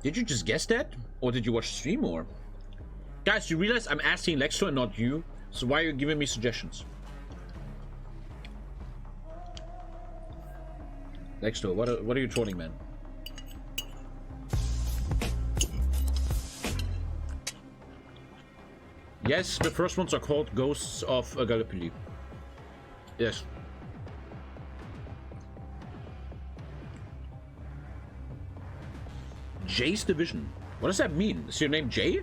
Did you just guess that? Or did you watch the stream or? Guys, you realize I'm asking Lexto and not you? So why are you giving me suggestions? Lexto, what are you trolling, man? Yes, the first ones are called Ghosts of Gallipoli. Yes. Jay's Division. What does that mean? Is your name Jay?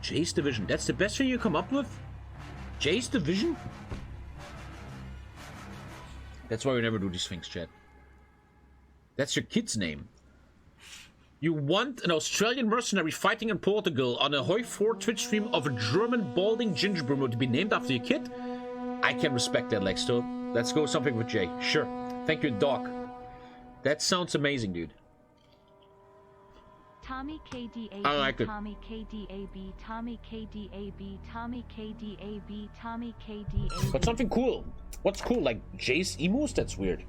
Jay's Division. That's the best thing you come up with? Jay's Division? That's why we never do these things, chat. That's your kid's name. You want an Australian mercenary fighting in Portugal on a HOI4 Twitch stream of a German balding ginger boomer to be named after your kid? I can respect that, Lexto. Let's go something with Jay. Sure. Thank you, Doc. That sounds amazing, dude. TommyKDAB, I like it. TommyKDAB, TommyKDAB, TommyKDAB, TommyKDAB. But something cool. What's cool? Like Jay's emus? That's weird.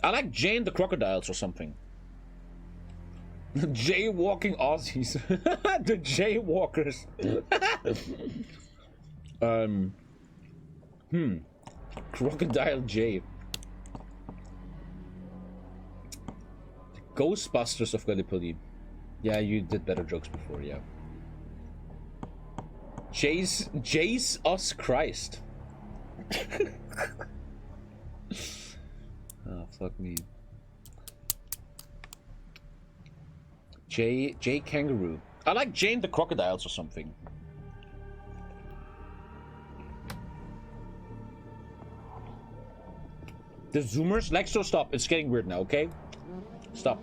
I like Jay and the Crocodiles or something. Jaywalking Aussies. The Jaywalkers. Crocodile Jay. The Ghostbusters of Gallipoli. Yeah, you did better jokes before, yeah. Jay's us Christ. Oh, fuck me. Jay Kangaroo. I like Jane the Crocodiles or something. The Zoomers? Lexo, stop. It's getting weird now, okay? Stop.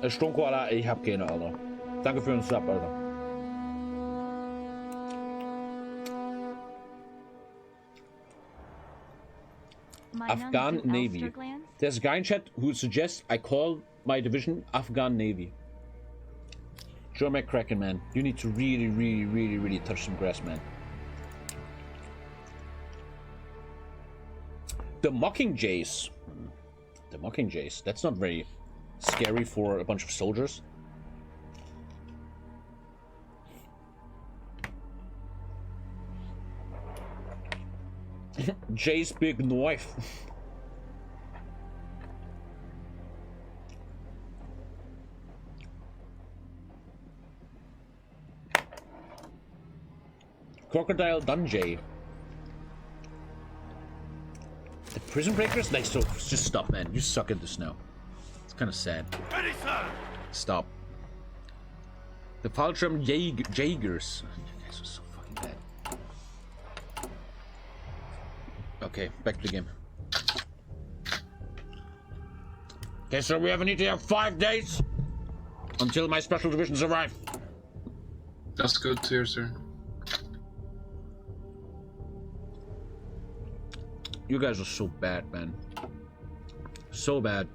Stonkoala, ich hab keine, Alter. Danke für den Sub, Alter. Afghan Navy. There's a guy in chat who suggests I call my division Afghan Navy. Joe McCracken, man. You need to really touch some grass, man. The Mockingjays. The Mockingjays. That's not very scary for a bunch of soldiers. Jay's big knife. Crocodile Dunjay. The Prison Breakers? Like, so just stop, man. You suck at this now. It's kind of sad. Ready, sir. Stop. The Fallschirm Jaegers. You guys are so fucking bad. Okay, back to the game. Okay, so we have an ETA of 5 days until my special divisions arrive. That's good to hear, sir. You guys are so bad, man. So bad.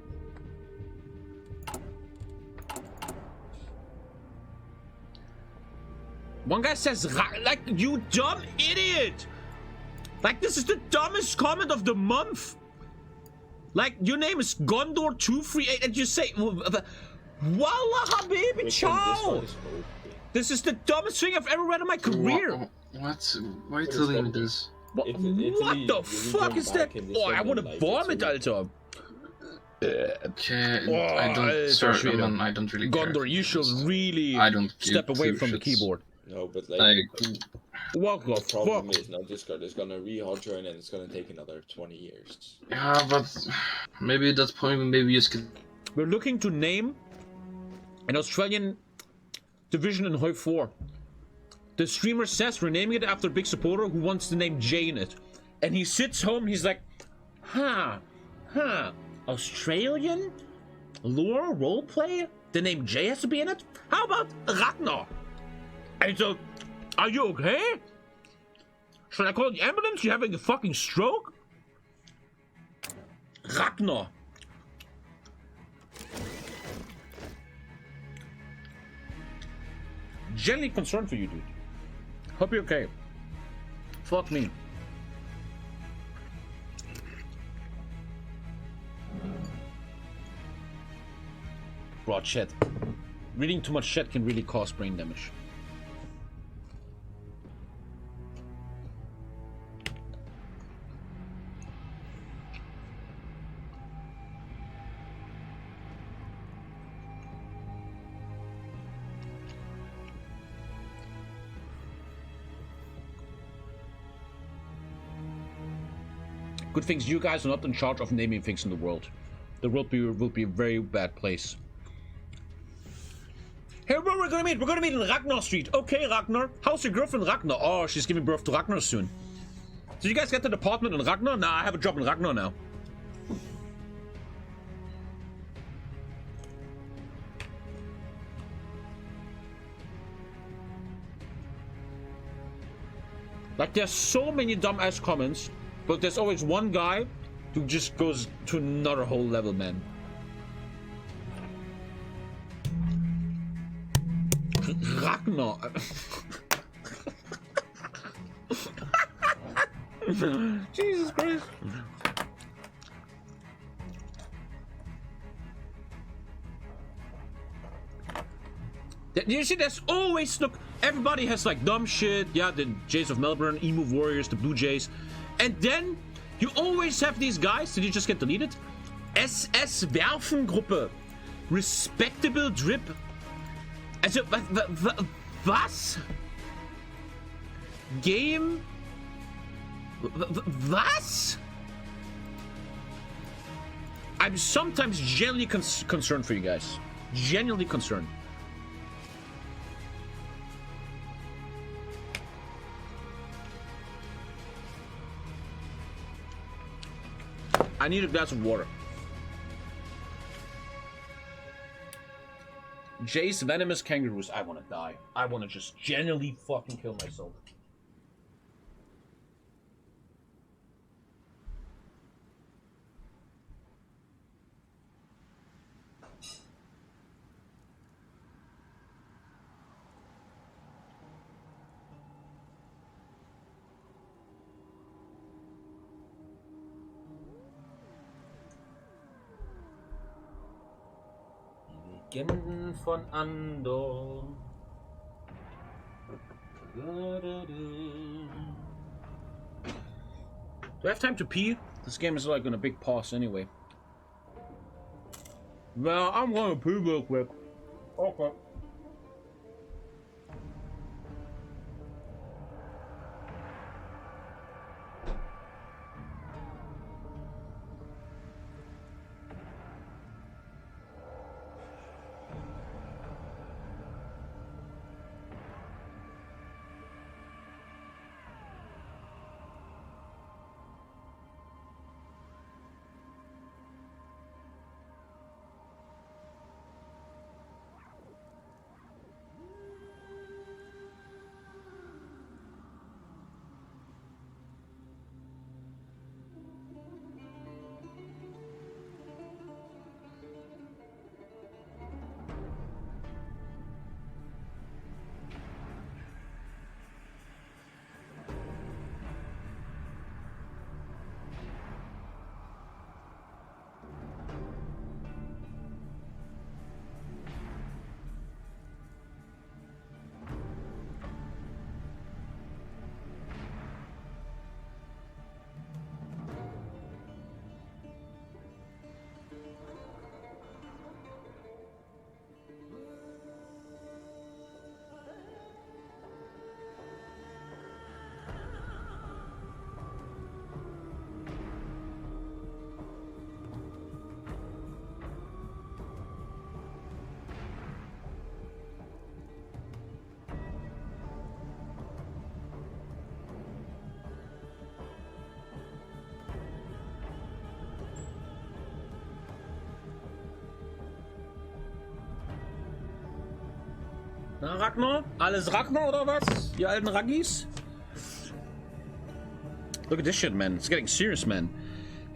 One guy says, like, you dumb idiot! Like, this is the dumbest comment of the month! Like, your name is Gondor238 and you say, Wallah habibi, ciao! This is the dumbest thing I've ever read in my career! What? Why are you telling me this? What the fuck is that? Oh, I wanna vomit, Alter! Okay, Oh, I don't. Sorry, Schweden. I don't really care. Gondor, you should really step away from the keyboard. No, but like, what the problem is now Discord is gonna re-hard join and it's gonna take another 20 years. Yeah, but maybe at that point, maybe you can. We're looking to name an Australian division in HOI4. The streamer says we're naming it after a big supporter who wants the name Jay in it. And he sits home, he's like, Australian? Lore roleplay? The name Jay has to be in it? How about Ragnar? And so, are you okay? Should I call the ambulance? You having a fucking stroke? Ragnar. Genuinely concerned for you, dude. Hope you're okay. Fuck me. Broad chat. Reading too much chat can really cause brain damage. Good things you guys are not in charge of naming things in the world. the world will be a very bad place. Hey, where we're gonna meet? We're gonna meet in Ragnar Street. Okay, Ragnar. How's your girlfriend, Ragnar? Oh, she's giving birth to Ragnar soon. Did you guys get an apartment in Ragnar? Nah, I have a job in Ragnar now. Like, there's so many dumbass comments, but there's always one guy who just goes to another whole level, man. Ragnar. Jesus Christ. You see, there's always, look, everybody has like dumb shit. Yeah, the Jays of Melbourne, Emu Warriors, the Blue Jays. And then you always have these guys, did you just get deleted? SS Werfengruppe. Respectable Drip. Also, was? Game? Was? I'm sometimes genuinely concerned for you guys. Genuinely concerned. I need a glass of water. Jace, venomous kangaroos. I want to die. I want to just genuinely fucking kill myself. Legenden von Andor. Do I have time to pee? This game is like on a big pause anyway. Well, I'm gonna pee real quick. Okay. Na, Ragnar? Alles Ragnar oder was? Ihr alten Raggis? Look at this shit, man. It's getting serious, man.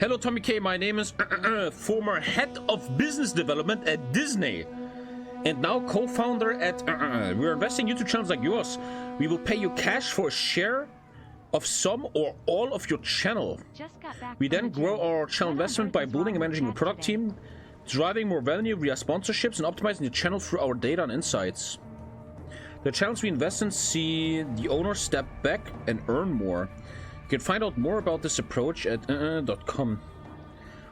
Hello, TommyKay. My name is former head of business development at Disney. And now co-founder at we're investing in YouTube channels like yours. We will pay you cash for a share of some or all of your channel. We then grow our channel investment by building and managing a product team, driving more revenue via sponsorships, and optimizing the channel through our data and insights. The channels we invest in see the owner step back and earn more. You can find out more about this approach at .com.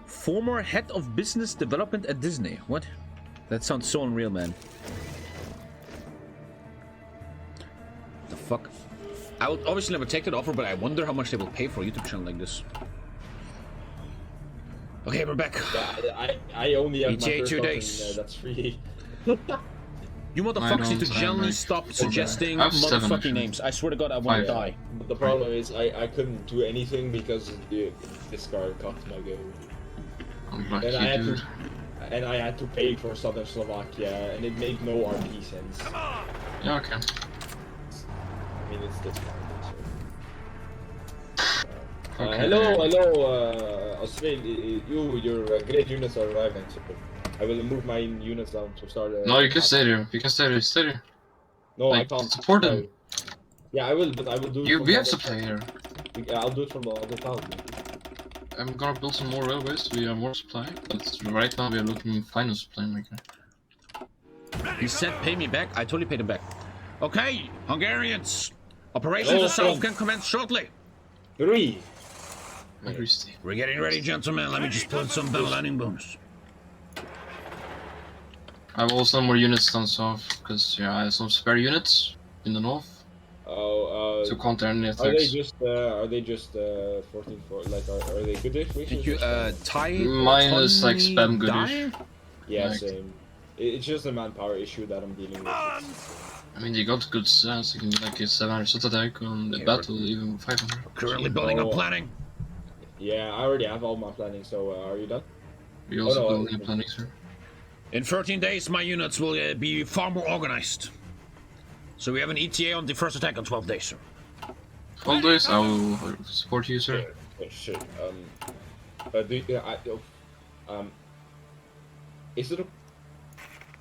Former head of business development at Disney. What? That sounds so unreal, man. The fuck? I would obviously never take that offer, but I wonder how much they will pay for a YouTube channel like this. Okay, we're back. Yeah, I only have my ETA first 2 option, days. that's free. You motherfuckers need to generally stop suggesting motherfucking names. I swear to God, I want to die. But the problem is, I couldn't do anything because this guy cut my game. And I had to pay for Southern Slovakia, and it made no RP sense. Yeah, okay. I mean, it's this part. Hello, Australia. Your great units are arriving. So I will move my units down to start. No, you can stay there. You can stay there. Stay there. No, like, I can't. Support them. Yeah, I will, but I will do it. We have to play here. I'll do it from the other town. I'm gonna build some more railways. We have more supply, but right now we are looking fine on supply maker. He said pay me back. I totally paid him back. Okay, Hungarians. Operations to South can commence shortly. 3. We're getting ready, gentlemen. Let me just put some bell landing booms. I have also more units down south, because yeah, I have some spare units in the north. To counter any attacks. Are they just 14 for like are they good issues? Mine is like spam goodish. Yeah, like, same. It's just a manpower issue that I'm dealing with. I mean, they got good stats. You can do like a 700 shot attack on the battle, even 500. Currently building up planning. Yeah, I already have all my planning. So are you done? We also building planning, sir. In 13 days, my units will be far more organized. So we have an ETA on the first attack on 12 days, sir. 12 days, I will support you, sir. Sure. Is it?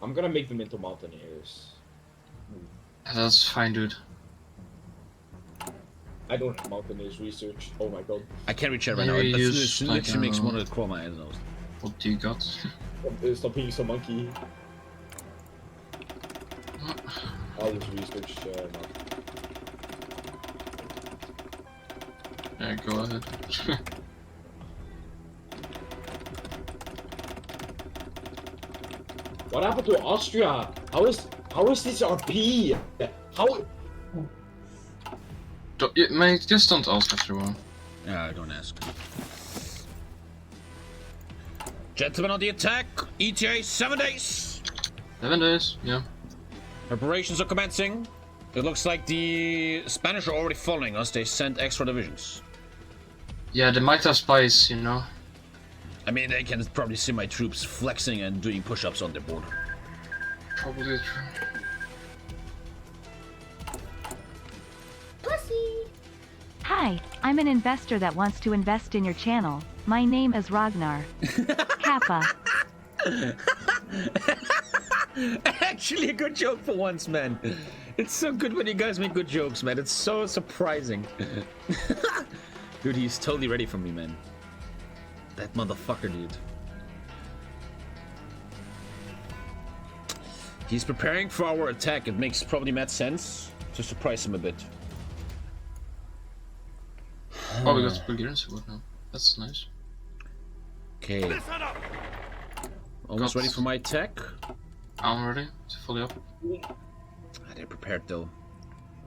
I'm gonna make them into mountaineers. That's fine, dude. I don't have mountaineers research. Oh my god. I can't reach it right now. It literally makes me want to crawl my eyes out. What do you got? Stop being so monkey. I'll just research. Yeah, go ahead. What happened to Austria? How is this RP? How? Mate, just don't ask after a while. Yeah, don't ask. Gentlemen on the attack. ETA 7 days. 7 days, yeah. Preparations are commencing. It looks like the Spanish are already following us. They sent extra divisions. Yeah, they might have spies, you know. I mean, they can probably see my troops flexing and doing push-ups on their border. Probably true. Pussy. Hi, I'm an investor that wants to invest in your channel. My name is Ragnar. Kappa. Actually, a good joke for once, man. It's so good when you guys make good jokes, man. It's so surprising. Dude, he's totally ready for me, man. That motherfucker, dude. He's preparing for our attack. It makes probably mad sense to surprise him a bit. Oh, we got Bulgarian support now. That's nice. Okay. Almost ready for my attack. I'm ready. It's fully up. They're prepared though.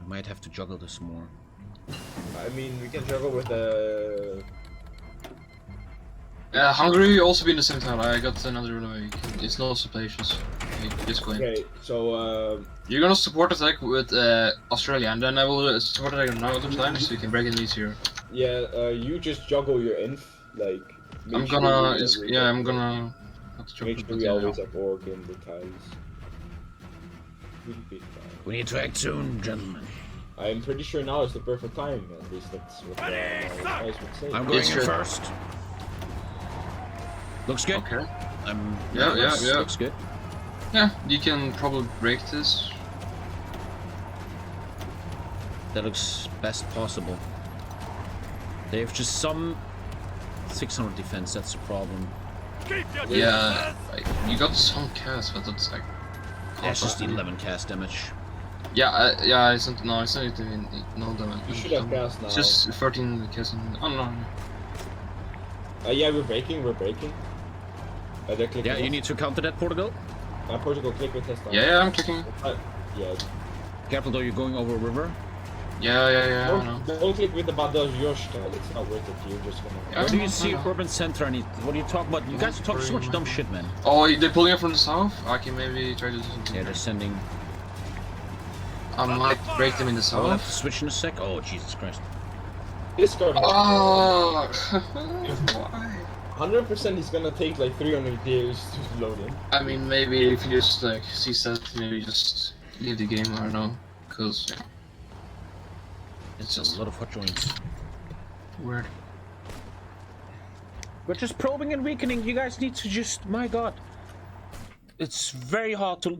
I might have to juggle this more. I mean, we can juggle with Hungary also be in the same time. I got another railway. It's no suppliations. Just go in. Okay, so you're gonna support attack with Australia, and then I will support attack on another time so you can break it easier. Yeah, you just juggle your inf, like. I'm gonna have to make sure we always have org in the ties. We need to act soon, gentlemen. I'm pretty sure now is the perfect time. At least that's what I would say. I'm going in first. Looks good. Okay. Yeah. Looks good. Yeah, you can probably break this. That looks best possible. They have just some 600 defense. That's the problem. Yeah, you got some cast, but that's like. Yeah, it's just 11 cast damage. Yeah, I sent it in no damage. You should have cast now. It's just 13 cast. Oh no. Yeah, we're breaking. Yeah, you need to counter that, Portugal. Portugal, click with test. Yeah, I'm clicking. Yeah. Careful though, you're going over a river. Yeah, I know. Don't click with the bandage Yoshka, it's not worth it, you're just gonna... What do you see urban center? What are you talking about? You guys are talking so much dumb shit, man. Oh, they're pulling up from the south? I can maybe try to do something. Yeah, they're sending... I might break them in the south. I'll have to switch in a sec. Oh, Jesus Christ. This card... Oh! Why? 100% he's gonna take like 300 years to load in. I mean, maybe if you just like see that, maybe just leave the game, I don't know. Because... Yeah. It's just a lot of hot joints. Weird. We're just probing and weakening. You guys need to just... My god. It's very hard to...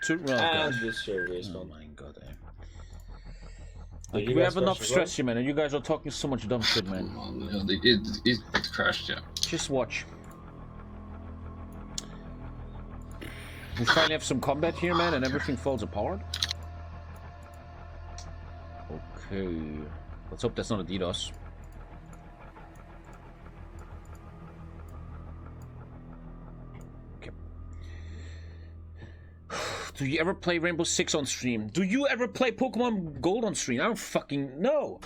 And this server is oh my god, Like, we have enough stress here, man, and you guys are talking so much dumb shit, man. It crashed, yeah. Just watch. We finally have some combat here, man, and everything falls apart. Okay. Let's hope that's not a DDoS. Okay. Do you ever play Rainbow Six on stream? Do you ever play Pokemon Gold on stream? I don't fucking know.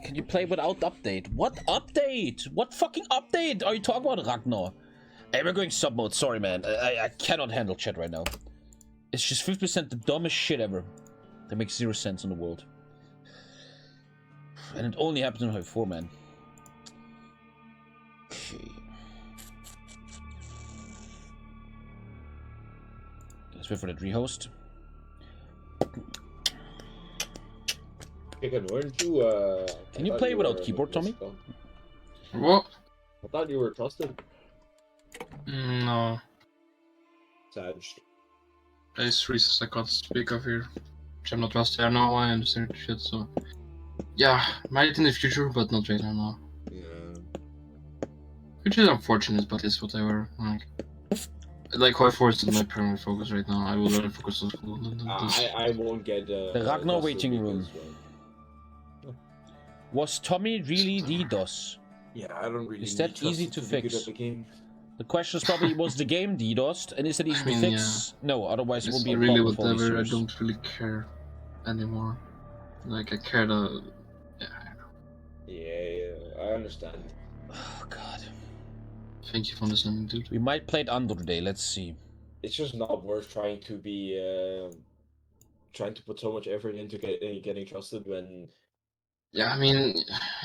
Can you play without update? What update? What fucking update are you talking about, Ragnar? Hey, we're going sub mode. Sorry, man. I cannot handle chat right now. It's just 50% the dumbest shit ever. That makes 0 sense in the world. And it only happens in HOI4, man. Okay. Let's wait for that rehost. Weren't you, Can you play without keyboard, Tommy? What? I thought you were trusted. No. Sad. There's reasons I can't speak of here. Which I'm not trusted. I know I understand shit, so... Yeah, might in the future, but not right now. Yeah. Which is unfortunate, but it's whatever. Like HOI4 is my primary focus right now. I will rather focus on school than this. I won't get the Ragnar waiting room. Was Tommy really DDoS? Yeah, I don't really. Is that easy to fix? The question is probably, was the game DDoSed, and is it easy to fix? Yeah. No, otherwise it will be a really problem for whatever. I don't really care anymore. Like I care to. Yeah, I know. Yeah, I understand. Oh god. Thank you for understanding, dude. We might play it under today. Let's see. It's just not worth trying to be trying to put so much effort into getting trusted when. Yeah, I mean,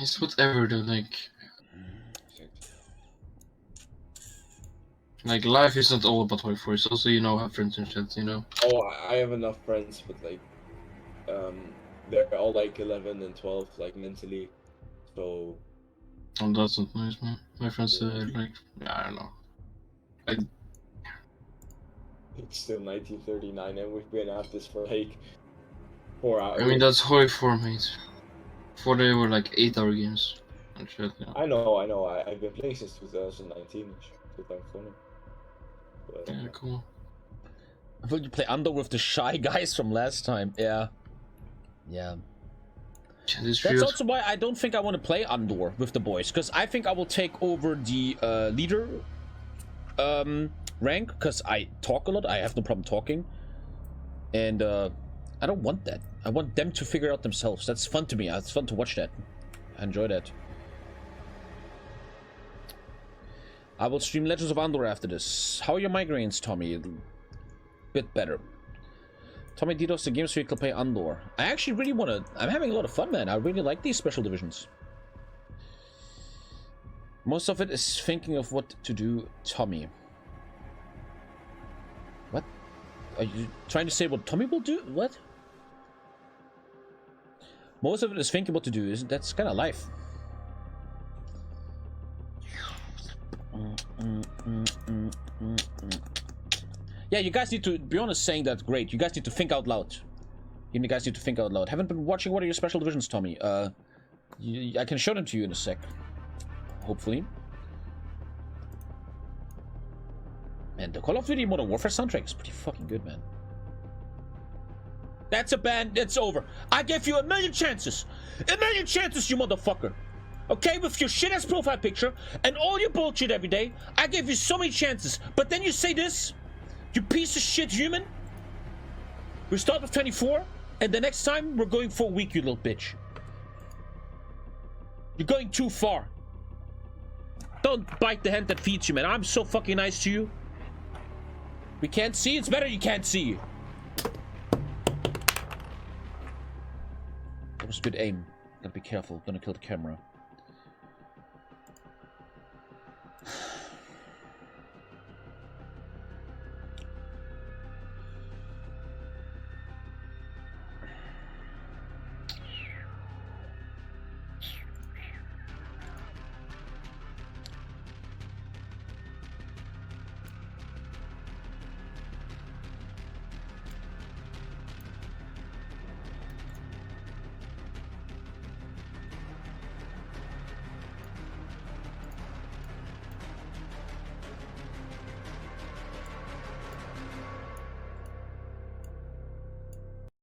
it's whatever. Though, like life is not all about HOI4. It's also, you know, have friends and shit. You know. Oh, I have enough friends, but like, they're all like 11 and 12, like mentally, so. Oh, that's not nice, man. My friends are like, I don't know. It's still 1939 and we've been at this for like 4 hours. I mean, that's HOI4, mate. Before they were like 8-hour games and shit, yeah. I know. I've been playing since 2019, 2020. But, yeah, cool. I thought you play Under with the shy guys from last time. Yeah. That's also why I don't think I want to play Andor with the boys, because I think I will take over the leader rank, because I talk a lot. I have no problem talking, and I don't want that. I want them to figure it out themselves. That's fun to me. It's fun to watch that. I enjoy that. I will stream Legends of Andor after this. How are your migraines, Tommy? Bit better. Tommy DDoS the game so you can play Andor. I actually really want to... I'm having a lot of fun, man. I really like these special divisions. Most of it is thinking of what to do, Tommy. What? Are you trying to say what Tommy will do? What? Most of it is thinking what to do. That's kind of life. Yeah, you guys need to, be honest, saying that great. You guys need to think out loud. You guys need to think out loud. Haven't been watching what are your special divisions, Tommy? I can show them to you in a sec. Hopefully. And the Call of Duty Modern Warfare soundtrack is pretty fucking good, man. That's a ban. It's over. I gave you 1,000,000 chances. 1,000,000 chances, you motherfucker. Okay, with your shit-ass profile picture and all your bullshit every day, I gave you so many chances. But then you say this? You piece of shit human? We start with 24? And the next time, we're going for a week, you little bitch. You're going too far. Don't bite the hand that feeds you, man. I'm so fucking nice to you. We can't see. It's better you can't see. That was good aim. Gotta be careful. Gonna kill the camera.